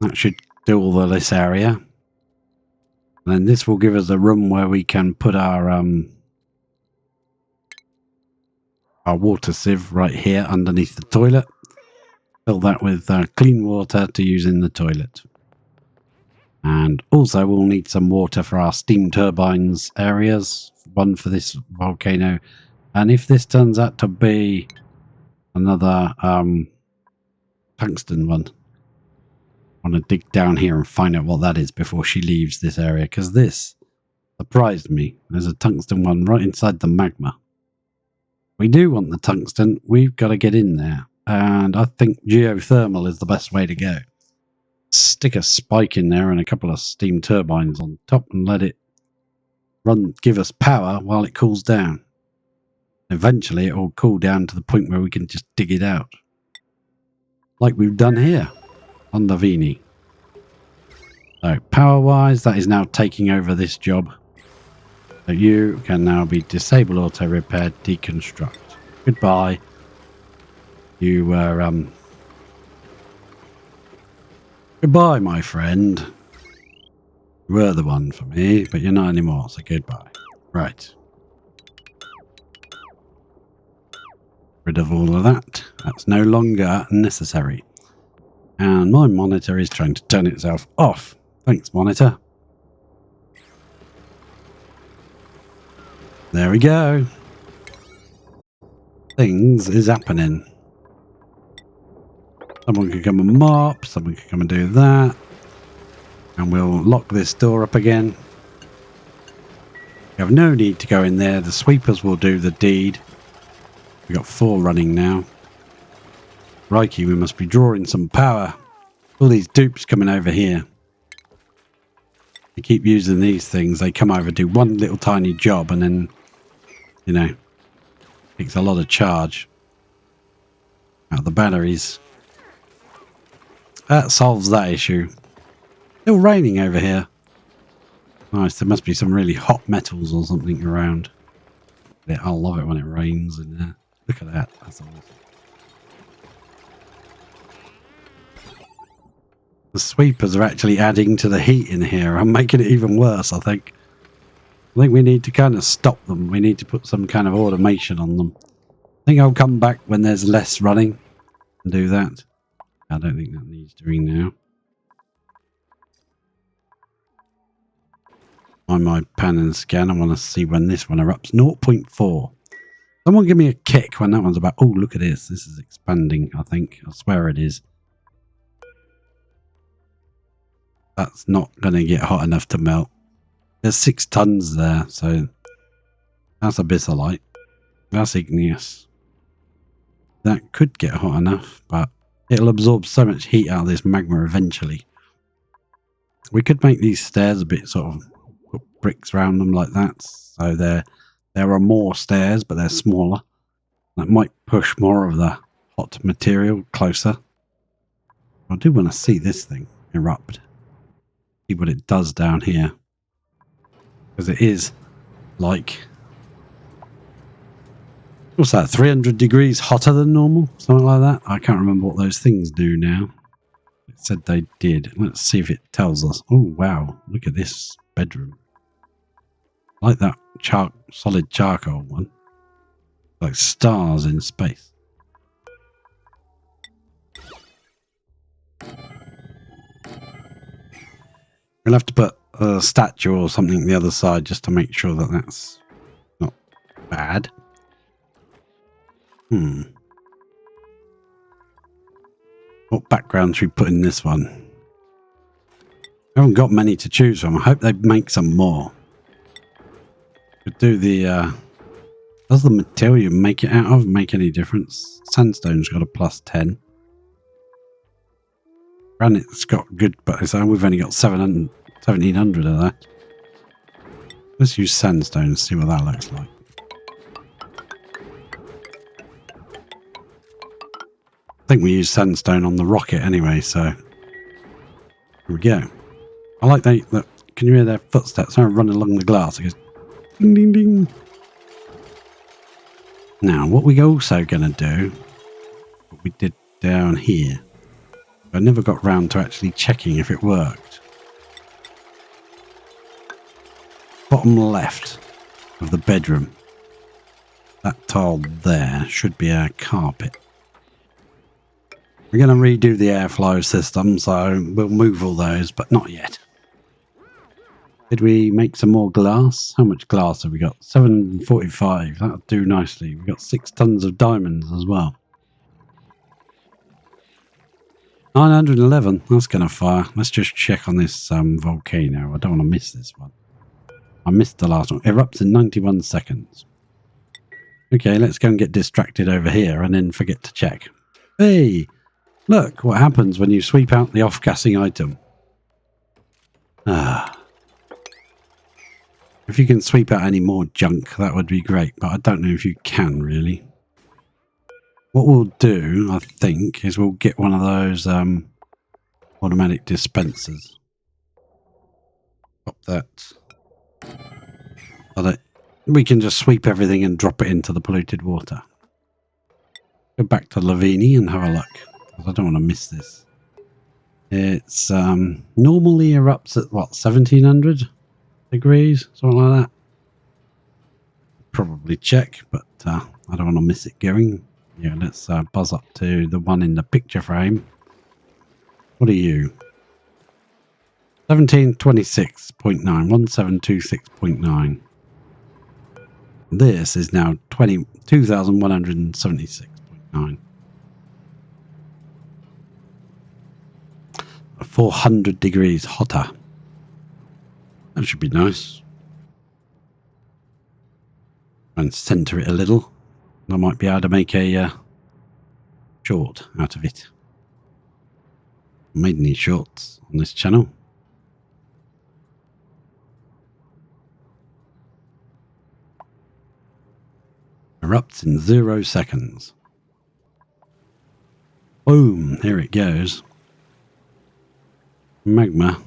That should do all of this area. And then this will give us a room where we can put our water sieve right here underneath the toilet. Fill that with clean water to use in the toilet. And also we'll need some water for our steam turbines areas. One for this volcano. And if this turns out to be another tungsten one, I want to dig down here and find out what that is before she leaves this area, because this surprised me. There's a tungsten one right inside the magma. We do want the tungsten. We've got to get in there. And I think geothermal is the best way to go. Stick a spike in there and a couple of steam turbines on top and let it run, give us power while it cools down. Eventually it will cool down to the point where we can just dig it out. Like we've done here on the Vini. So power wise, that is now taking over this job. So you can now be disable auto repair, deconstruct. Goodbye. You were Goodbye, my friend. You were the one for me, but you're not anymore, so goodbye. Right. Rid of all of that. That's no longer necessary. And my monitor is trying to turn itself off. Thanks, monitor. There we go. Things is happening. Someone could come and mop, someone could come and do that. And we'll lock this door up again. You have no need to go in there. The sweepers will do the deed. We've got 4 running now. Crikey, we must be drawing some power. All these dupes coming over here. They keep using these things. They come over, do one little tiny job, and then, you know, takes a lot of charge out of the batteries. That solves that issue. Still raining over here. Nice, there must be some really hot metals or something around. Yeah, I love it when it rains in there. Look at that, that's awesome. The sweepers are actually adding to the heat in here. I'm making it even worse, I think. I think we need to kind of stop them. We need to put some kind of automation on them. I think I'll come back when there's less running and do that. I don't think that needs doing now. On my pan and scan, I want to see when this one erupts. 0.4. Someone give me a kick when that one's about... Oh, look at this. This is expanding, I think. I swear it is. That's not going to get hot enough to melt. There's 6 tons there, so... That's abyssalite. That's igneous. That could get hot enough, but it'll absorb so much heat out of this magma eventually. We could make these stairs a bit sort of... Put bricks around them like that, so there are more stairs, but they're smaller. That might push more of the hot material closer. I do want to see this thing erupt. See what it does down here, because it is like, what's that, 300 degrees hotter than normal, something like that. I can't remember what those things do now. It said they did. Let's see if it tells us. Oh wow, look at this bedroom. I like that solid charcoal one, like stars in space. We'll have to put a statue or something on the other side just to make sure that that's not bad. What background should we put in this one? I haven't got many to choose from. I hope they make some more. Could do the... does the material you make it out of make any difference? Sandstone's got a +10. Granite's got good, but we've only got 1700 of that. Let's use sandstone and see what that looks like. I think we use sandstone on the rocket anyway, so here we go. I like that. Can you hear their footsteps? They're running along the glass. It goes ding ding ding. Now, what we're also going to do, what we did down here, I never got round to actually checking if it worked. Bottom left of the bedroom, that tile there should be our carpet. We're going to redo the airflow system, so we'll move all those, but not yet. Did we make some more glass? How much glass have we got? 745. That'll do nicely. We've got 6 tons of diamonds as well. 911. That's going to fire. Let's just check on this volcano. I don't want to miss this one. I missed the last one. Erupts in 91 seconds. Okay, let's go and get distracted over here and then forget to check. Hey, look what happens when you sweep out the off-gassing item. If you can sweep out any more junk, that would be great, but I don't know if you can really. What we'll do, I think, is we'll get one of those automatic dispensers. Pop that. So that we can just sweep everything and drop it into the polluted water. Go back to Lavini and have a look, because I don't want to miss this. It's normally erupts at what, 1700 degrees, something like that. Probably check, but I don't want to miss it going. Yeah, let's buzz up to the one in the picture frame. What are you? 1726.9, 1726.9. This is now 22,176.9. 400 degrees hotter. That should be nice. And center it a little. I might be able to make a short out of it. Made any shorts on this channel. Erupts in 0 seconds. Boom, here it goes. Magma.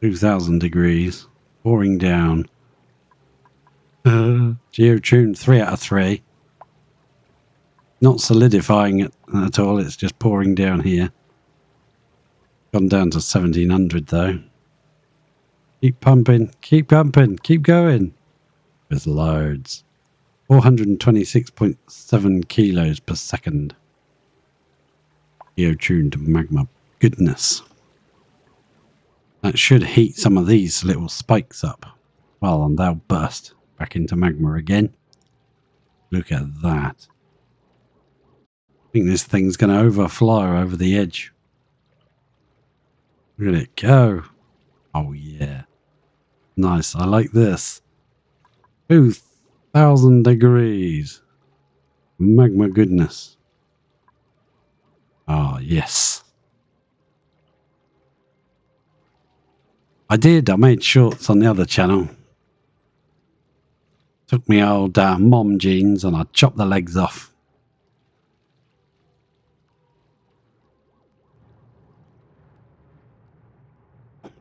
2000 degrees. Pouring down. Geotuned 3 out of 3. Not solidifying it at all, it's just pouring down here. Gone down to 1700 though. Keep pumping, keep going. There's loads. 426.7 kilos per second. Geotuned magma. Goodness. That should heat some of these little spikes up. Well, and they'll burst back into magma again. Look at that. I think this thing's going to overflow over the edge. Look at it go. Oh, yeah. Nice. I like this. 2,000 degrees. Magma goodness. Oh, yes. I made shorts on the other channel. Took me old mom jeans and I chopped the legs off. In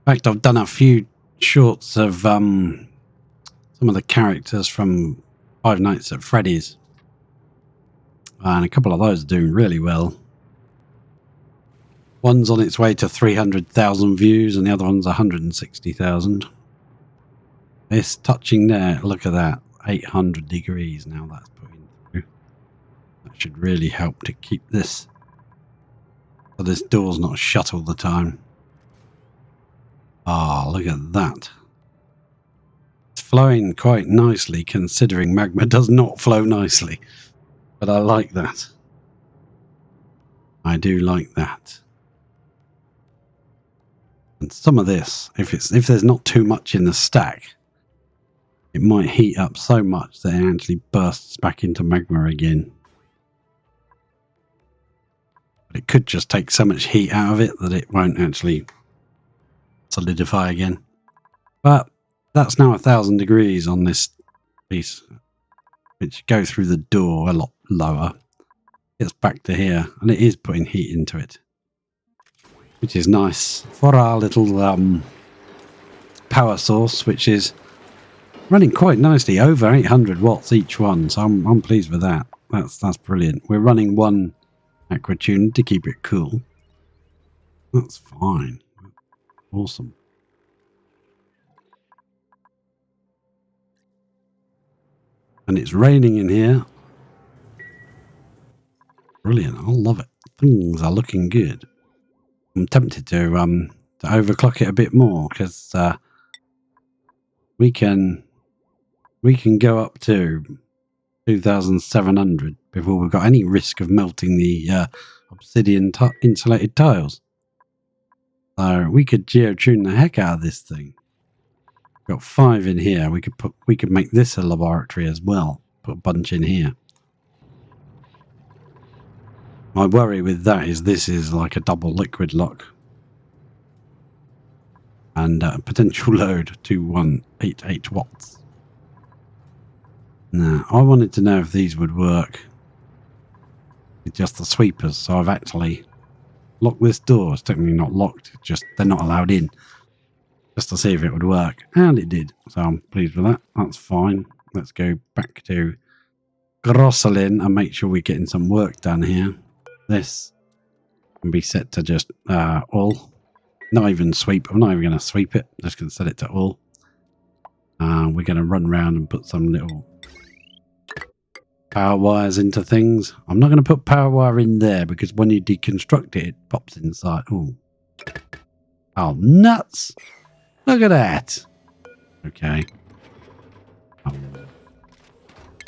fact, I've done a few shorts of some of the characters from Five Nights at Freddy's. And a couple of those are doing really well. One's on its way to 300,000 views and the other one's 160,000. It's touching there. Look at that. 800 degrees now that's putting through. That should really help to keep this. So this door's not shut all the time. Ah, look at that. It's flowing quite nicely considering magma does not flow nicely. But I like that. I do like that. And some of this, if there's not too much in the stack, it might heat up so much that it actually bursts back into magma again. But it could just take so much heat out of it that it won't actually solidify again. But that's now 1,000 degrees on this piece, which go through the door a lot lower. It's back to here, and it is putting heat into it, which is nice for our little power source, which is running quite nicely, over 800 watts each one. So I'm pleased with that. That's brilliant. We're running one Aquatune to keep it cool. That's fine. Awesome. And it's raining in here. Brilliant. I love it. Things are looking good. I'm tempted to overclock it a bit more because we can go up to 2,700 before we've got any risk of melting the obsidian insulated tiles. So we could geotune the heck out of this thing. Got 5 in here. We could make this a laboratory as well. Put a bunch in here. My worry with that is this is like a double liquid lock. And potential load 2188 watts. Now, I wanted to know if these would work with just the sweepers. So I've actually locked this door. It's technically not locked. Just they're not allowed in. Just to see if it would work. And it did. So I'm pleased with that. That's fine. Let's go back to Grosselin and make sure we're getting some work done here. This can be set to just all. Not even sweep. I'm not even going to sweep it. Just going to set it to all. We're going to run around and put some little power wires into things. I'm not going to put power wire in there because when you deconstruct it, it pops inside. Ooh. Oh, nuts! Look at that. Okay.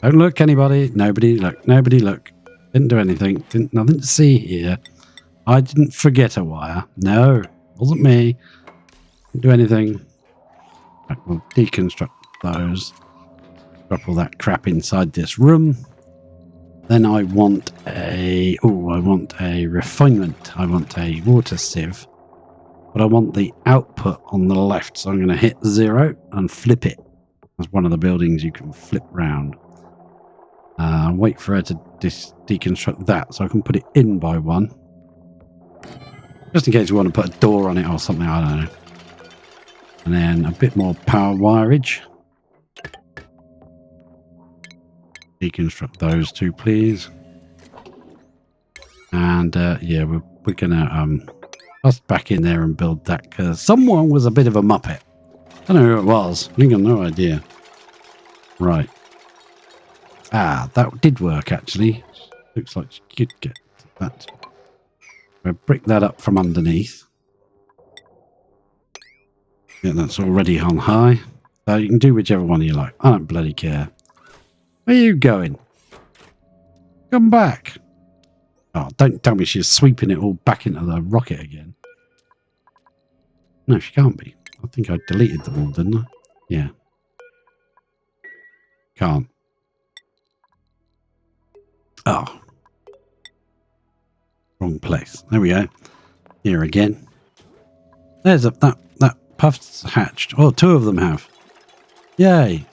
Don't look, anybody. Nobody look. Nobody look. Didn't do anything. Nothing to see here. I didn't forget a wire. No, wasn't me. Didn't do anything. Right, we'll deconstruct those. Drop all that crap inside this room. Then I want a... Oh, I want a refinement. I want a water sieve. But I want the output on the left. So I'm going to hit 0 and flip it. That's one of the buildings you can flip round. Wait for her to deconstruct that so I can put it in by 1. Just in case we want to put a door on it or something, I don't know. And then a bit more power wireage. Deconstruct those two, please. And yeah, we're gonna bust back in there and build that because someone was a bit of a muppet. I don't know who it was. I got no idea. Right. Ah, that did work actually. Looks like you could get that. We'll brick that up from underneath. Yeah, that's already on high. So you can do whichever one you like. I don't bloody care. Where are you going? Come back. Oh, don't tell me she's sweeping it all back into the rocket again. No, she can't be. I think I deleted them all, didn't I? Yeah. Can't. Oh. Wrong place. There we go. Here again. There's that puff's hatched. Oh, 2 of them have. Yay.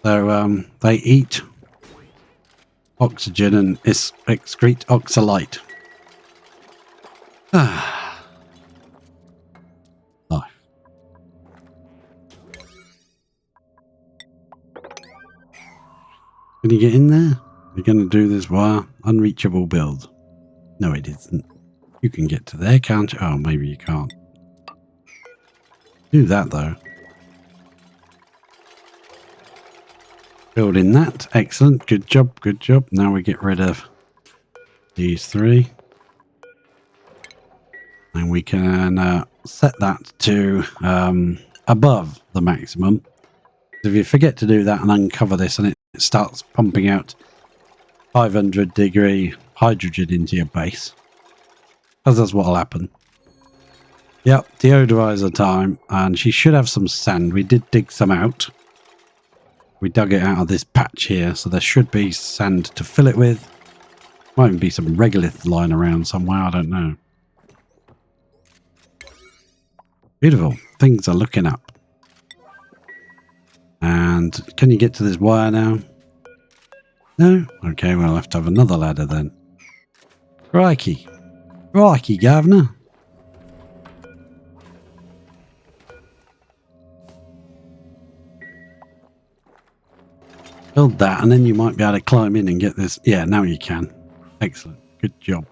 So they eat oxygen and excrete oxalite. Ah. Life. Can you get in there? You're going to do this wire? Unreachable build. No, it isn't. You can get to there, can't you? Oh, maybe you can't. Do that, though. Building that. Excellent. Good job. Good job. Now we get rid of these 3. And we can set that to above the maximum. If you forget to do that and uncover this and it starts pumping out 500 degree hydrogen into your base, because that's what will happen. Yep, deodorizer time. And she should have some sand. We did dig some out. We dug it out of this patch here, so there should be sand to fill it with. Might even be some regolith lying around somewhere, I don't know. Beautiful. Things are looking up. And can you get to this wire now? No? Okay, we'll have to have another ladder then. Crikey. Crikey, Governor. Build that and then you might be able to climb in and get this. Yeah, now you can. Excellent. Good job.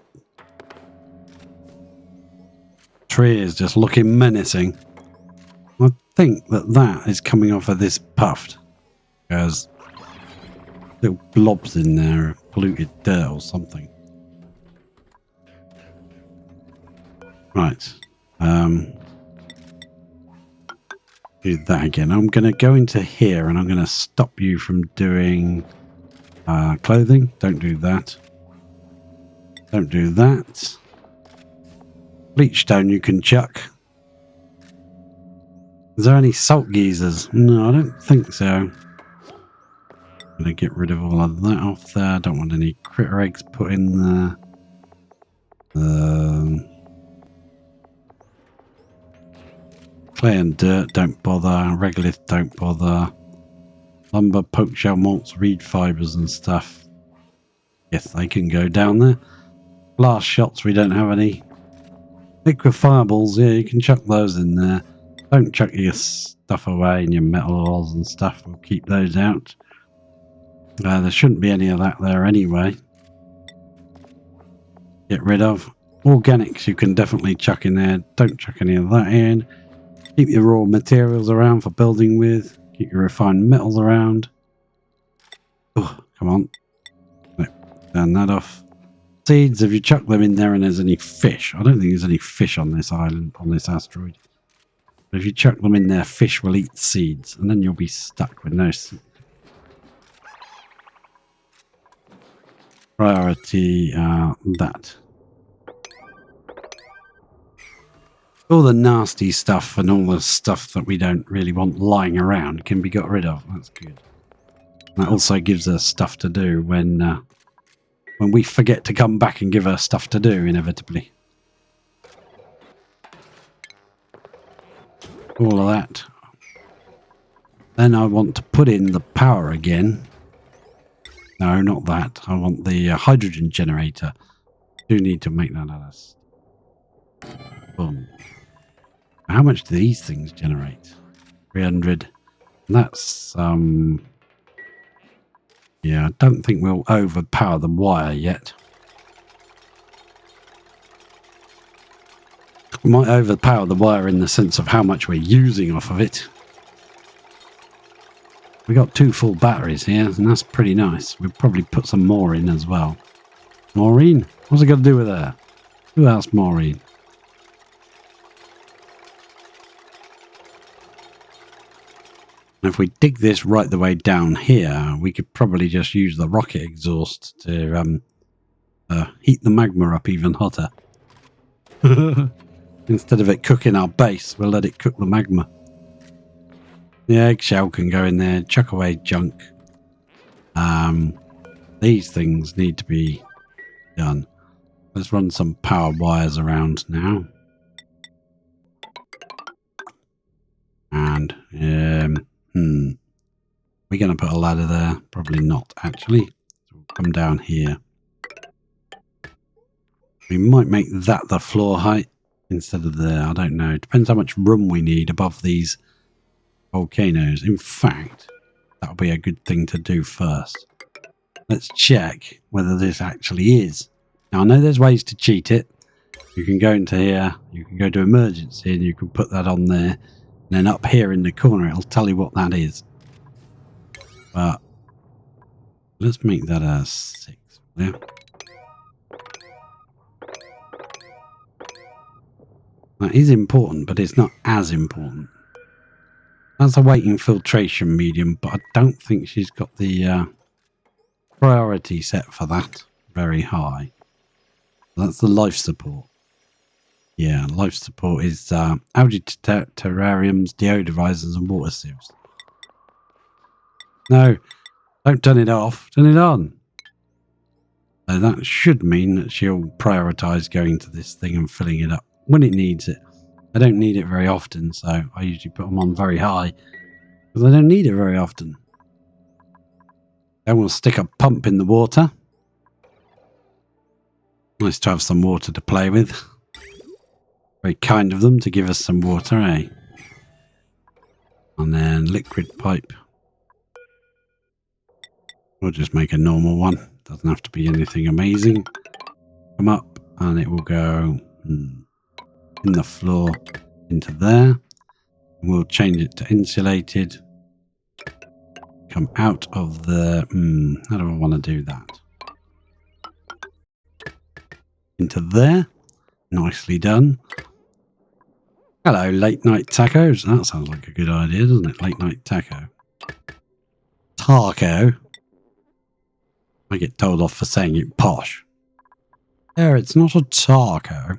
Tree is just looking menacing. I think that is coming off of this puffed. There's little blobs in there of polluted dirt or something. Right. Do that again. I'm going to go into here and I'm going to stop you from doing clothing. Don't do that. Don't do that. Bleach stone you can chuck. Is there any salt geysers? No, I don't think so. I'm going to get rid of all of that off there. I don't want any critter eggs put in there. Clay and dirt, don't bother. Regolith, don't bother. Lumber, poke shell malts, reed fibres and stuff. Yes, they can go down there. Blast shots, we don't have any. Liquid fireballs, yeah, you can chuck those in there. Don't chuck your stuff away and your metal ores and stuff. We'll keep those out. There shouldn't be any of that there anyway. get rid of. Organics you can definitely chuck in there. Don't chuck any of that in. Keep your raw materials around for building with. Keep your refined metals around. Oh, come on. Turn that off. Seeds, if you chuck them in there and there's any fish. I don't think there's any fish on this island, on this asteroid. But if you chuck them in there, fish will eat seeds. And then you'll be stuck with no seeds. Priority that. All the nasty stuff and all the stuff that we don't really want lying around can be got rid of. That's good. That also gives us stuff to do when we forget to come back and give her stuff to do, inevitably. All of that. Then I want to put in the power again. No, not that. I want the hydrogen generator. Do need to make that out of. Boom. How much do these things generate? 300. That's yeah, I don't think we'll overpower the wire yet. We might overpower the wire in the sense of how much we're using off of it. We got 2 full batteries here, and that's pretty nice. We'll probably put some more in as well. Maureen? What's it got to do with her? Who asked Maureen? If we dig this right the way down here, we could probably just use the rocket exhaust to heat the magma up even hotter. Instead of it cooking our base, we'll let it cook the magma. The eggshell can go in there, chuck away junk. These things need to be done. Let's run some power wires around now. And, we're going to put a ladder there? Probably not, actually. So we'll come down here. We might make that the floor height instead of there. I don't know. Depends how much room we need above these volcanoes. In fact, that'll be a good thing to do first. Let's check whether this actually is. Now, I know there's ways to cheat it. You can go into here, you can go to emergency, and you can put that on there. And then up here in the corner, it'll tell you what that is. But let's make that a 6. Yeah. That is important, but it's not as important. That's a weight filtration medium, but I don't think she's got the priority set for that very high. That's the life support. Yeah, life support is algae terrariums, deodorizers, and water sieves. No, don't turn it off. Turn it on. So that should mean that she'll prioritize going to this thing and filling it up when it needs it. I don't need it very often, so I usually put them on very high because I don't need it very often. Then we'll stick a pump in the water. Nice to have some water to play with. Very kind of them to give us some water, eh? And then liquid pipe. We'll just make a normal one. Doesn't have to be anything amazing. Come up and it will go in the floor into there. We'll change it to insulated. Come out of the... how do I want to do that? Into there. Nicely done. Hello, late night tacos. That sounds like a good idea, doesn't it? Late night taco. Taco. I get told off for saying it posh. There, it's not a taco.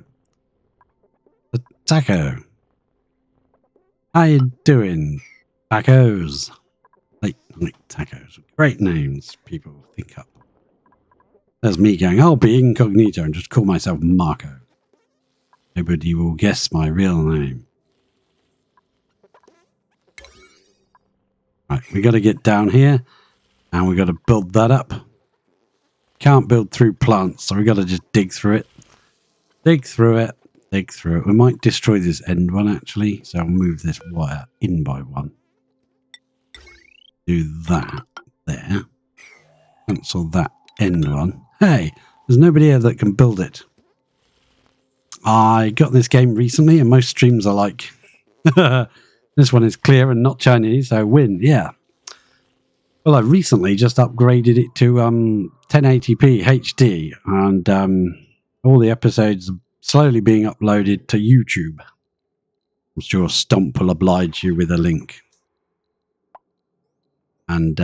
A taco. How you doing, tacos? Late night tacos. Great names people think up. There's me going, I'll be incognito and just call myself Marco. Nobody will guess my real name. Right, we got to get down here and we got to build that up. Can't build through plants, so we got to just dig through it. Dig through it. Dig through it. We might destroy this end one actually, so I'll move this wire in by one. Do that there. Cancel that end one. Hey, there's nobody here that can build it. I got this game recently, and most streams are like, this one is clear and not Chinese, so win. Yeah. Well, I recently just upgraded it to 1080p HD, and all the episodes are slowly being uploaded to YouTube. I'm sure Stomp will oblige you with a link. And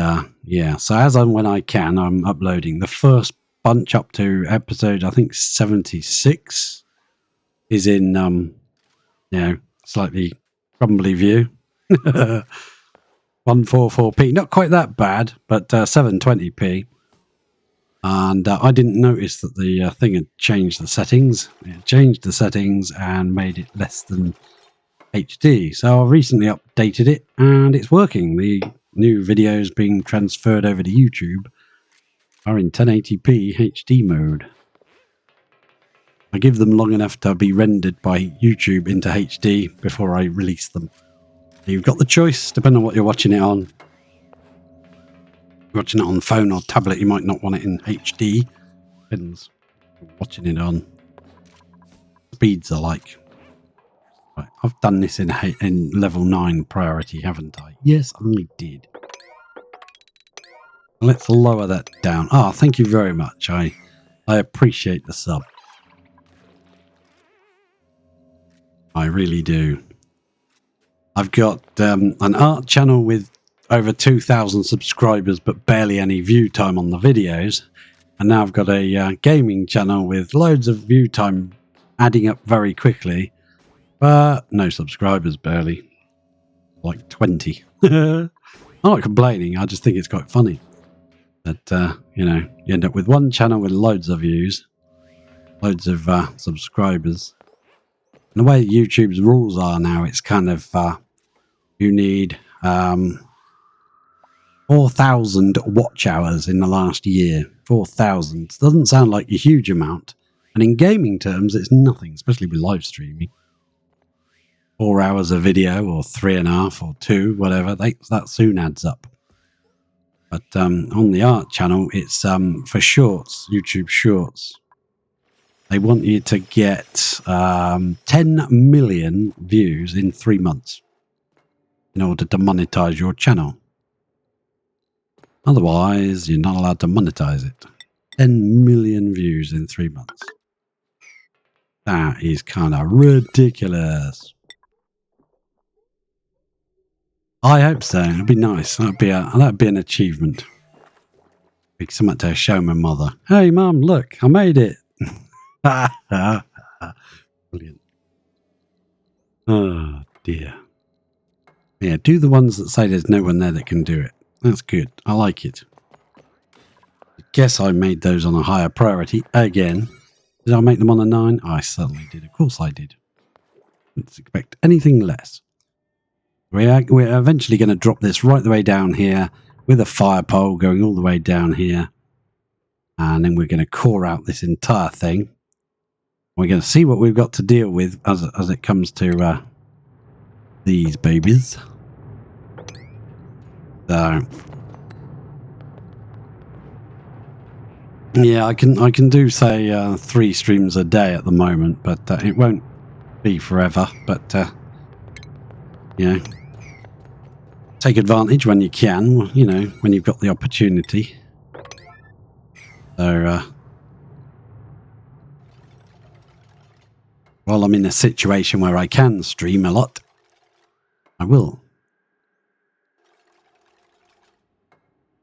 yeah, so as and when I can, I'm uploading the first bunch up to episode, I think 76, is in slightly crumbly view. 144p, not quite that bad, but 720p. And I didn't notice that the thing had changed the settings. It changed the settings and made it less than HD. So I recently updated it, and it's working. The new videos being transferred over to YouTube are in 1080p HD mode. I give them long enough to be rendered by YouTube into HD before I release them. You've got the choice, depending on what you're watching it on. If you're watching it on phone or tablet, you might not want it in HD. Depends what you're watching it on. Speeds are like. Right, I've done this in level 9 priority, haven't I? Yes, I did. Let's lower that down. Ah, thank you very much. I appreciate the sub. I really do. I've got an art channel with over 2,000 subscribers, but barely any view time on the videos. And now I've got a gaming channel with loads of view time adding up very quickly, but no subscribers, barely. Like 20. I'm not complaining. I just think it's quite funny that, you end up with one channel with loads of views, loads of subscribers. And the way YouTube's rules are now, it's kind of, you need 4,000 watch hours in the last year. 4,000. Doesn't sound like a huge amount. And in gaming terms, it's nothing, especially with live streaming. 4 hours of video, or 3.5, or 2, whatever, that soon adds up. But on the art channel, it's for shorts, YouTube Shorts. They want you to get 10 million views in 3 months in order to monetize your channel. Otherwise, you're not allowed to monetize it. 10 million views in 3 months. That is kind of ridiculous. I hope so. It'd be nice. That'd be an achievement. Be something to show my mother. Hey, Mum, look, I made it. Brilliant. Oh dear. Yeah, do the ones that say there's no one there that can do it. That's good. I like it. I guess I made those on a higher priority again. Did I make them on a 9? I certainly did. Of course I did. Let's expect anything less. We're eventually going to drop this right the way down here with a fire pole going all the way down here. And then we're going to core out this entire thing. We're going to see what we've got to deal with as it comes to these babies. So, yeah, I can do say 3 streams a day at the moment, but it won't be forever. But take advantage when you can. When you've got the opportunity. So, while I'm in a situation where I can stream a lot, I will.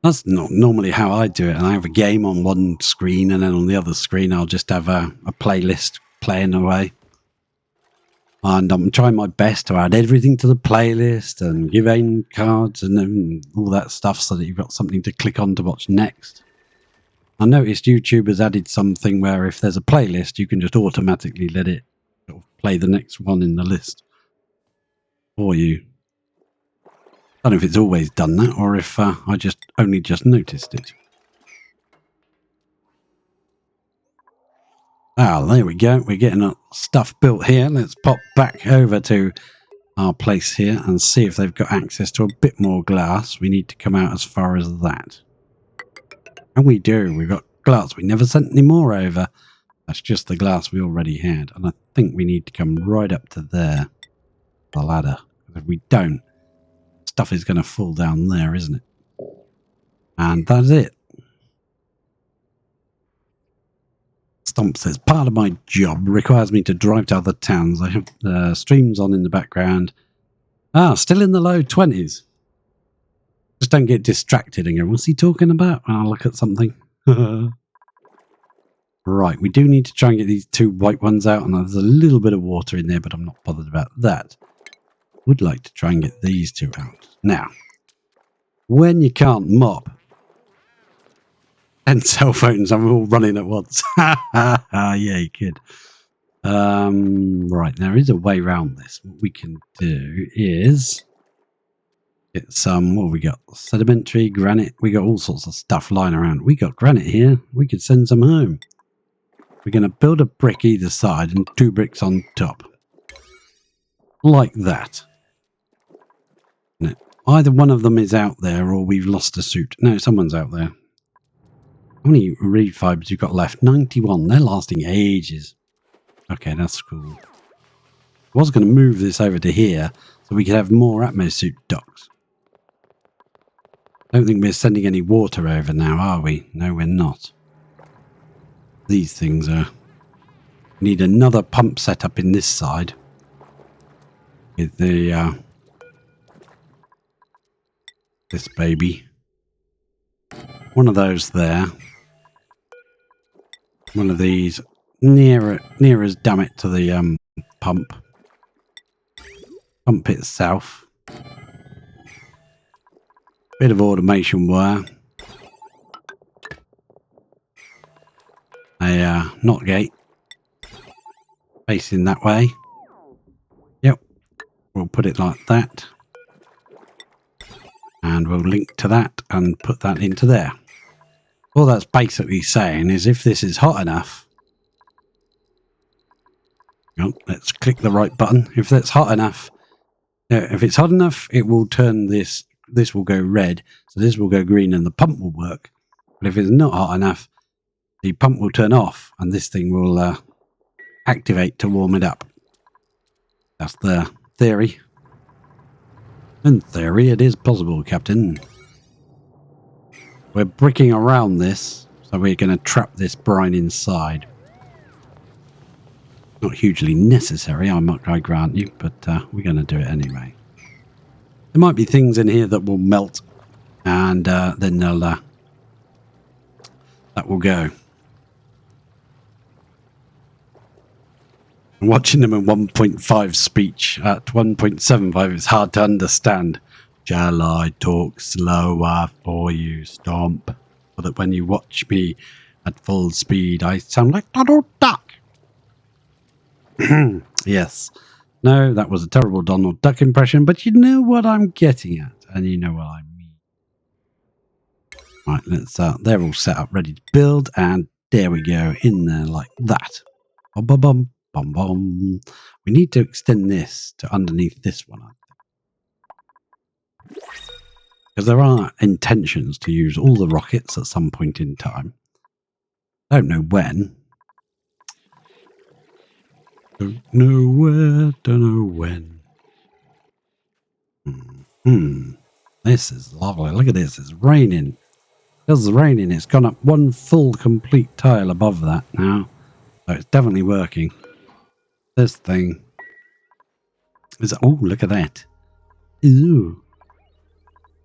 That's not normally how I do it. And I have a game on one screen, and then on the other screen I'll just have a playlist playing away. And I'm trying my best to add everything to the playlist and give aim cards and all that stuff so that you've got something to click on to watch next. I noticed YouTube has added something where if there's a playlist, you can just automatically let it sort of play the next one in the list for you. I don't know if it's always done that or if I only just noticed it. Ah, there we go. We're getting our stuff built here. Let's pop back over to our place here and see if they've got access to a bit more glass. We need to come out as far as that. And we do. We've got glass. We never sent any more over. That's just the glass we already had. And I think we need to come right up to there, the ladder. If we don't, stuff is going to fall down there, isn't it? And that's it. Stomp says, part of my job requires me to drive to other towns. I have streams on in the background. Still in the low 20s. Just don't get distracted and go, what's he talking about? I'll look at something. Right, we do need to try and get these two white ones out, and there's a little bit of water in there, but I'm not bothered about that. Would like to try and get these two out. Now, when you can't mop, and cell phones are all running at once. Yeah, you could. Right, there is a way around this. What we can do is get some, what have we got? Sedimentary, granite. We got all sorts of stuff lying around. We got granite here. We could send some home. We're going to build a brick either side and 2 bricks on top. Like that. No, either one of them is out there or we've lost a suit. No, someone's out there. How many reed fibers you got left? 91. They're lasting ages. Okay, that's cool. I was going to move this over to here so we could have more atmosuit docks. I don't think we're sending any water over now, are we? No, we're not. These things are... Need another pump set up in this side. With the... this baby. One of those there. One of these near as damn it to the pump. Pump itself. Bit of automation wire. A knot gate. Facing that way. Yep. We'll put it like that. And we'll link to that and put that into there. All that's basically saying is if this is hot enough, let's click the right button. If that's hot enough, if it's hot enough, it will turn this will go red, so this will go green and the pump will work. But if it's not hot enough, the pump will turn off and this thing will activate to warm it up. That's the theory. In theory, it is possible, Captain. We're bricking around this, so we're going to trap this brine inside. Not hugely necessary, I grant you, but we're going to do it anyway. There might be things in here that will melt, and then they'll that will go. I'm watching them in 1.5 speech. At 1.75, it's hard to understand. Shall I talk slower for you, Stomp? So that when you watch me at full speed, I sound like Donald Duck. Yes. No, that was a terrible Donald Duck impression, but you know what I'm getting at, and you know what I mean. Right, let's they're all set up, ready to build, and there we go, in there like that. Bum, bum, bum, bum, bum. We need to extend this to underneath this one, I think. Because there are intentions to use all the rockets at some point in time. I don't know when. Don't know where, don't know when. This is lovely. Look at this. It's raining. It's raining. It's gone up one full complete tile above that now. So it's definitely working. This thing is... Oh, look at that. Ew.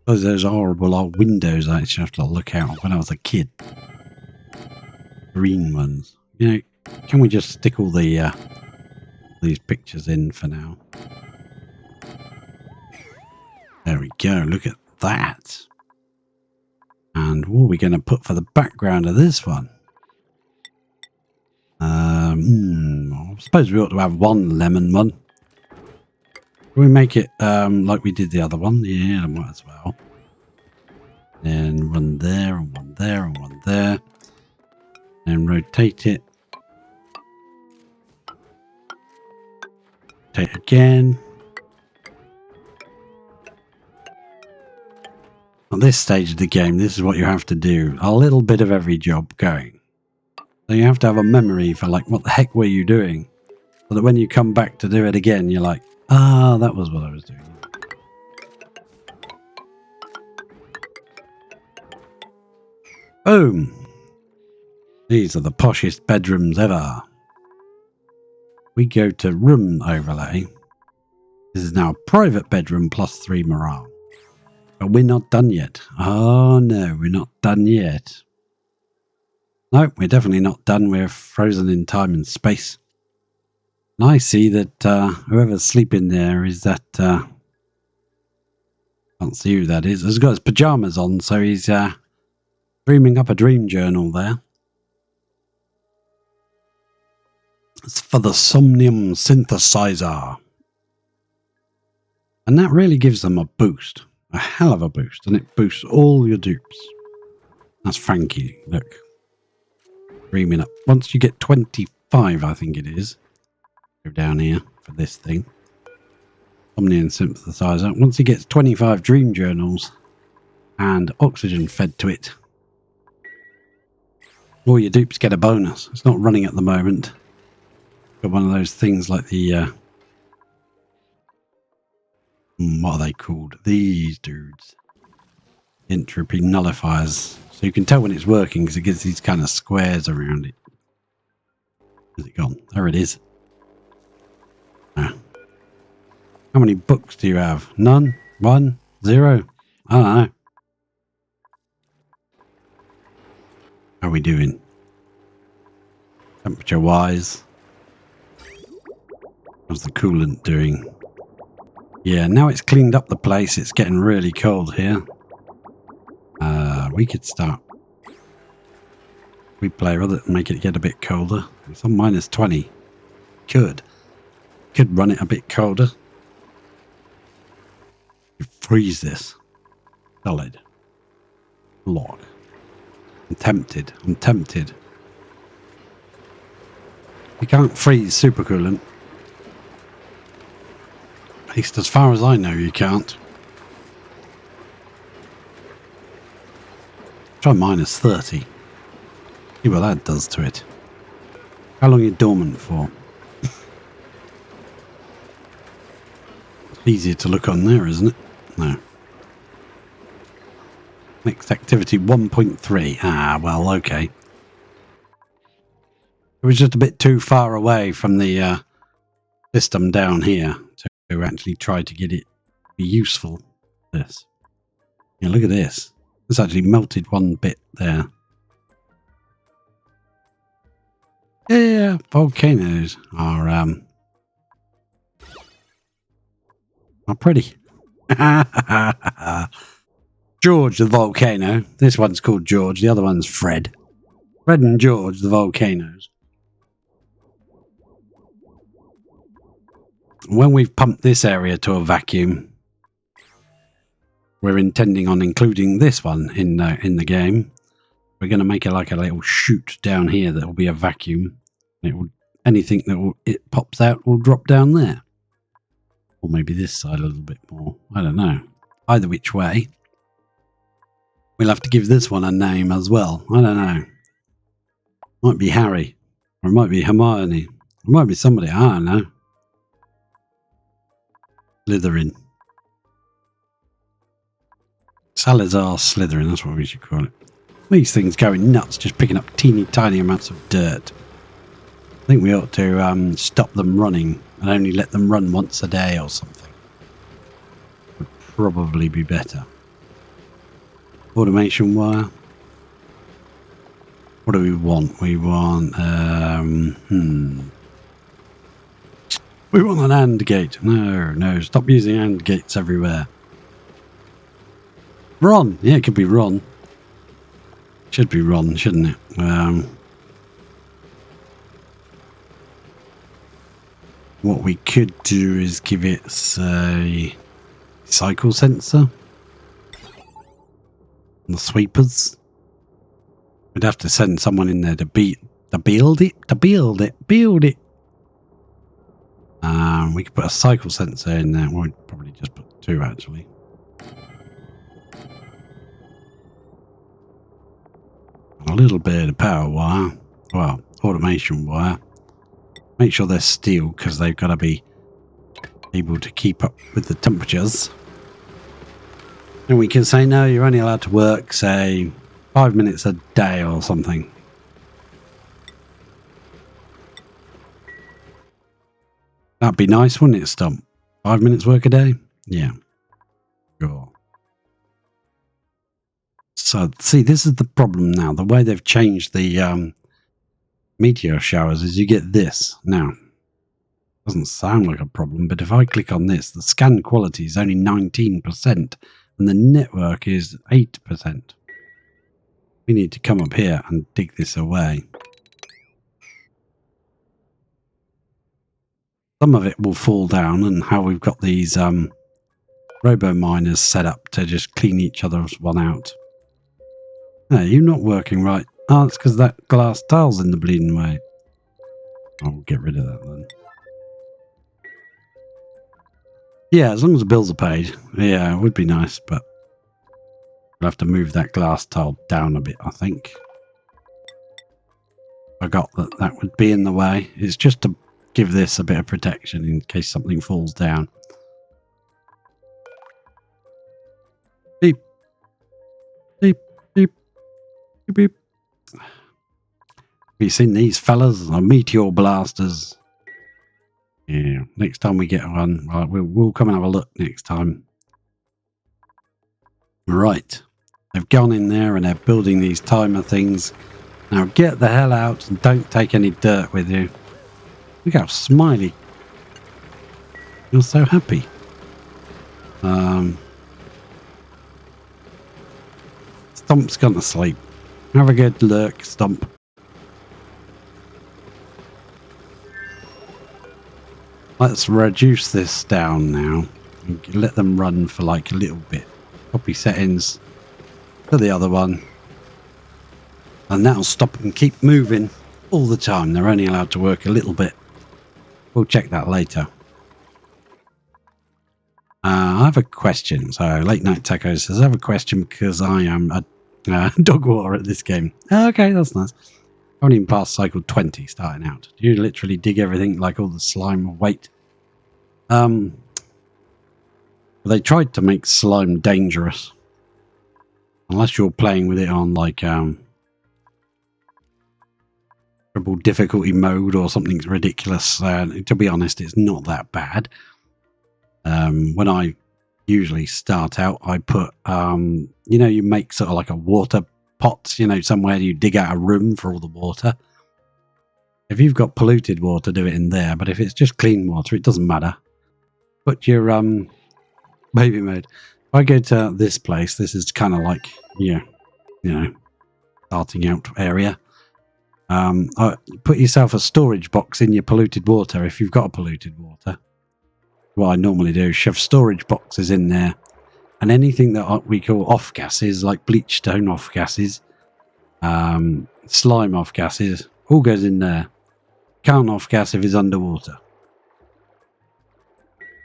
Those horrible old windows I used to have to look out when I was a kid. Green ones. You know, can we just stick all the... these pictures in for now. There we go. Look at that. And what are we going to put for the background of this one? I suppose we ought to have one lemon one. Can we make it like we did the other one? Yeah, I might as well. Then one there and one there and one there. And rotate it. Rotate again. At this stage of the game, this is what you have to do. A little bit of every job going. So you have to have a memory for like, what the heck were you doing? So that when you come back to do it again, you're like, ah, that was what I was doing. Boom. These are the poshest bedrooms ever. We go to room overlay. This is now a private bedroom plus 3 morale. But we're not done yet. Oh no, we're not done yet. No, we're definitely not done. We're frozen in time and space. And I see that whoever's sleeping there is that... can't see who that is. He's got his pyjamas on, so he's dreaming up a dream journal there. It's for the Somnium Synthesizer. And that really gives them a boost. A hell of a boost. And it boosts all your dupes. That's Frankie. Look. Dreaming up. Once you get 25, I think it is. Go down here for this thing. Somnium Synthesizer. Once he gets 25 dream journals and oxygen fed to it, all your dupes get a bonus. It's not running at the moment. Got one of those things like the what are they called? These dudes. Entropy nullifiers. So you can tell when it's working because it gives these kind of squares around it. Where's it gone? There it is. Ah. How many books do you have? None? 1? 0? I don't know. How are we doing? Temperature wise. How's the coolant doing? Yeah, now it's cleaned up the place. It's getting really cold here. We could start. We play with it and make it get a bit colder. It's on minus 20. Could run it a bit colder. You freeze this. Solid. Lock. I'm tempted. You can't freeze supercoolant. At least as far as I know, you can't. Try minus 30. See what that does to it. How long are you dormant for? Easier to look on there, isn't it? No. Next activity 1.3. Ah, well, okay. It was just a bit too far away from the system down here to actually try to get it to be useful. This. Yeah, look at this. It's actually melted one bit there. Yeah, volcanoes are pretty. George the volcano. This one's called George. The other one's Fred. Fred and George the volcanoes. When we've pumped this area to a vacuum, we're intending on including this one in the game. We're going to make it like a little chute down here that will be a vacuum. It will, anything that it pops out will drop down there. Or maybe this side a little bit more. I don't know. Either which way. We'll have to give this one a name as well. I don't know. Might be Harry. Or it might be Hermione. It might be somebody. I don't know. Slytherin. Salazar Slytherin, that's what we should call it. These things going nuts, just picking up teeny tiny amounts of dirt. I think we ought to stop them running and only let them run once a day or something. Would probably be better. Automation wire. What do we want? We want we want an AND gate. No, stop using AND gates everywhere. Ron. Yeah, it could be Ron. Should be Ron, shouldn't it? What we could do is give it a cycle sensor. The sweepers. We'd have to send someone in there to build it. We could put a cycle sensor in there. We'd probably just put 2 actually. A little bit of power wire. Well, automation wire. Make sure they're steel because they've got to be able to keep up with the temperatures. And we can say, no, you're only allowed to work, say, 5 minutes a day or something. That'd be nice, wouldn't it, Stump? 5 minutes work a day? Yeah. Sure. So, see, this is the problem now. The way they've changed the meteor showers is you get this. Now, doesn't sound like a problem, but if I click on this, the scan quality is only 19% and the network is 8%. We need to come up here and dig this away. Some of it will fall down, and how we've got these robo miners set up to just clean each other's one out. No, you're not working right. Oh, it's because that glass tile's in the bleeding way. I'll get rid of that then. Yeah, as long as the bills are paid. Yeah, it would be nice, but we'll have to move that glass tile down a bit, I think. Forgot that that would be in the way. It's just to give this a bit of protection in case something falls down. Beep. Beep. Beep. Beep. Beep. Have you seen these fellas? The meteor blasters. Yeah, next time we get one, right, we'll come and have a look next time. Right. They've gone in there and they're building these timer things. Now get the hell out and don't take any dirt with you. Look how smiley. You're so happy. Stump's gone to sleep. Have a good lurk, Stump. Let's reduce this down now. And let them run for like a little bit. Copy settings to the other one. And that'll stop them keep moving all the time. They're only allowed to work a little bit. We'll check that later. I have a question. So Late Night Taco says, I have a question because I am a dog water at this game. Okay, that's nice. I haven't even passed cycle 20 starting out. Do you literally dig everything like all the slime or weight? They tried to make slime dangerous. Unless you're playing with it on like triple difficulty mode or something ridiculous. To be honest, it's not that bad. When I usually start out, I put, you know, you make sort of like a water pot, you know, somewhere you dig out a room for all the water. If you've got polluted water, do it in there. But if it's just clean water, it doesn't matter. Put your baby mode. If I go to this place, this is kind of like, yeah, you know, starting out area. Put yourself a storage box in your polluted water if you've got a polluted water. What I normally do is shove storage boxes in there, and anything that we call off gases, like bleach stone off gases, slime off gases, all goes in there. Can't off gas if it's underwater.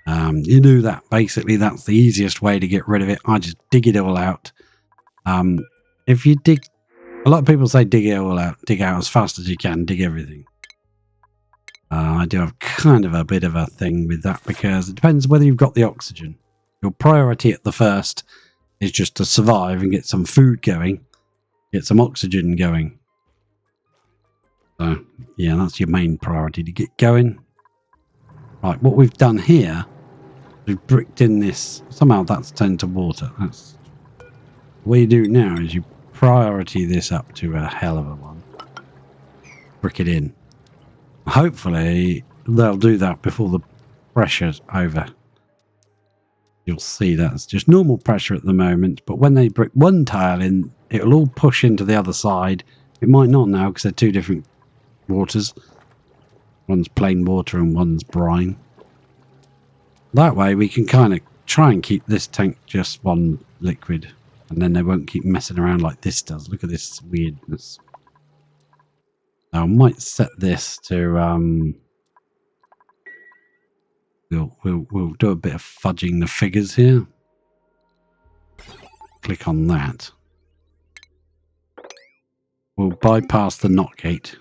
You do that. Basically, that's the easiest way to get rid of it. I just dig it all out. If you dig, a lot of people say dig it all out, dig out as fast as you can, dig everything. I do have kind of a bit of a thing with that because it depends whether you've got the oxygen. Your priority at the first is just to survive and get some food going, get some oxygen going. So, yeah, that's your main priority to get going. Right, what we've done here, we've bricked in this. Somehow that's turned to water. That's what you do now is you priority this up to a hell of a one. Brick it in. Hopefully they'll do that before the pressure's over. You'll see that's just normal pressure at the moment, but when they brick one tile in, it'll all push into the other side. It might not now because they're two different waters. One's plain water and one's brine. That way we can kind of try and keep this tank just one liquid, and then they won't keep messing around like this does. Look at this weirdness. Now, I might set this to we'll do a bit of fudging the figures here. Click on that. We'll bypass the NOT gate.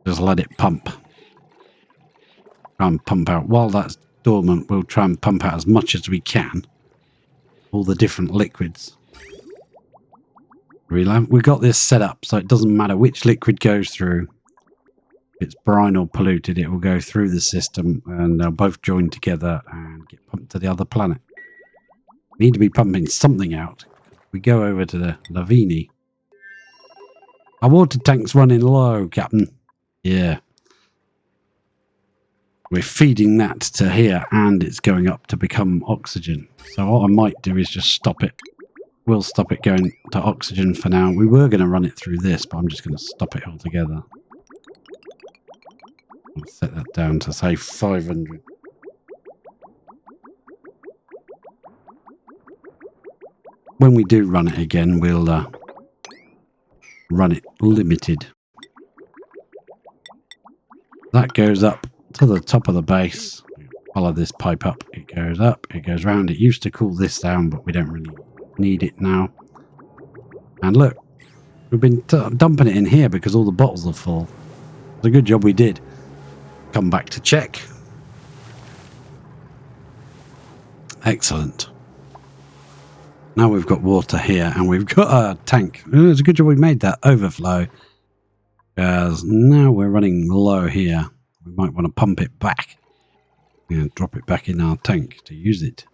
Just let it pump. Try and pump out. While that's dormant, we'll try and pump out as much as we can. All the different liquids. We've got this set up so it doesn't matter which liquid goes through. If it's brine or polluted, it will go through the system and they'll both join together and get pumped to the other planet. We need to be pumping something out. We go over to the Lavini. Our water tank's running low, Captain. Yeah. We're feeding that to here and it's going up to become oxygen. So what I might do is just stop it. We'll stop it going to oxygen for now. We were going to run it through this, but I'm just going to stop it altogether. I'll set that down to say 500. When we do run it again, we'll run it limited. That goes up to the top of the base. Follow this pipe up. It goes up. It goes round. It used to cool this down, but we don't really need it now. And look, we've been dumping it in here because all the bottles are full. It's a good job we did. Come back to check. Excellent. Now we've got water here and we've got a tank. It's a good job we made that overflow. Because now we're running low here. We might want to pump it back. And drop it back in our tank to use it.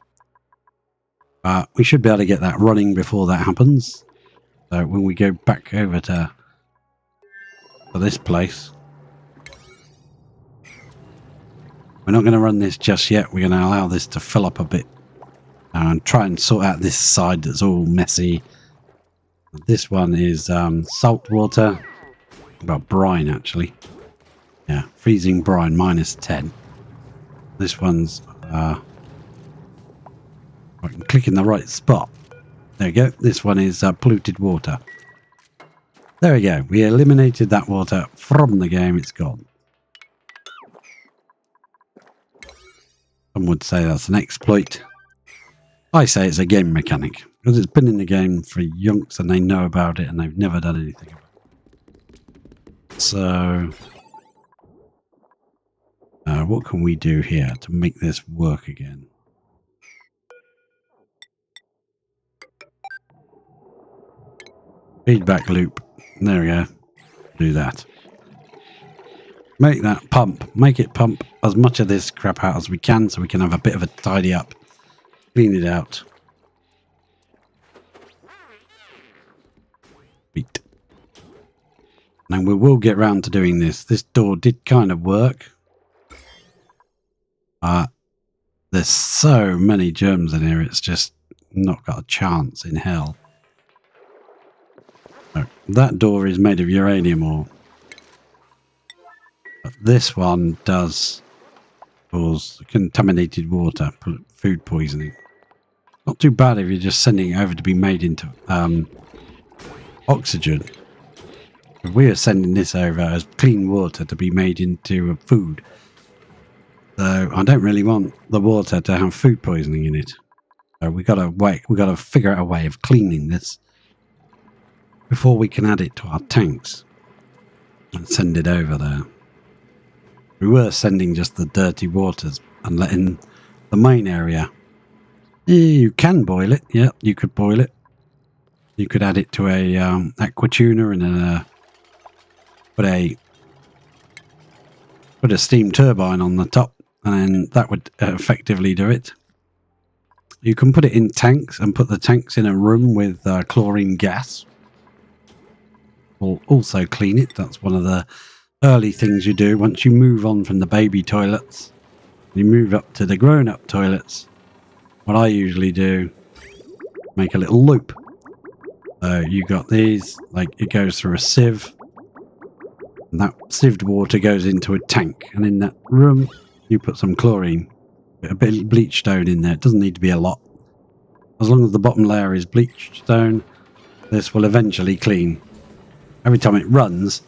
We should be able to get that running before that happens. So when we go back over to this place, we're not going to run this just yet. We're going to allow this to fill up a bit and try and sort out this side that's all messy. This one is salt water. Well, brine actually. Yeah, freezing brine -10. This one's I can click in the right spot. There we go. This one is polluted water. There we go. We eliminated that water from the game. It's gone. Some would say that's an exploit. I say it's a game mechanic because it's been in the game for yonks and they know about it and they've never done anything about it. So, what can we do here to make this work again? Feedback loop. There we go. Do that. Make that pump. Make it pump as much of this crap out as we can so we can have a bit of a tidy up. Clean it out. Beat. Now we will get round to doing this. This door did kind of work. There's so many germs in here. It's just not got a chance in hell. So, that door is made of uranium ore. But this one does cause contaminated water, food poisoning. Not too bad if you're just sending it over to be made into oxygen. If we are sending this over as clean water to be made into food. So I don't really want the water to have food poisoning in it. So we gotta figure out a way of cleaning this before we can add it to our tanks and send it over there. We were sending just the dirty waters and letting the main area. You can boil it. Yeah, you could boil it. You could add it to a aqua tuner and put a steam turbine on the top, and then that would effectively do it. You can put it in tanks and put the tanks in a room with chlorine gas. Will also clean it. That's one of the early things you do once you move on from the baby toilets. You move up to the grown-up toilets. What I usually do, make a little loop. So you got these, like it goes through a sieve. And that sieved water goes into a tank. And in that room, you put some chlorine, a bit of bleach stone in there. It doesn't need to be a lot. As long as the bottom layer is bleached stone, this will eventually clean. Every time it runs,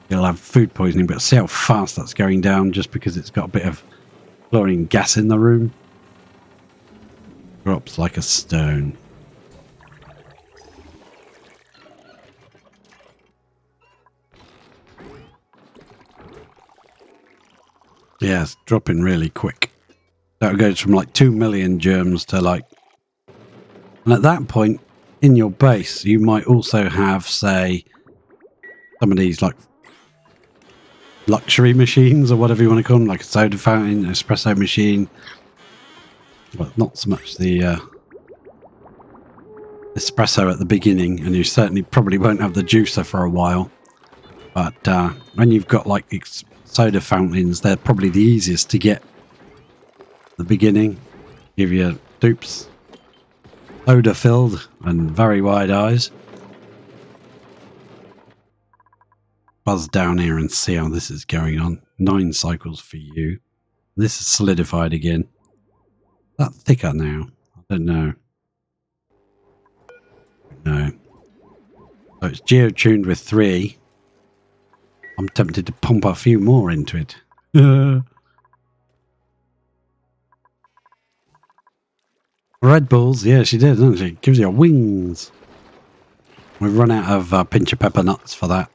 you'll have food poisoning, but see how fast that's going down just because it's got a bit of chlorine gas in the room. Drops like a stone. Yeah, it's dropping really quick. That goes from like 2 million germs to like... And at that point, in your base, you might also have, say, some of these like luxury machines or whatever you want to call them, like a soda fountain, espresso machine. Well, not so much the espresso at the beginning, and you certainly probably won't have the juicer for a while. But when you've got like soda fountains, they're probably the easiest to get at the beginning. Give you dupes, soda filled and very wide eyes. Buzz down here and see how this is going on. 9 cycles for you. This is solidified again. Is that thicker now? I don't know. No. So it's geo-tuned with 3. I'm tempted to pump a few more into it. Red Bulls, yeah, she did, didn't she? Gives you wings. We've run out of pincher pepper nuts for that.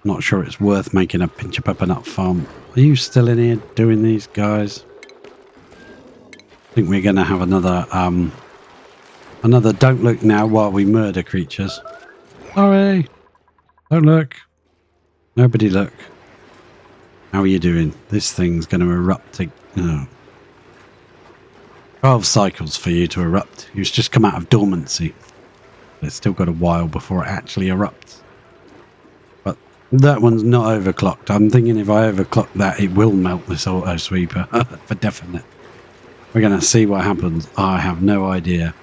Not sure it's worth making a pincher pepper nut farm. Are you still in here doing these, guys? I think we're going to have another don't look now while we murder creatures. Sorry. Don't look. Nobody look. How are you doing? This thing's going to erupt. 12 cycles for you to erupt. It's just come out of dormancy. It's still got a while before it actually erupts. But that one's not overclocked. I'm thinking if I overclock that, it will melt this auto sweeper for definite. We're going to see what happens. I have no idea.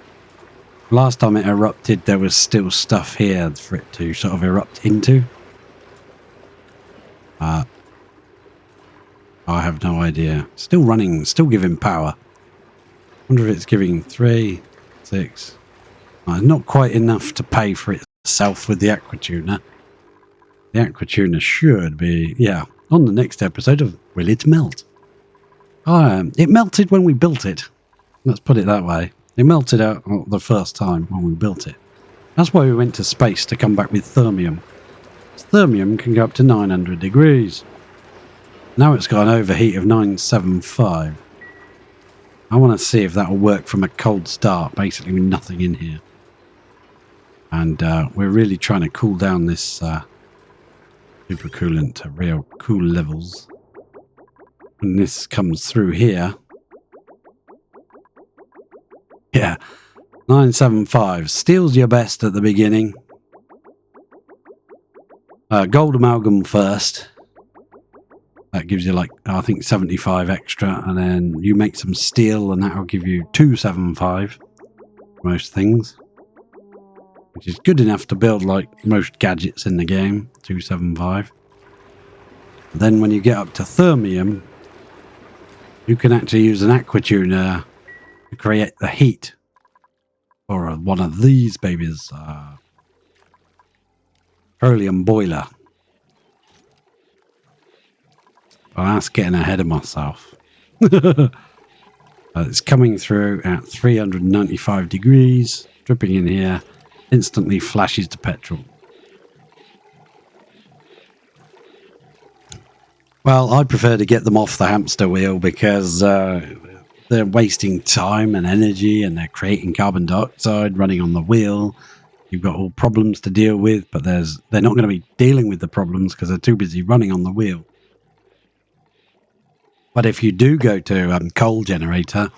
Last time it erupted, there was still stuff here for it to sort of erupt into. I have no idea. Still running, still giving power. Wonder if it's giving 3, 6. Not quite enough to pay for itself with the Aquatuner. The Aquatuner should be, yeah, on the next episode of Will It Melt? It melted when we built it. Let's put it that way. It melted out the first time when we built it. That's why we went to space to come back with thermium. Thermium can go up to 900 degrees. Now it's got an overheat of 975. I want to see if that will work from a cold start, basically with nothing in here. And we're really trying to cool down this supercoolant to real cool levels. When this comes through here, yeah, 975. Steel's your best at the beginning. Gold amalgam first. That gives you like, I think 75 extra. And then you make some steel and that'll give you 275. Most things. Which is good enough to build like most gadgets in the game. 275. Then when you get up to thermium, you can actually use an Aquatuner to create the heat. Or one of these babies. Petroleum boiler. Well, that's getting ahead of myself. It's coming through at 395 degrees, dripping in here, instantly flashes to petrol. Well, I prefer to get them off the hamster wheel because they're wasting time and energy and they're creating carbon dioxide running on the wheel. You've got all problems to deal with, but they're not going to be dealing with the problems because they're too busy running on the wheel. But if you do go to coal generator,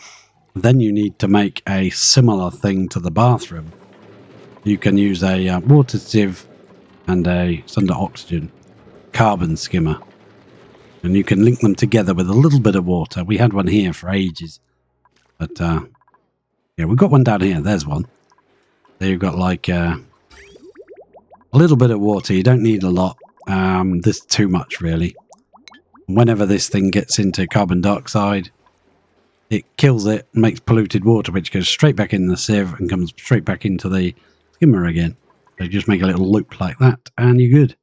then you need to make a similar thing to the bathroom. You can use a water sieve and a Sunder Oxygen carbon skimmer. And you can link them together with a little bit of water. We had one here for ages. But, yeah, we've got one down here. There's one. There you've got like a little bit of water. You don't need a lot. This is too much, really. Whenever this thing gets into carbon dioxide, it kills it and makes polluted water, which goes straight back in the sieve and comes straight back into the skimmer again. So you just make a little loop like that and you're good.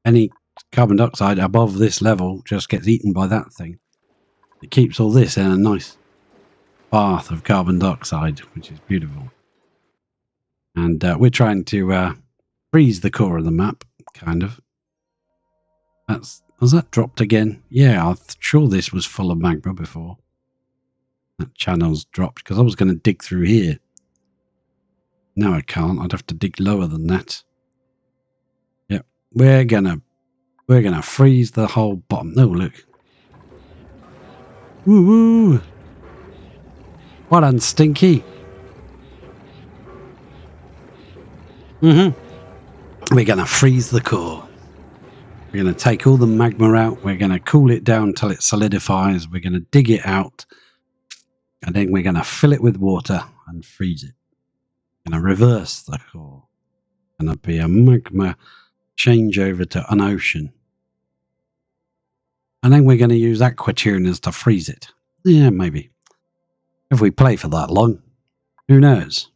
Any carbon dioxide above this level just gets eaten by that thing. It keeps all this in a nice bath of carbon dioxide, which is beautiful. And we're trying to freeze the core of the map, kind of. has that dropped again? Yeah, I'm sure this was full of magma before. That channel's dropped because I was going to dig through here. No, I can't. I'd have to dig lower than that. Yep. We're gonna freeze the whole bottom. Oh, look. Woo woo. Well done, Stinky. We're gonna freeze the core. We're gonna take all the magma out. We're gonna cool it down till it solidifies. We're gonna dig it out. And then we're gonna fill it with water and freeze it. Gonna reverse the core. Gonna be a magma changeover to an ocean. And then we're going to use aquatuners to freeze it. Yeah, maybe. If we play for that long, who knows?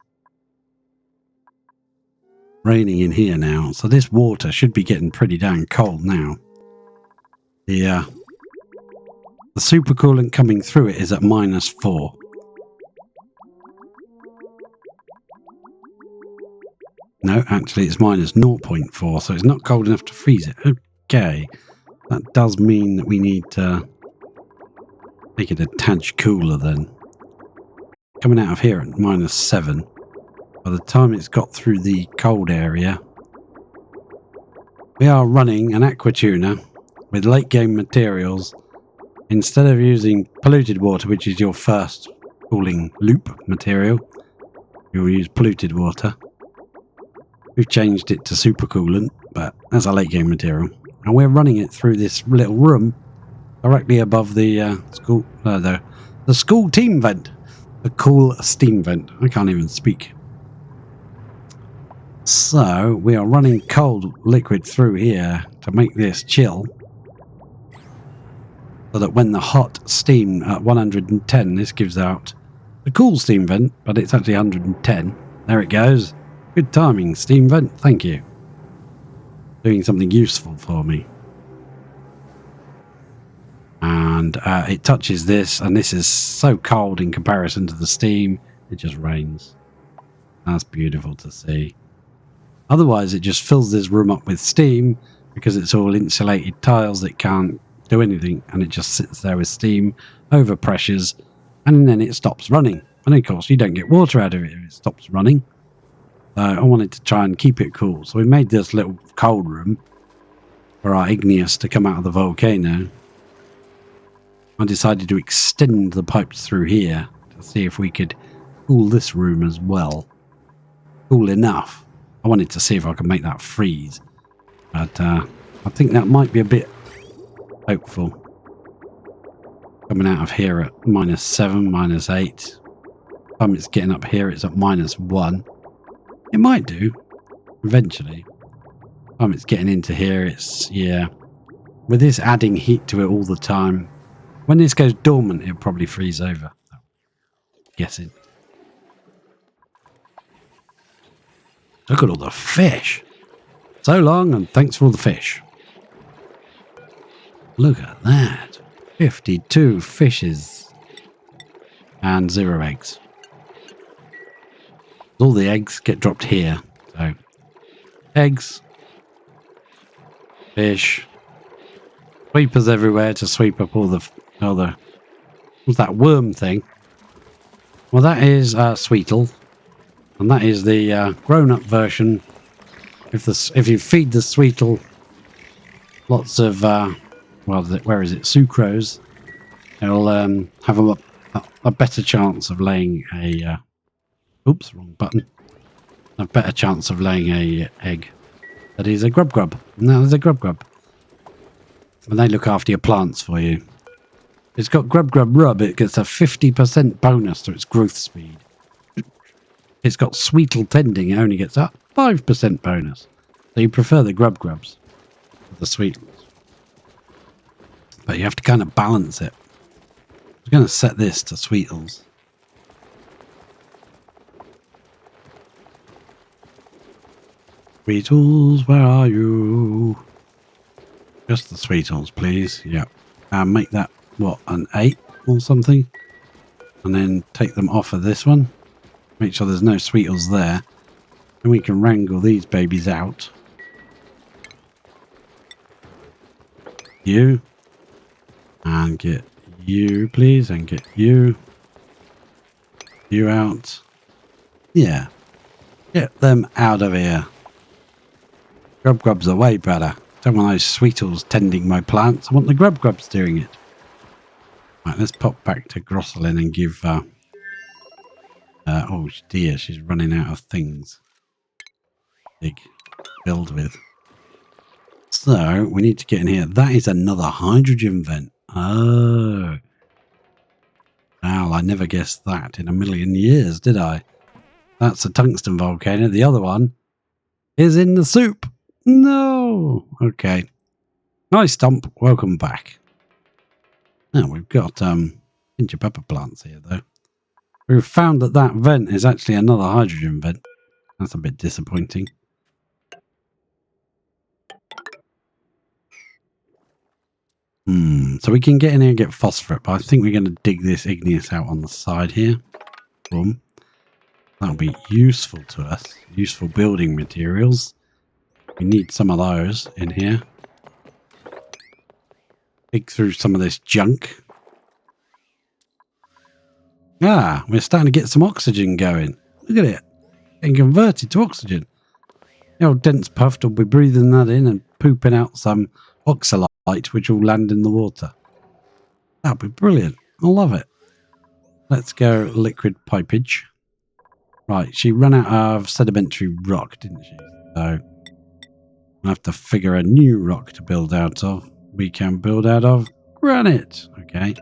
Raining in here now, so this water should be getting pretty damn cold now. The supercoolant coming through it is at -4. No, actually it's -0.4, so it's not cold enough to freeze it. Okay. That does mean that we need to make it a touch cooler then. Coming out of here at -7. By the time it's got through the cold area, we are running an aquatuner with late game materials. Instead of using polluted water, which is your first cooling loop material, you'll use polluted water. We've changed it to supercoolant, but as a late game material. And we're running it through this little room directly above the school team vent. The cool steam vent. I can't even speak. So we are running cold liquid through here to make this chill. So that when the hot steam at 110, this gives out the cool steam vent, but it's actually 110. There it goes. Good timing, steam vent. Thank you. Doing something useful for me. And it touches this, and this is so cold in comparison to the steam, it just rains. That's beautiful to see. Otherwise, it just fills this room up with steam because it's all insulated tiles that can't do anything, and it just sits there with steam over pressures, and then it stops running. And of course, you don't get water out of it if it stops running. I wanted to try and keep it cool. So we made this little cold room for our igneous to come out of the volcano. I decided to extend the pipes through here to see if we could cool this room as well. Cool enough. I wanted to see if I could make that freeze. But I think that might be a bit hopeful. Coming out of here at -7, -8. Time it's getting up here, it's at -1. It might do, eventually. Time it's getting into here, it's, yeah. With this adding heat to it all the time, when this goes dormant, it'll probably freeze over. Guessing. Look at all the fish. So long, and thanks for all the fish. Look at that. 52 fishes. And 0 eggs. All the eggs get dropped here. So, eggs, fish, sweepers everywhere to sweep up all the what's that worm thing? Well, that is Sweetle, and that is the grown-up version. If you feed the Sweetle lots of where is it? Sucrose, it'll have a better chance of laying a. Oops, wrong button. A better chance of laying a egg. That is a grub grub. No, there's a grub grub. And they look after your plants for you. It's got grub grub rub. It gets a 50% bonus to its growth speed. It's got Sweetle tending. It only gets a 5% bonus. So you prefer the grub grubs to the Sweetles. But you have to kind of balance it. I'm going to set this to Sweetles. Sweetles, where are you? Just the Sweetles, please. Yep. And make that, what, an 8 or something? And then take them off of this one. Make sure there's no Sweetles there. And we can wrangle these babies out. you. And get you, please. And get you. You out. Yeah. Get them out of here. Grub's away, brother. Don't want those Sweetles tending my plants. I want the Grubs doing it. Right, let's pop back to Grosselin and give... oh dear, she's running out of things. Big build with. So, we need to get in here. That is another hydrogen vent. Oh. Well, I never guessed that in a million years, did I? That's a tungsten volcano. The other one is in the soup. No. Okay. Nice Stump. Welcome back. Now, we've got ginger pepper plants here, though. We've found that that vent is actually another hydrogen vent. That's a bit disappointing. So we can get in here and get phosphorate, but I think we're going to dig this igneous out on the side here. Boom. That'll be useful to us. Useful building materials. We need some of those in here. Dig through some of this junk. Ah, we're starting to get some oxygen going. Look at it. Getting converted to oxygen. The old dense puffed will be breathing that in and pooping out some oxalite, which will land in the water. That'll be brilliant. I love it. Let's go liquid pipage. Right, she ran out of sedimentary rock, didn't she? So we'll have to figure a new rock to build out of. We can build out of granite. Okay.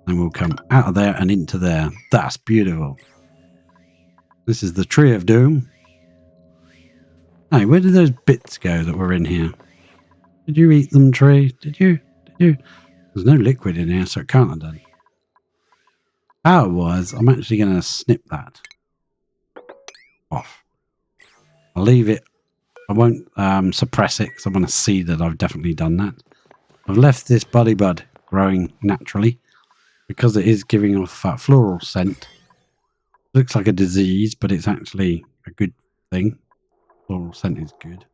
And we'll come out of there and into there. That's beautiful. This is the Tree of Doom. Hey, where did those bits go that were in here? Did you eat them, tree? Did you? There's no liquid in here, so it can't have done. Power-wise, I'm actually going to snip that off. I'll leave it. I won't suppress it because I want to see that I've definitely done that. I've left this buddy bud growing naturally because it is giving off that floral scent. Looks like a disease, but it's actually a good thing. Floral scent is good.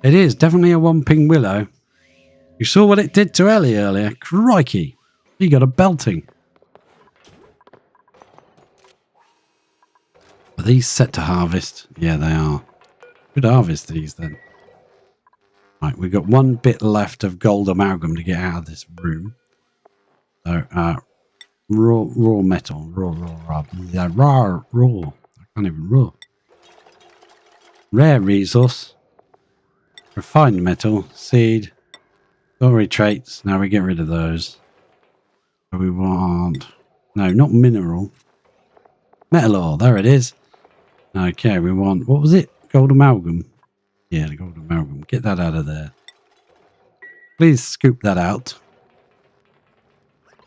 It is definitely a Whomping Willow. You saw what it did to Ellie earlier. Crikey. He got a belting. Are these set to harvest? Yeah, they are. Could harvest these then. Right, we've got one bit left of gold amalgam to get out of this room. So, raw metal. Raw. I can't even raw. Rare resource. Refined metal. Seed. Story traits. Now we get rid of those. So we want... No, not mineral. Metal ore. There it is. Okay, we want... What was it? Gold amalgam. Yeah, the gold amalgam. Get that out of there. Please scoop that out.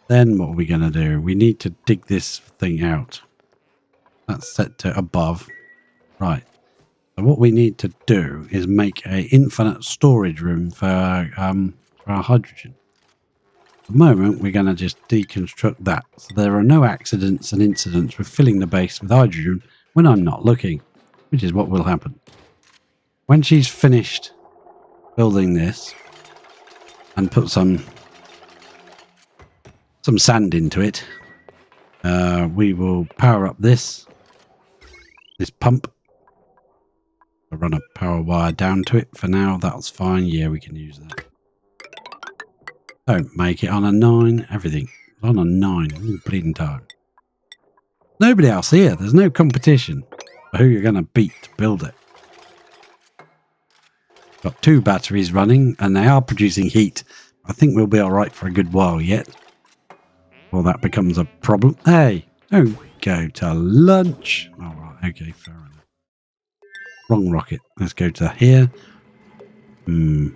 Then what are we going to do? We need to dig this thing out. That's set to above. Right. So what we need to do is make an infinite storage room for our hydrogen. At the moment, we're going to just deconstruct that. So there are no accidents and incidents with filling the base with hydrogen when I'm not looking, which is what will happen. When she's finished building this and put some sand into it, we will power up this pump. I'll run a power wire down to it. For now, that's fine. Yeah, we can use that. Don't make it on a 9. Everything on a 9 all the bleeding time. Nobody else here. There's no competition for who you're going to beat to build it. Got 2 batteries running, and they are producing heat. I think we'll be all right for a good while yet. Well, that becomes a problem. Hey, don't go to lunch. All right, okay, fair enough. Wrong rocket. Let's go to here. The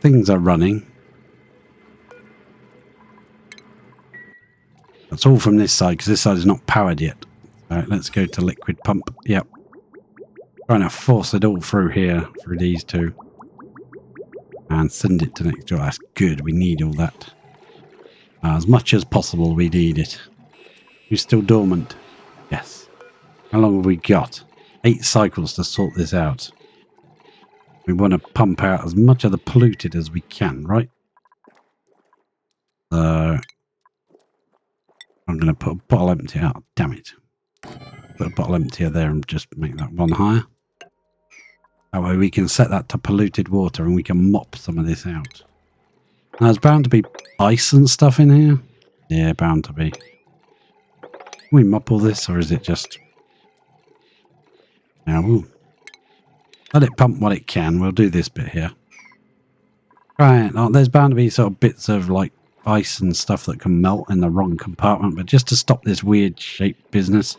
things are running. That's all from this side, because this side is not powered yet. All right, let's go to liquid pump. Yep. Trying to force it all through here, through these two. And send it to next door. That's good. We need all that. As much as possible, we need it. You're still dormant. Yes. How long have we got? 8 cycles to sort this out. We want to pump out as much of the polluted as we can, right? So I'm going to put a bottle empty out. Damn it. Put a bottle emptier there and just make that one higher. That way we can set that to polluted water and we can mop some of this out. Now, there's bound to be ice and stuff in here. Yeah, bound to be. Can we mop all this, or is it just... Now, we'll let it pump what it can. We'll do this bit here. Right, oh, there's bound to be sort of bits of, like, ice and stuff that can melt in the wrong compartment, but just to stop this weird shape business,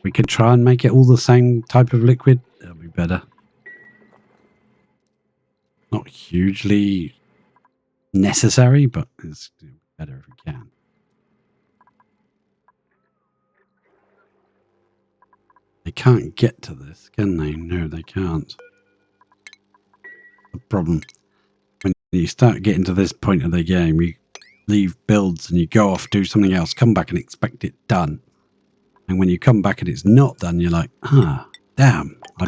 we can try and make it all the same type of liquid. That'll be better. Not hugely necessary, but it's better if we can. They can't get to this, can they? No, they can't. The problem, when you start getting to this point of the game, you leave builds and you go off, do something else, come back and expect it done. And when you come back and it's not done, you're like, damn, I,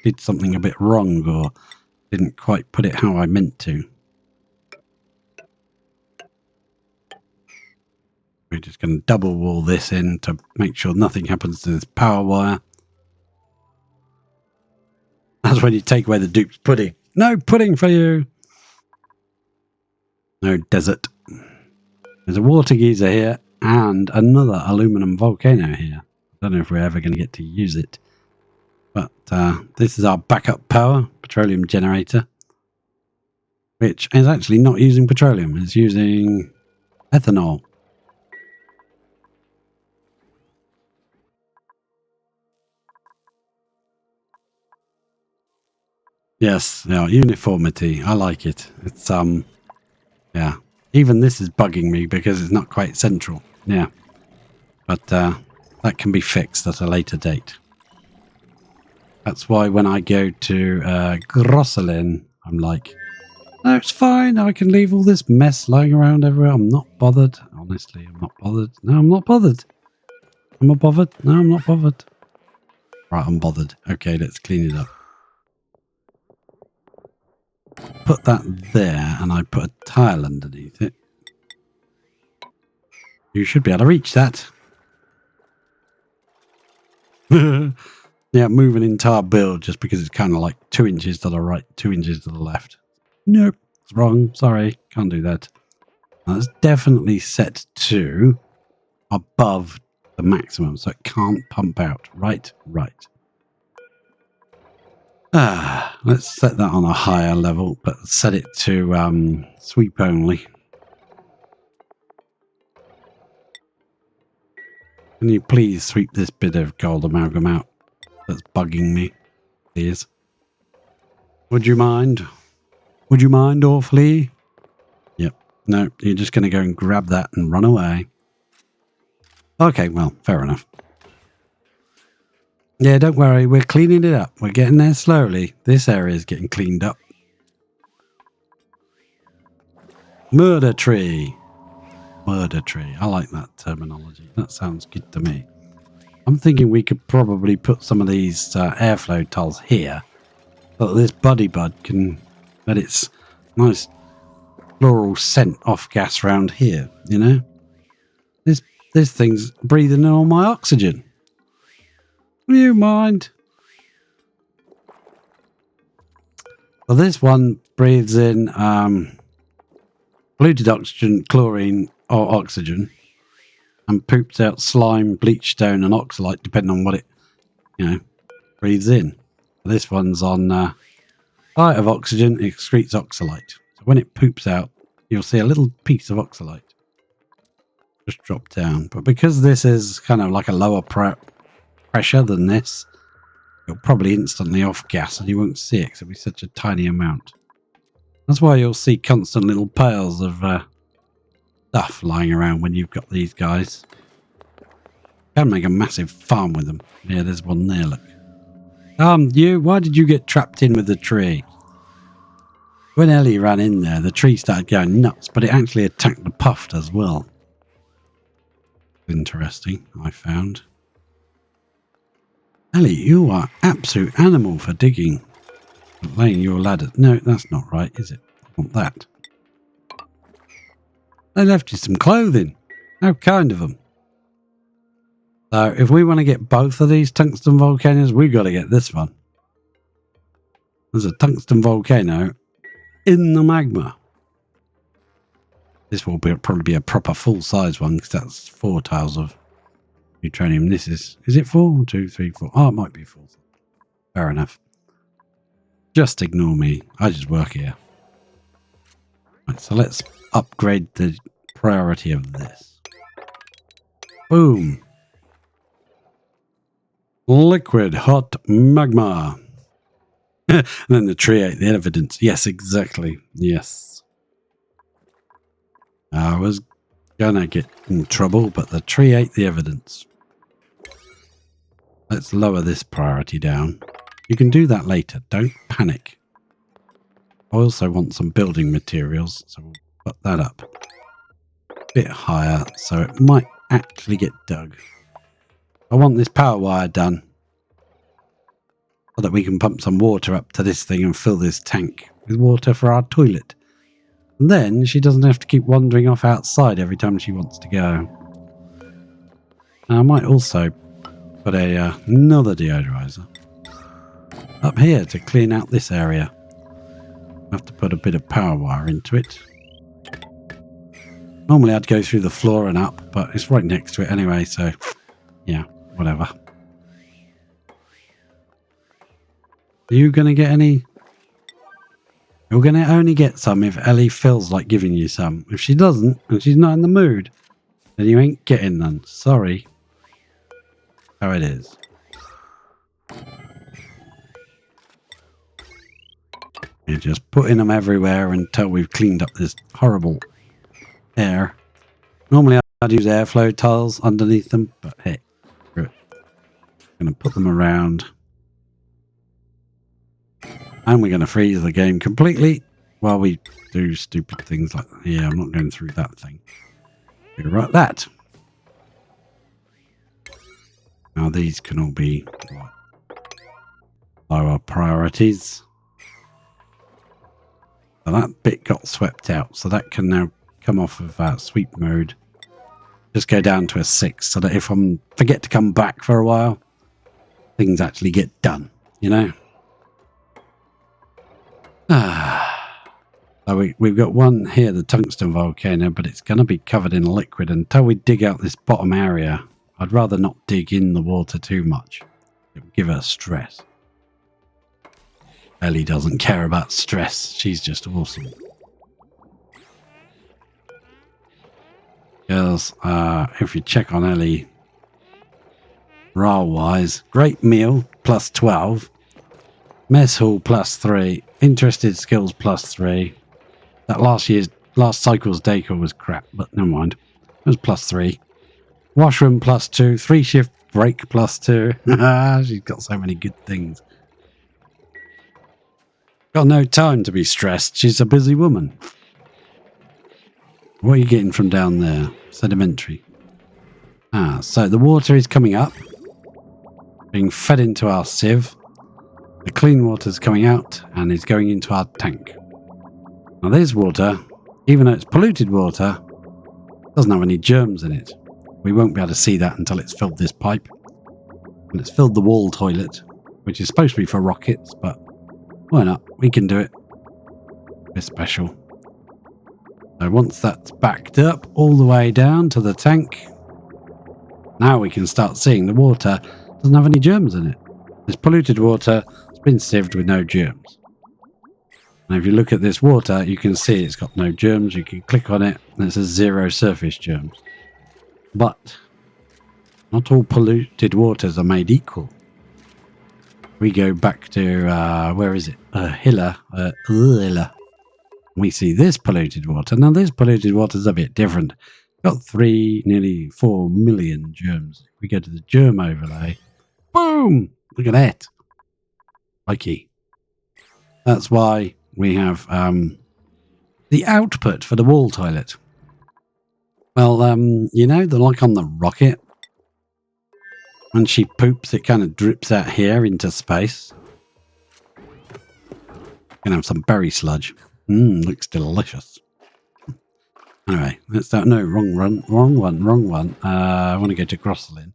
did something a bit wrong or didn't quite put it how I meant to. We're just going to double wall this in to make sure nothing happens to this power wire. That's when you take away the dupe's pudding. No pudding for you. No desert. There's a water geyser here and another aluminum volcano here. I don't know if we're ever going to get to use it. But this is our backup power, petroleum generator. Which is actually not using petroleum. It's using ethanol. Yes, yeah, uniformity. I like it. It's, yeah. Even this is bugging me because it's not quite central. Yeah. But, that can be fixed at a later date. That's why when I go to, Grosselin, I'm like, no, it's fine. I can leave all this mess lying around everywhere. I'm not bothered. Honestly, I'm not bothered. No, I'm not bothered. I'm not bothered. No, I'm not bothered. Right, I'm bothered. Okay, let's clean it up. Put that there, and I put a tile underneath it. You should be able to reach that. Yeah, move an entire build just because it's kind of like 2 inches to the right, 2 inches to the left. Nope, it's wrong. Sorry, can't do that. That's definitely set to above the maximum, so it can't pump out. Right. Let's set that on a higher level, but set it to sweep only. Can you please sweep this bit of gold amalgam out? That's bugging me, please. Would you mind? Would you mind awfully? Yep. No, you're just going to go and grab that and run away. Okay, well, fair enough. Yeah, don't worry. We're cleaning it up. We're getting there slowly. This area is getting cleaned up. Murder tree. Murder tree. I like that terminology. That sounds good to me. I'm thinking we could probably put some of these airflow tiles here so that this buddy bud can let its nice floral scent off gas around here, you know? This thing's breathing in all my oxygen. Do you mind? Well, this one breathes in polluted oxygen, chlorine, or oxygen, and poops out slime, bleach stone, and oxalite, depending on what it, breathes in. This one's on height of oxygen, it excretes oxalite. So when it poops out, you'll see a little piece of oxalite just drop down. But because this is kind of like a lower pressure than this, it'll probably instantly off gas and you won't see it because it'll be such a tiny amount. That's why you'll see constant little piles of stuff lying around when you've got these guys. You can make a massive farm with them. Yeah, there's one there, look. Why did you get trapped in with the tree? When Ellie ran in there, the tree started going nuts, but it actually attacked the puffed as well. Interesting, I found. Ellie, you are absolute animal for digging. Laying your ladder. No, that's not right, is it? I want that. They left you some clothing. How kind of them. So if we want to get both of these tungsten volcanoes, we've got to get this one. There's a tungsten volcano in the magma. This will probably be a proper full-size one because that's 4 tiles of neutronium. This is it 4? 1, 2, 3, 4. Oh, it might be 4. Fair enough. Just ignore me. I just work here. Right, so let's upgrade the priority of this. Boom. Liquid hot magma. And then the tree ate the evidence. Yes, exactly. Yes. I was gonna get in trouble, but the tree ate the evidence. Let's lower this priority down. You can do that later. Don't panic. I also want some building materials, so we'll put that up a bit higher so it might actually get dug. I want this power wire done so that we can pump some water up to this thing and fill this tank with water for our toilet. And then she doesn't have to keep wandering off outside every time she wants to go. Now, I might also put another deodorizer up here to clean out this area. I have to put a bit of power wire into it. Normally I'd go through the floor and up, but it's right next to it anyway, so yeah, whatever. Are you going to get any? You're going to only get some if Ellie feels like giving you some. If she doesn't, and she's not in the mood, then you ain't getting none. Sorry. How it is. You're just putting them everywhere until we've cleaned up this horrible air. Normally I'd use airflow tiles underneath them, but hey, screw it. I'm going to put them around. And we're going to freeze the game completely while we do stupid things like that. Yeah, I'm not going through that thing. We're going to write that. Now these can all be lower priorities. So that bit got swept out. So that can now come off of sweep mode. Just go down to a 6 so that if I forget to come back for a while, things actually get done, you know? So we've got one here, the tungsten volcano, but it's going to be covered in liquid until we dig out this bottom area. I'd rather not dig in the water too much. It would give her stress. Ellie doesn't care about stress. She's just awesome. Girls, if you check on Ellie, RAL-wise, great meal, plus 12. Mess hall, plus 3. Interested skills, plus 3. That last cycle's decor was crap, but never mind. It was plus 3. Washroom, plus 2. 3 shift break, plus 2. She's got so many good things. Got no time to be stressed. She's a busy woman. What are you getting from down there? Sedimentary. So the water is coming up, being fed into our sieve. The clean water is coming out and is going into our tank. Now this water, even though it's polluted water, doesn't have any germs in it. We won't be able to see that until it's filled this pipe. And it's filled the wall toilet, which is supposed to be for rockets, but why not? We can do it. We're special. So once that's backed up all the way down to the tank, now we can start seeing the water doesn't have any germs in it. This polluted water has been sieved with no germs. And if you look at this water, you can see it's got no germs. You can click on it and it says 0 surface germs. But not all polluted waters are made equal. We go back to, where is it? Hilla. We see this polluted water. Now, this polluted water is a bit different. Got 3, nearly 4 million germs. If we go to the germ overlay, boom! Look at that. Likey. That's why we have the output for the wall toilet. Well, you know, like on the rocket, When she poops, it kind of drips out here into space. Gonna have some berry sludge. Looks delicious. Anyway, let's start. No, wrong one. I want to go to Grosselin.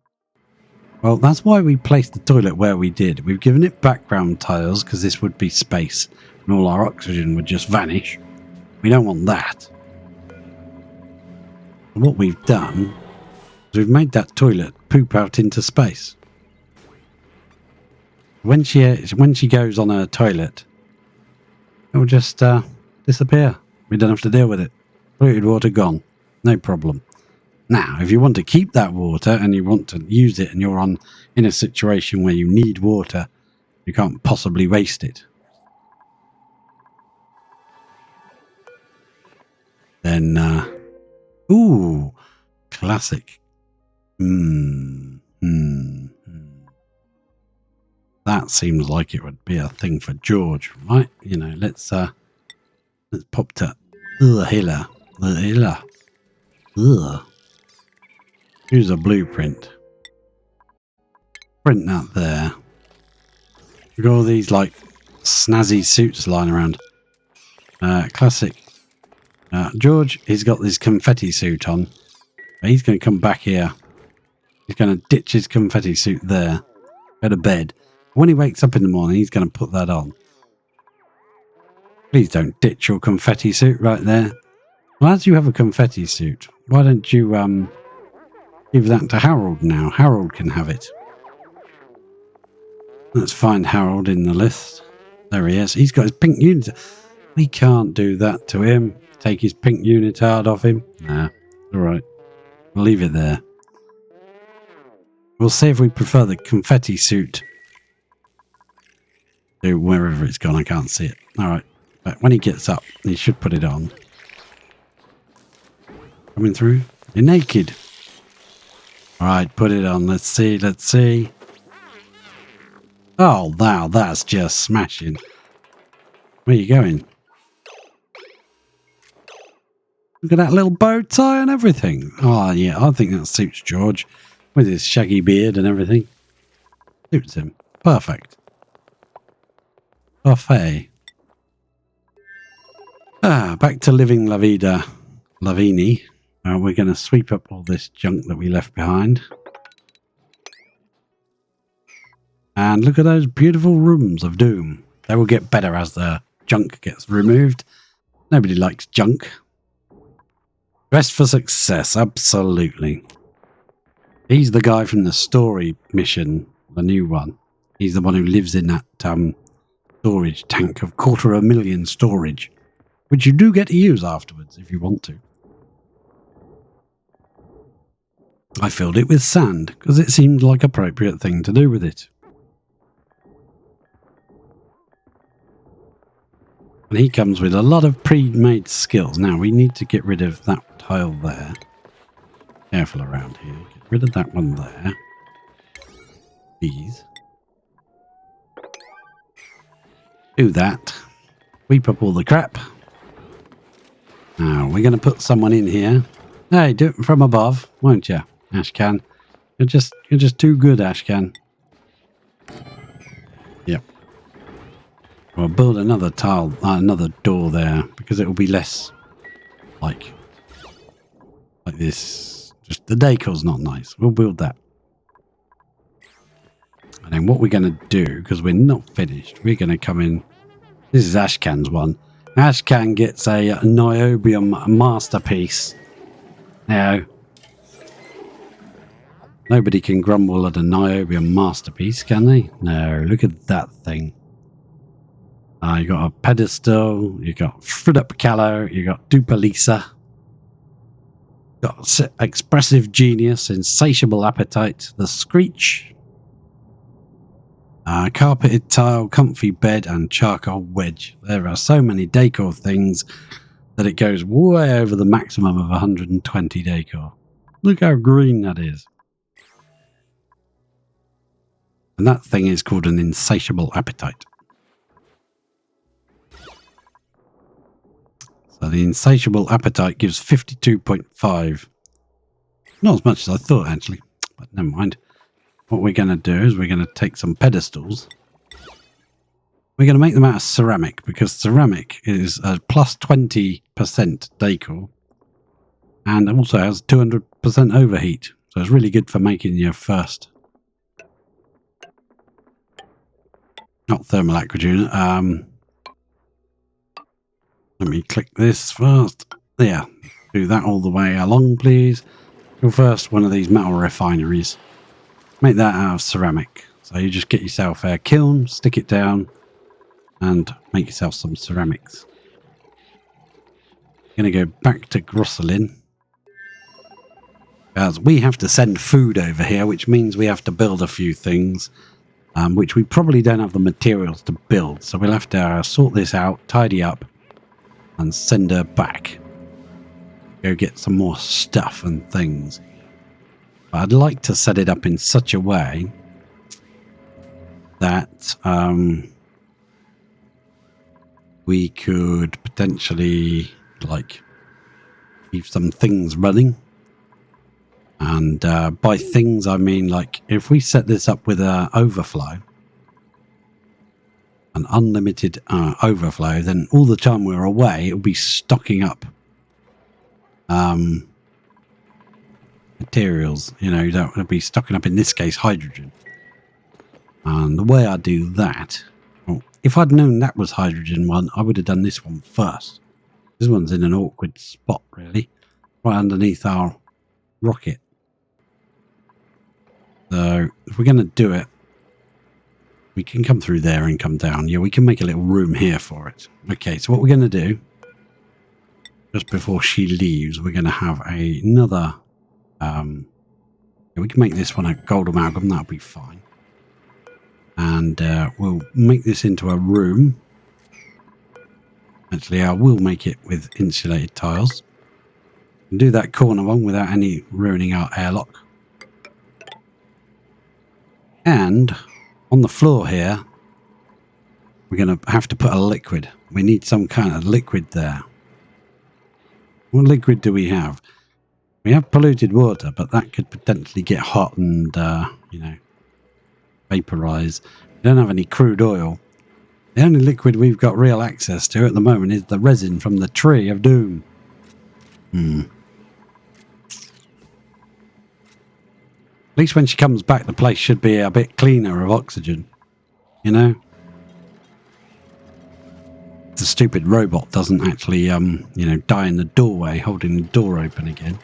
Well, that's why we placed the toilet where we did. We've given it background tiles because this would be space and all our oxygen would just vanish. We don't want that. What we've done is we've made that toilet poop out into space. When she goes on her toilet, it will just disappear. We don't have to deal with it. Polluted water gone. No problem. Now, if you want to keep that water and you want to use it and you're in a situation where you need water, you can't possibly waste it. Then, ooh, classic. That seems like it would be a thing for George, right? You know, let's pop to Hilla. Here's a blueprint. Print that there. We've got all these like snazzy suits lying around. Classic. George, he's got this confetti suit on. He's going to come back here. He's going to ditch his confetti suit there. Go to bed. When he wakes up in the morning, he's going to put that on. Please don't ditch your confetti suit right there. Well, as you have a confetti suit, why don't you give that to Harold now? Harold can have it. Let's find Harold in the list. There he is. He's got his pink unit. We can't do that to him. Take his pink unitard off him. Nah, all right. We'll leave it there. We'll see if we prefer the confetti suit to wherever it's gone. I can't see it. All right. But when he gets up, he should put it on. Coming through. You're naked. All right, put it on. Let's see. Let's see. Oh, wow. That's just smashing. Where are you going? Look at that little bow tie and everything. Oh, yeah. I think that suits George. With his shaggy beard and everything. Suits him. Perfect. Buffet. Back to living La Vida Lavini. We're going to sweep up all this junk that we left behind. And look at those beautiful rooms of doom. They will get better as the junk gets removed. Nobody likes junk. Dressed for success, absolutely. He's the guy from the story mission, the new one. He's the one who lives in that storage tank of 250,000 storage, which you do get to use afterwards if you want to. I filled it with sand because it seemed like an appropriate thing to do with it. And he comes with a lot of pre-made skills. Now we need to get rid of that tile there. Careful around here. Get rid of that one there. Please. Do that. Sweep up all the crap. Now we're going to put someone in here. Hey, do it from above, won't you, Ashcan? You're just too good, Ashcan. Yep. We'll build another tile, another door there because it will be less like this. Just the decor's not nice. We'll build that. And then what we're going to do, because we're not finished, we're going to come in. This is Ashcan's one. Ashcan gets a niobium masterpiece. Now, nobody can grumble at a niobium masterpiece, can they? No, look at that thing. You got a pedestal, you got Fridup Callow, you got Dupalisa. Got expressive genius, insatiable appetite, the screech. Carpeted tile, comfy bed, and charcoal wedge. There are so many decor things that it goes way over the maximum of 120 decor. Look how green that is. And that thing is called an insatiable appetite. So the insatiable appetite gives 52.5. Not as much as I thought, actually. But never mind. what we're going to do is we're going to take some pedestals. We're going to make them out of ceramic, because ceramic is a plus 20% decor and also has 200% overheat. So it's really good for making your first, not thermal aqua. Let me click this first. There. Do that all the way along, please. Your first one of these metal refineries. Make that out of ceramic. So you just get yourself a kiln, stick it down, and make yourself some ceramics. Going to go back to Grosselin. As we have to send food over here, which means we have to build a few things, which we probably don't have the materials to build. So we'll have to sort this out, tidy up, and send her back. Go get some more stuff and things. But I'd like to set it up in such a way that we could potentially like keep some things running. And by things I mean, like, if we set this up with an overflow, an unlimited overflow, then all the time we're away, it'll be stocking up materials. You know, it'll be stocking up, in this case, hydrogen. And the way I do that, well, if I'd known that was hydrogen one, I would have done this one first. This one's in an awkward spot, really, right underneath our rocket. So if we're going to do it, we can come through there and come down. Yeah, we can make a little room here for it. Okay, so what we're going to do, just before she leaves, we're going to have another... yeah, we can make this one a gold amalgam. That'll be fine. And we'll make this into a room. Actually, I will make it with insulated tiles. And do that corner one without any ruining our airlock. And on the floor here, we're going to have to put a liquid. We need some kind of liquid there. What liquid do we have? We have polluted water, but that could potentially get hot and, you know, vaporize. We don't have any crude oil. The only liquid we've got real access to at the moment is the resin from the Tree of Doom. At least when she comes back, the place should be a bit cleaner of oxygen, you know? The stupid robot doesn't actually, you know, die in the doorway, holding the door open again.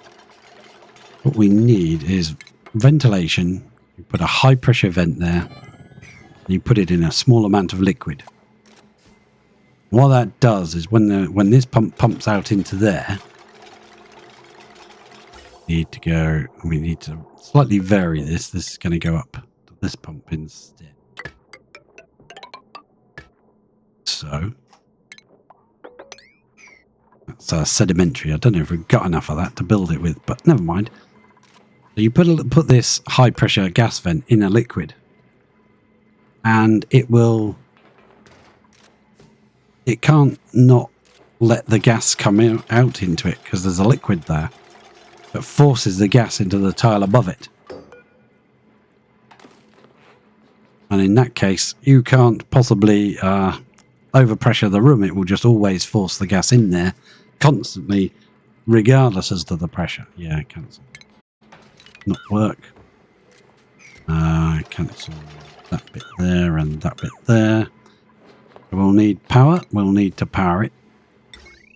What we need is ventilation. You put a high pressure vent there. And you put it in a small amount of liquid. What that does is when this pump pumps out into there, we need to slightly vary this. This is going to go up to this pump instead. So that's sedimentary. I don't know if we've got enough of that to build it with, but never mind. So you put this high pressure gas vent in a liquid, and it can't not let the gas come out into it because there's a liquid there that forces the gas into the tile above it. And in that case, you can't possibly overpressure the room. It will just always force the gas in there constantly, regardless as to the pressure. Yeah, cancel. Not work. Cancel that bit there and that bit there. We'll need power. We'll need to power it.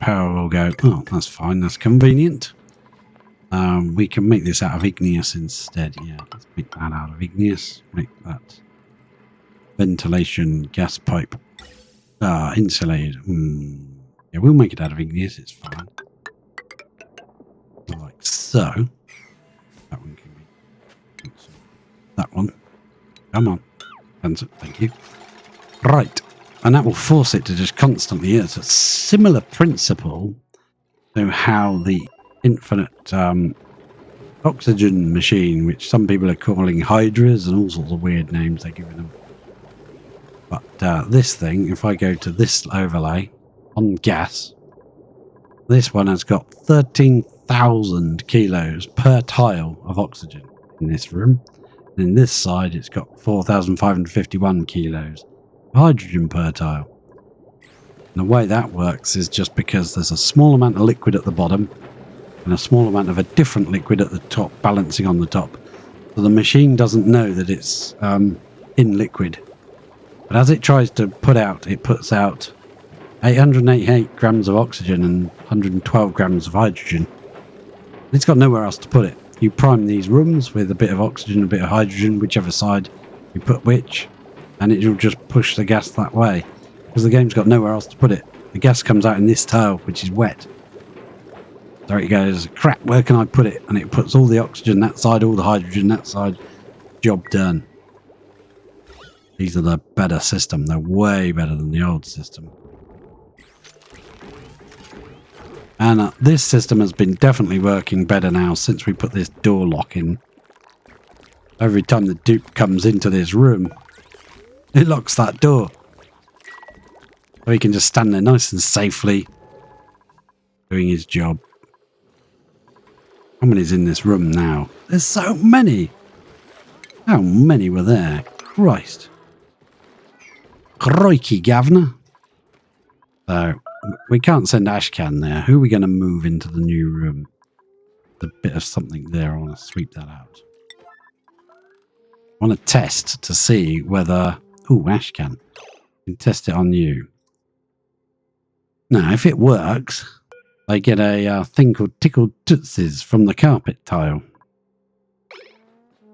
Power will go, oh, that's fine. That's convenient. We can make this out of igneous instead. Yeah, let's make that out of igneous. Make that ventilation gas pipe. Insulated. Yeah, we'll make it out of igneous. It's fine. Like so. That one can be. That one. Come on. Thank you. Right. And that will force it to just constantly. It's a similar principle to how the infinite oxygen machine, which some people are calling hydras and all sorts of weird names they're giving them. But this thing, if I go to this overlay on gas, this one has got 13,000 kilos per tile of oxygen in this room. In this side, it's got 4,551 kilos of hydrogen per tile. And the way that works is just because there's a small amount of liquid at the bottom and a small amount of a different liquid at the top, balancing on the top. So the machine doesn't know that it's in liquid. But as it tries to put out, it puts out 888 grams of oxygen and 112 grams of hydrogen. It's got nowhere else to put it. You prime these rooms with a bit of oxygen, a bit of hydrogen, whichever side you put which, and it'll just push the gas that way. Because the game's got nowhere else to put it. The gas comes out in this tile, which is wet. So it goes, crap, where can I put it? And it puts all the oxygen that side, all the hydrogen that side. Job done. These are the better system. They're way better than the old system. And this system has been definitely working better now since we put this door lock in. Every time the dupe comes into this room, it locks that door. So he can just stand there nice and safely doing his job. How many's in this room now? There's so many! How many were there? Christ. Crikey, Gavner. So, we can't send Ashcan there. Who are we going to move into the new room? The bit of something there. I want to sweep that out. I want to test to see whether... Ooh, Ashcan. We can test it on you. Now, if it works, they get a thing called Tickled Tootsies from the carpet tile.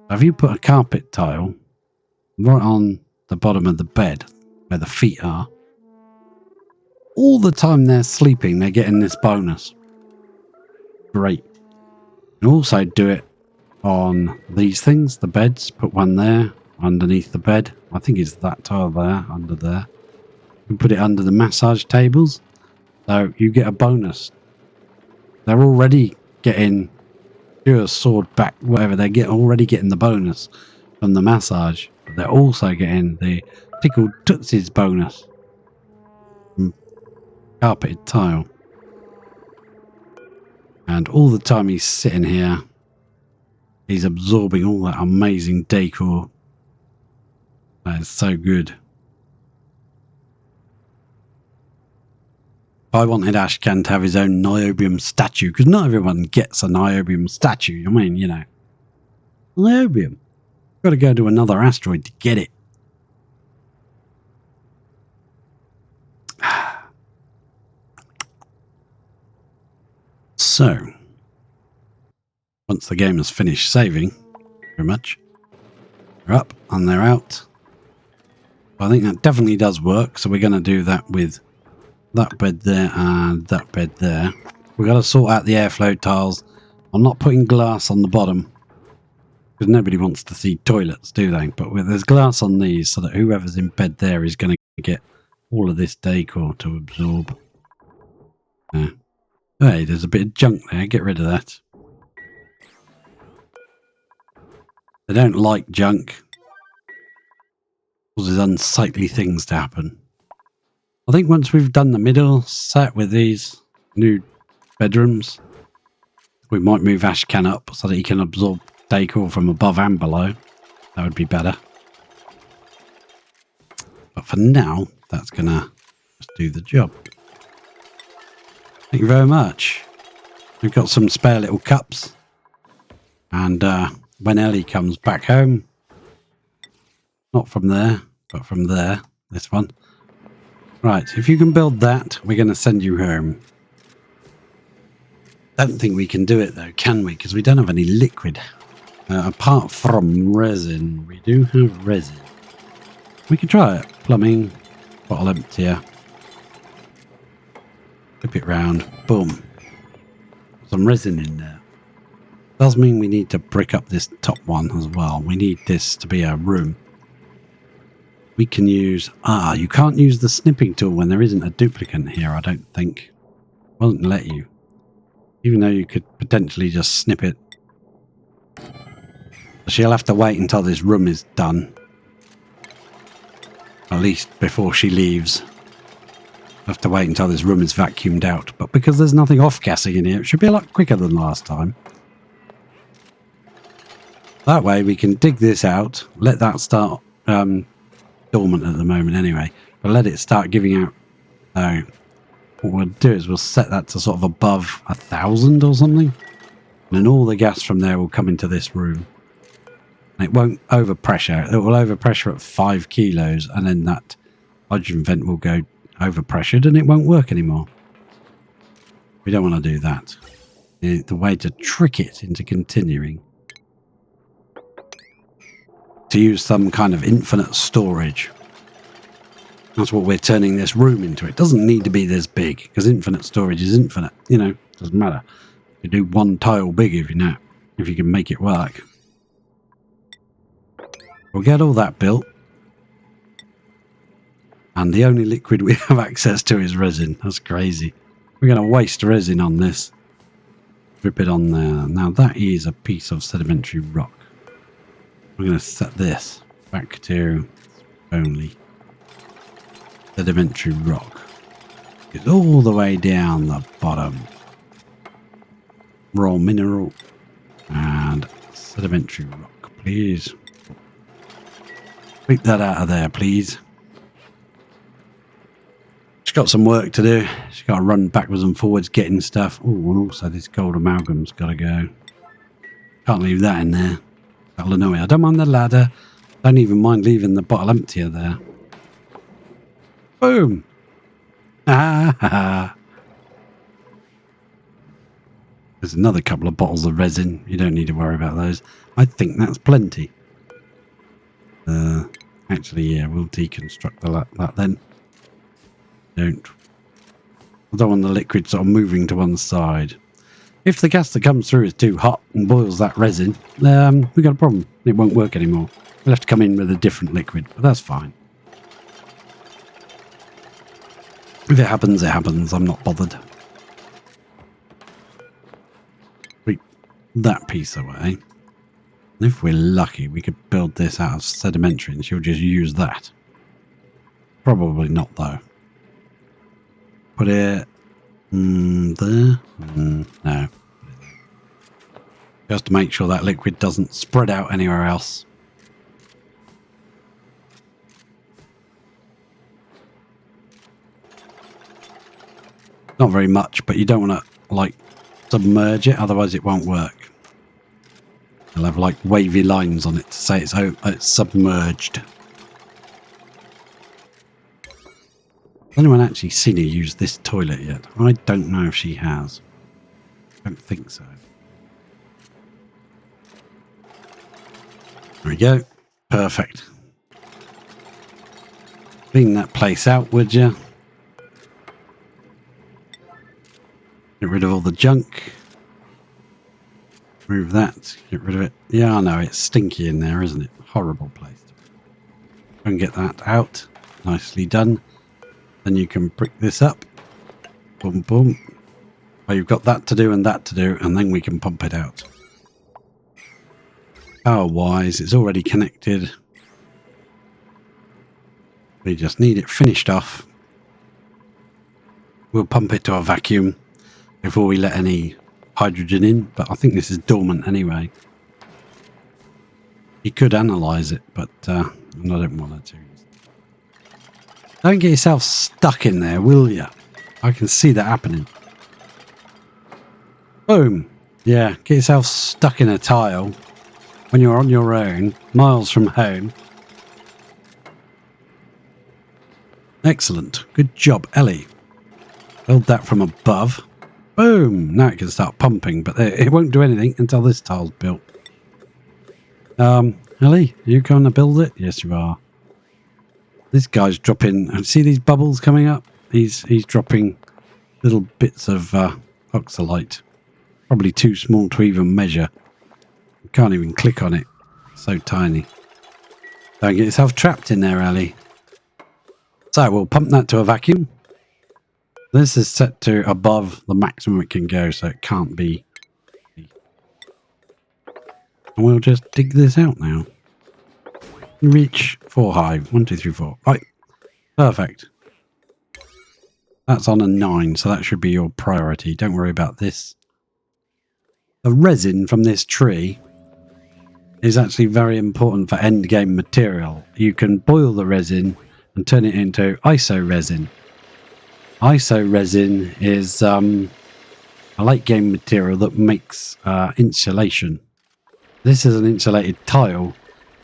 Have you put a carpet tile right on the bottom of the bed where the feet are? All the time they're sleeping, they're getting this bonus. Great. And also do it on these things, the beds. Put one there, underneath the bed. I think it's that tile there, under there. You put it under the massage tables. So you get a bonus. They're already getting your sword back, whatever. They're already getting the bonus from the massage. But they're also getting the Tickled Tootsies bonus. Carpeted tile. And all the time he's sitting here, he's absorbing all that amazing decor. That is so good. If I wanted Ashcan to have his own niobium statue, because not everyone gets a niobium statue. I mean, you know. Niobium. Got to go to another asteroid to get it. So, once the game has finished saving, very much, they're up and they're out. I think that definitely does work, so we're going to do that with that bed there and that bed there. We've got to sort out the airflow tiles. I'm not putting glass on the bottom, because nobody wants to see toilets, do they? But there's glass on these, so that whoever's in bed there is going to get all of this decor to absorb. Yeah. Hey, there's a bit of junk there. Get rid of that. They don't like junk. Causes unsightly things to happen. I think once we've done the middle set with these new bedrooms, we might move Ashcan up so that he can absorb decor from above and below. That would be better. But for now, that's going to just do the job. Thank you very much. We've got some spare little cups. And when Ellie comes back home, not from there, but from there, this one. Right, if you can build that, we're going to send you home. Don't think we can do it though, can we? Because we don't have any liquid. Apart from resin. We do have resin. We can try it. Plumbing, bottle emptier. Flip it round. Boom. Some resin in there. Does mean we need to brick up this top one as well. We need this to be a room. We can use... you can't use the snipping tool when there isn't a duplicate here, I don't think. Won't let you. Even though you could potentially just snip it. She'll have to wait until this room is done. At least before she leaves. Have to wait until this room is vacuumed out. But because there's nothing off-gassing in here, it should be a lot quicker than last time. That way we can dig this out, let that start dormant at the moment anyway, but let it start giving out. What we'll do is we'll set that to sort of above 1,000 or something, and then all the gas from there will come into this room. And it won't overpressure. It will overpressure at 5 kilos, and then that hydrogen vent will go overpressured and it won't work anymore. We don't want to do that. The way to trick it into continuing, to use some kind of infinite storage. That's what we're turning this room into. It doesn't need to be this big, because infinite storage is infinite. You know, doesn't matter. You do one tile big if you can make it work. We'll get all that built. And the only liquid we have access to is resin. That's crazy. We're going to waste resin on this. Drip it on there. Now that is a piece of sedimentary rock. We're going to set this back to only sedimentary rock. It's all the way down the bottom. Raw mineral and sedimentary rock, please. Keep that out of there, please. She's got some work to do. She's got to run backwards and forwards getting stuff. Oh, and also this gold amalgam's got to go. Can't leave that in there. That'll annoy me. I don't mind the ladder. Don't even mind leaving the bottle emptier there. Boom! Ah, ha, ha. There's another couple of bottles of resin. You don't need to worry about those. I think that's plenty. Actually, yeah, we'll deconstruct that then. I don't want the liquid sort of moving to one side. If the gas that comes through is too hot and boils that resin, we've got a problem. It won't work anymore. We'll have to come in with a different liquid, but that's fine. If it happens, it happens. I'm not bothered. Take that piece away. And if we're lucky, we could build this out of sedimentary and she'll just use that. Probably not, though. Put it there. No. Just to make sure that liquid doesn't spread out anywhere else. Not very much, but you don't want to, like, submerge it, otherwise it won't work. It'll have, like, wavy lines on it to say it's submerged. Has anyone actually seen her use this toilet yet? I don't know if she has. I don't think so. There we go. Perfect. Clean that place out, would you? Get rid of all the junk. Move that. Get rid of it. Yeah, I know. It's stinky in there, isn't it? Horrible place. Go and get that out. Nicely done. Then you can brick this up. Boom, boom. Well, you've got that to do and that to do, and then we can pump it out. Power-wise, it's already connected. We just need it finished off. We'll pump it to a vacuum before we let any hydrogen in, but I think this is dormant anyway. You could analyze it, but I don't want to. Don't get yourself stuck in there, will you? I can see that happening. Boom. Yeah, get yourself stuck in a tile when you're on your own, miles from home. Excellent. Good job, Ellie. Build that from above. Boom. Now it can start pumping, but it won't do anything until this tile's built. Ellie, are you going to build it? Yes, you are. This guy's dropping. See these bubbles coming up? He's dropping little bits of oxalite. Probably too small to even measure. You can't even click on it. It's so tiny. Don't get yourself trapped in there, Ellie. So we'll pump that to a vacuum. This is set to above the maximum it can go, so it can't be. And we'll just dig this out now. Reach 4 hive. 1, 2, 3, 4. Right. Perfect. That's on a 9, so that should be your priority. Don't worry about this. The resin from this tree is actually very important for end game material. You can boil the resin and turn it into iso resin. Iso resin is a late game material that makes insulation. This is an insulated tile,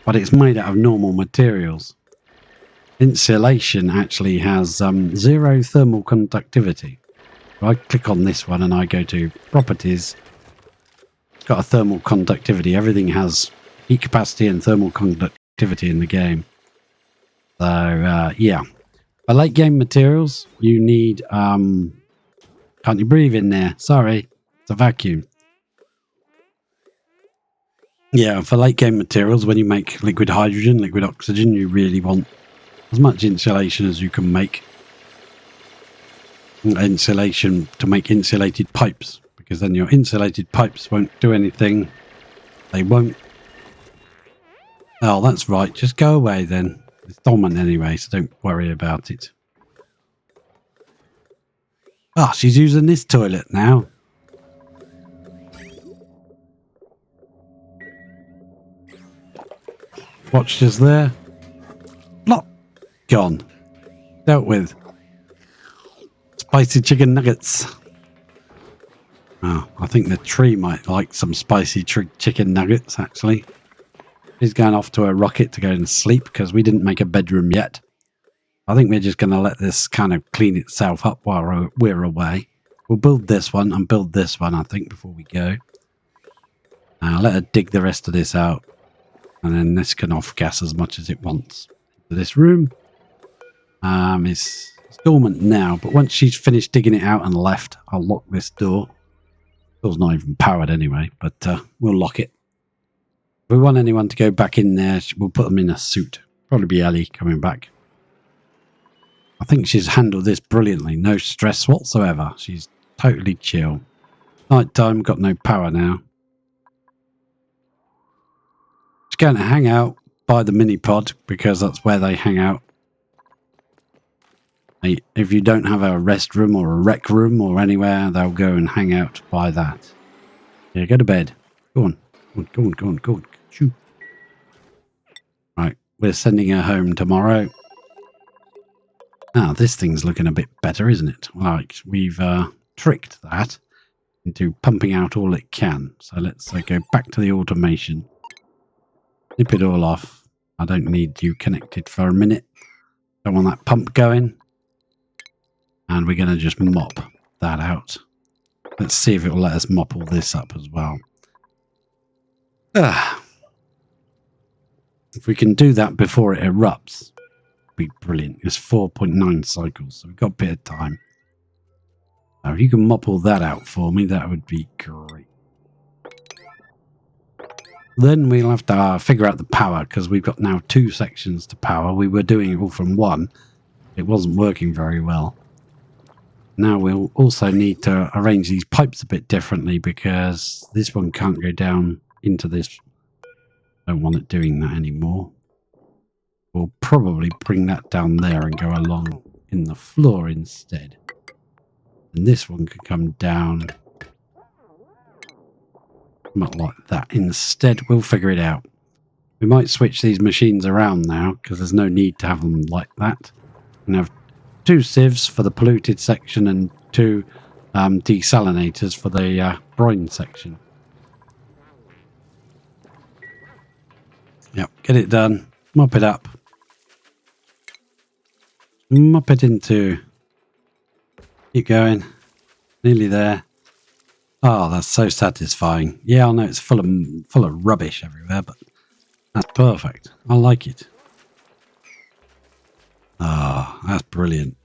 but it's made out of normal materials. Insulation actually has 0 thermal conductivity. If I click on this one and I go to properties, it's got a thermal conductivity. Everything has heat capacity and thermal conductivity in the game. So yeah, for late game materials, you need can't you breathe in there? Sorry, it's a vacuum. Yeah, for late game materials, when you make liquid hydrogen, liquid oxygen, you really want as much insulation as you can make. Insulation to make insulated pipes, because then your insulated pipes won't do anything. They won't. Oh, that's right. Just go away then. It's dormant anyway, so don't worry about it. Ah, she's using this toilet now. Watch just there. Plop. Gone. Dealt with. Spicy chicken nuggets. Oh, I think the tree might like some spicy chicken nuggets, actually. She's going off to a rocket to go and sleep because we didn't make a bedroom yet. I think we're just going to let this kind of clean itself up while we're away. We'll build this one and build this one, I think, before we go. Let her dig the rest of this out. And then this can off-gas as much as it wants. This room is dormant now, but once she's finished digging it out and left, I'll lock this door. The door's not even powered anyway, but we'll lock it. If we want anyone to go back in there, we'll put them in a suit. Probably be Ellie coming back. I think she's handled this brilliantly. No stress whatsoever. She's totally chill. Night time, got no power now. She's going to hang out by the mini pod because that's where they hang out. If you don't have a rest room or a rec room or anywhere, they'll go and hang out by that. Yeah, go to bed. Go on. Go on, go on, go on. Shoo. Right, we're sending her home tomorrow. Ah, this thing's looking a bit better, isn't it? Like, we've tricked that into pumping out all it can. So let's go back to the automation. Nip it all off. I don't need you connected for a minute. Don't want that pump going. And we're going to just mop that out. Let's see if it will let us mop all this up as well. If we can do that before it erupts, it'd be brilliant. It's 4.9 cycles, so we've got a bit of time. Now, if you can mop all that out for me, that would be great. Then we'll have to figure out the power, because we've got now 2 sections to power. We were doing it all from 1. It wasn't working very well. Now we'll also need to arrange these pipes a bit differently because this one can't go down into this. Don't want it doing that anymore. We'll probably bring that down there and go along in the floor instead. And this one could come down not like that. Instead, we'll figure it out. We might switch these machines around now because there's no need to have them like that. And have 2 sieves for the polluted section and 2 desalinators for the brine section. Yep, get it done. Mop it up. Mop it into. Keep going. Nearly there. Oh, that's so satisfying. Yeah, I know it's full of rubbish everywhere, but that's perfect. I like it. Ah, that's brilliant.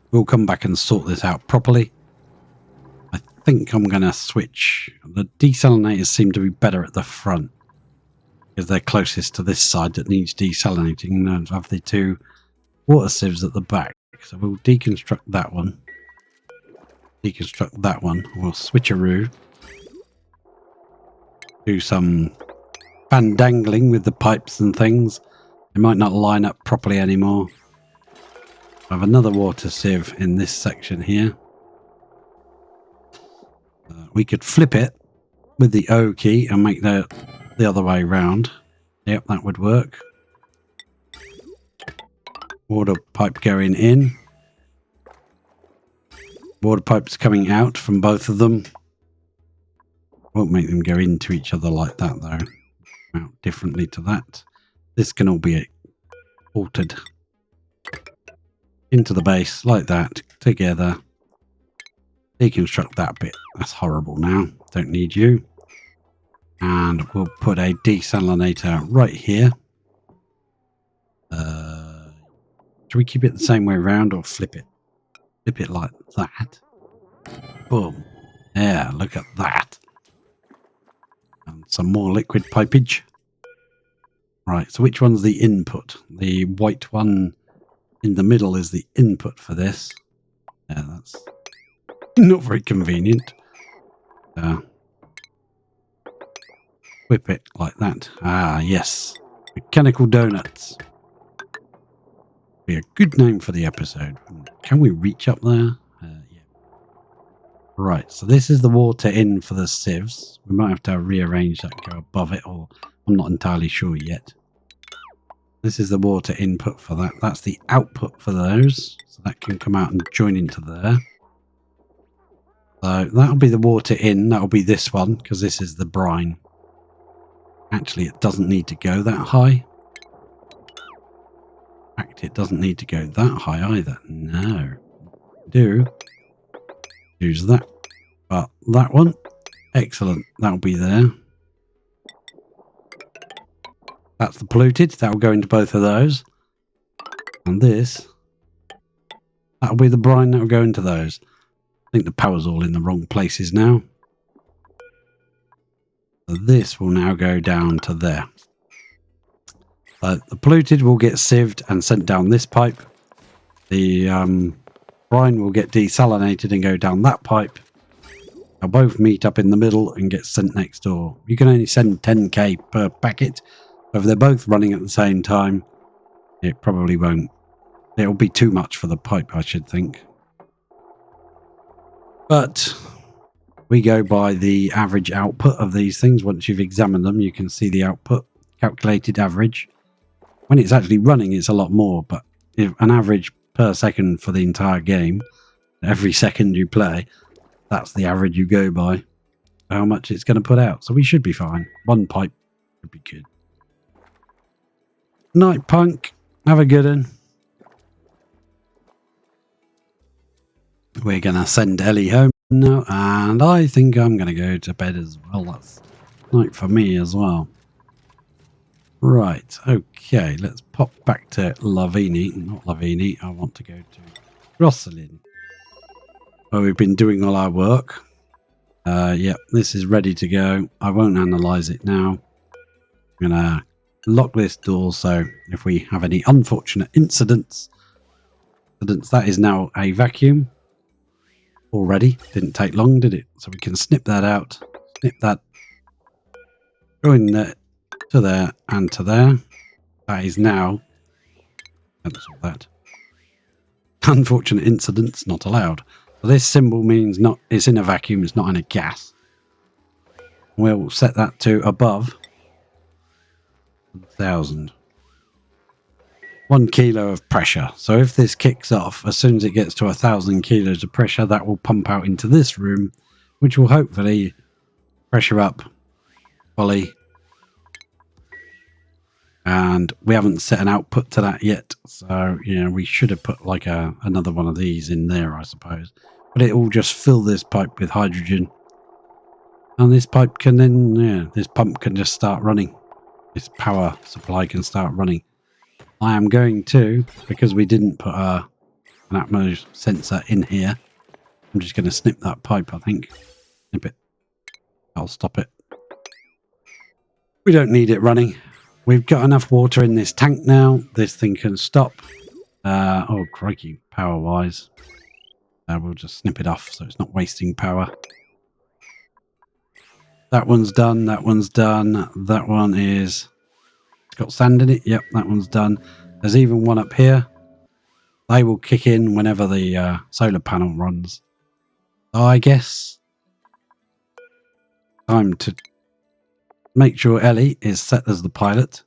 We'll come back and sort this out properly. I think I'm going to switch. The desalinators seem to be better at the front because they're closest to this side that needs desalinating, and have the 2 water sieves at the back. So we'll deconstruct that one. Deconstruct that one. We'll switcheroo. Do some fandangling with the pipes and things. They might not line up properly anymore. I have another water sieve in this section here. We could flip it with the O key and make the the other way round. Yep, that would work. Water pipe going in. Water pipes coming out from both of them. Won't make them go into each other like that though. Out differently to that. This can all be altered into the base like that together. Deconstruct that bit. That's horrible now. Don't need you. And we'll put a desalinator right here. Should we keep it the same way around or flip it? Flip it like that. Boom. Yeah, look at that. And some more liquid pipage. Right, so which one's the input? The white one in the middle is the input for this. Yeah, that's not very convenient. Whip it like that. Ah, yes. Mechanical donuts. Be a good name for the episode. Can we reach up there? Yeah. Right, so this is the water in for the sieves. We might have to rearrange that, go above it, or I'm not entirely sure yet. This is the water input for that. That's the output for those. So that can come out and join into there. So that'll be the water in. That'll be this one, because this is the brine. Actually, it doesn't need to go that high. In fact, it doesn't need to go that high either. No. Use that. But that one, excellent. That'll be there. That's the polluted. That'll go into both of those. And this, that'll be the brine. That'll go into those. I think the power's all in the wrong places now. So this will now go down to there. The polluted will get sieved and sent down this pipe. The brine will get desalinated and go down that pipe. They'll both meet up in the middle and get sent next door. You can only send 10k per packet. If they're both running at the same time, it probably won't. It'll be too much for the pipe, I should think. But we go by the average output of these things. Once you've examined them, you can see the output, calculated average. When it's actually running, it's a lot more, but if an average per second for the entire game, every second you play, that's the average you go by, how much it's going to put out. So we should be fine. One pipe would be good. Night, punk. Have a good one. We're going to send Ellie home now, and I think I'm going to go to bed as well. That's night for me as well. Right, okay, let's pop back to Lavini. Not Lavini, I want to go to Rosalind. Oh, we've been doing all our work. Yep, this is ready to go. I won't analyze it now. I'm going to lock this door, so if we have any unfortunate incidents, that is now a vacuum already. Didn't take long, did it? So we can snip that out, snip that, go in there, to there, and to there. That is now, cancel that. Unfortunate incidents not allowed. So this symbol means not, it's in a vacuum, it's not in a gas. We'll set that to above 1,000. 1 kilo of pressure. So if this kicks off, as soon as it gets to 1,000 kilos of pressure, that will pump out into this room, which will hopefully pressure up fully. And we haven't set an output to that yet, so you know we should have put like another one of these in there, I suppose. But it will just fill this pipe with hydrogen, and this pipe can then, this pump can just start running. This power supply can start running. I am going to, because we didn't put an Atmos sensor in here, I'm just going to snip that pipe, I think. Snip it. I'll stop it. We don't need it running. We've got enough water in this tank now. This thing can stop. Oh, crikey, power-wise. We'll just snip it off so it's not wasting power. That one's done. That one's done. That one is... It's got sand in it. Yep, that one's done. There's even one up here. They will kick in whenever the solar panel runs. So I guess... Time to make sure Ellie is set as the pilot.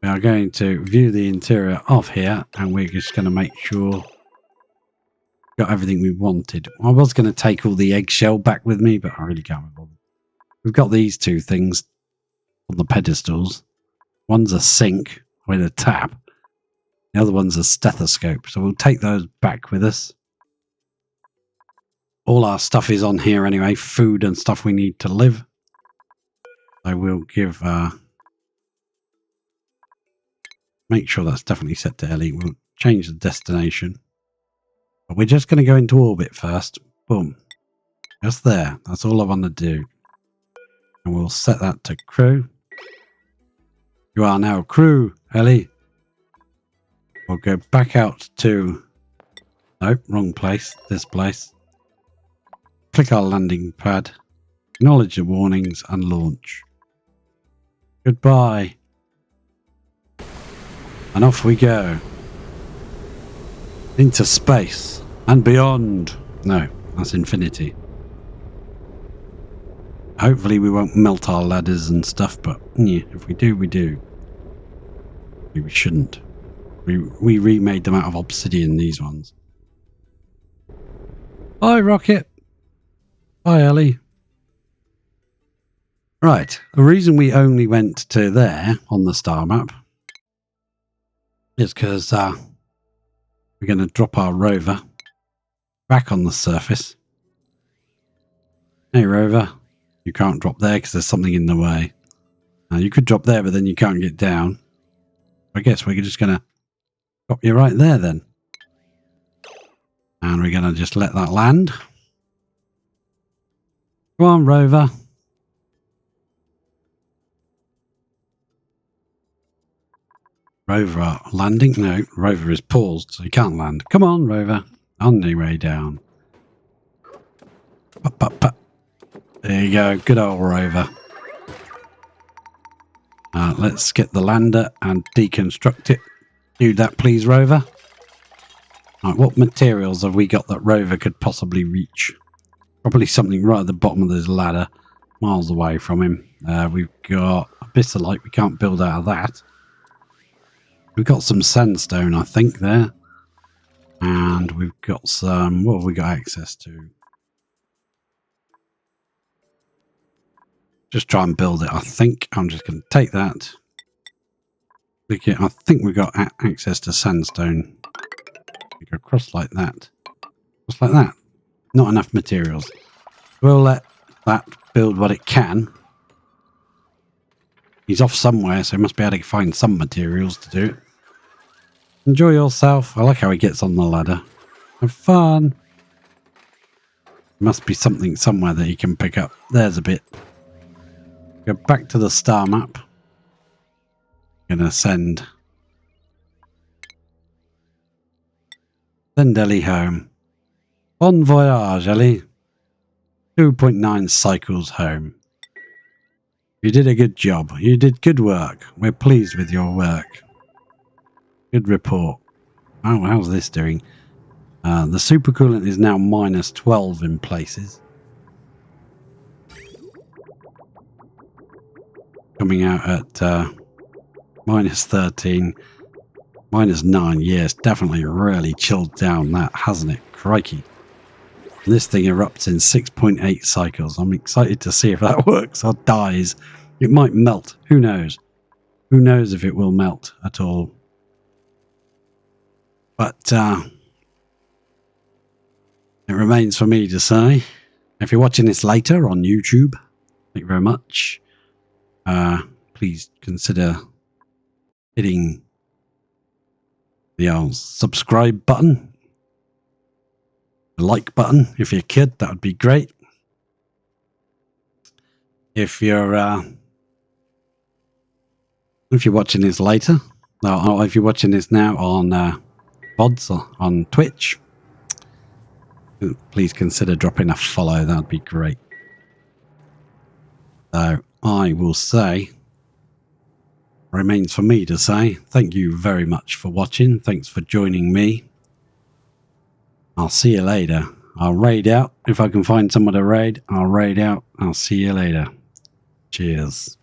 We are going to view the interior of here, and we're just going to make sure got everything we wanted. I was going to take all the eggshell back with me, but I really can't be bothered. We've got these two things on the pedestals. One's a sink with a tap. The other one's a stethoscope. So we'll take those back with us. All our stuff is on here anyway. Food and stuff we need to live. I will give... make sure that's definitely set to Ellie. We'll change the destination. But we're just going to go into orbit first. Boom. Just there. That's all I want to do. And we'll set that to crew. You are now crew, Ellie. We'll go back out to... Nope, wrong place. This place. Click our landing pad. Acknowledge the warnings and launch. Goodbye. And off we go. Into space and beyond. No, that's infinity. Hopefully we won't melt our ladders and stuff, but yeah, if we do, we do. We shouldn't. We remade them out of obsidian, these ones. Bye, Rocket. Bye, Ellie. Right, the reason we only went to there on the star map is because we're going to drop our rover back on the surface. Hey, rover. You can't drop there because there's something in the way. Now, you could drop there, but then you can't get down. I guess we're just going to drop you right there then. And we're going to just let that land. Come on, rover. Rover landing? No, rover is paused, so he can't land. Come on, rover. On the way down. Up, up, up. There you go. Good old rover. Let's get the lander and deconstruct it. Do that, please, rover. Right, what materials have we got that rover could possibly reach? Probably something right at the bottom of this ladder, miles away from him. We've got abyssalite. We can't build out of that. We've got some sandstone, I think, there. And we've got some... What have we got access to? Just try and build it, I think. I'm just going to take that. I think we've got access to sandstone. We go across like that. Just like that. Not enough materials. We'll let that build what it can. He's off somewhere, so he must be able to find some materials to do it. Enjoy yourself. I like how he gets on the ladder. Have fun. Must be something somewhere that he can pick up. There's a bit. Go back to the star map. Gonna send Ellie home. Bon voyage, Ellie. 2.9 cycles home. You did a good job. You did good work. We're pleased with your work. Good report. Oh, how's this doing? The supercoolant is now minus 12 in places. Coming out at minus 13. Minus 9. Yes, definitely really chilled down that, hasn't it? Crikey. This thing erupts in 6.8 cycles. I'm excited to see if that works or dies. It might melt. Who knows? Who knows if it will melt at all? But it remains for me to say. If you're watching this later on YouTube, thank you very much. Please consider hitting the old subscribe button. The like button, if you could, that would be great. If you're watching this later, or if you're watching this now on VODs or on Twitch, please consider dropping a follow. That would be great. So I will say, remains for me to say, thank you very much for watching. Thanks for joining me. I'll see you later. I'll raid out. If I can find someone to raid, I'll raid out. I'll see you later. Cheers.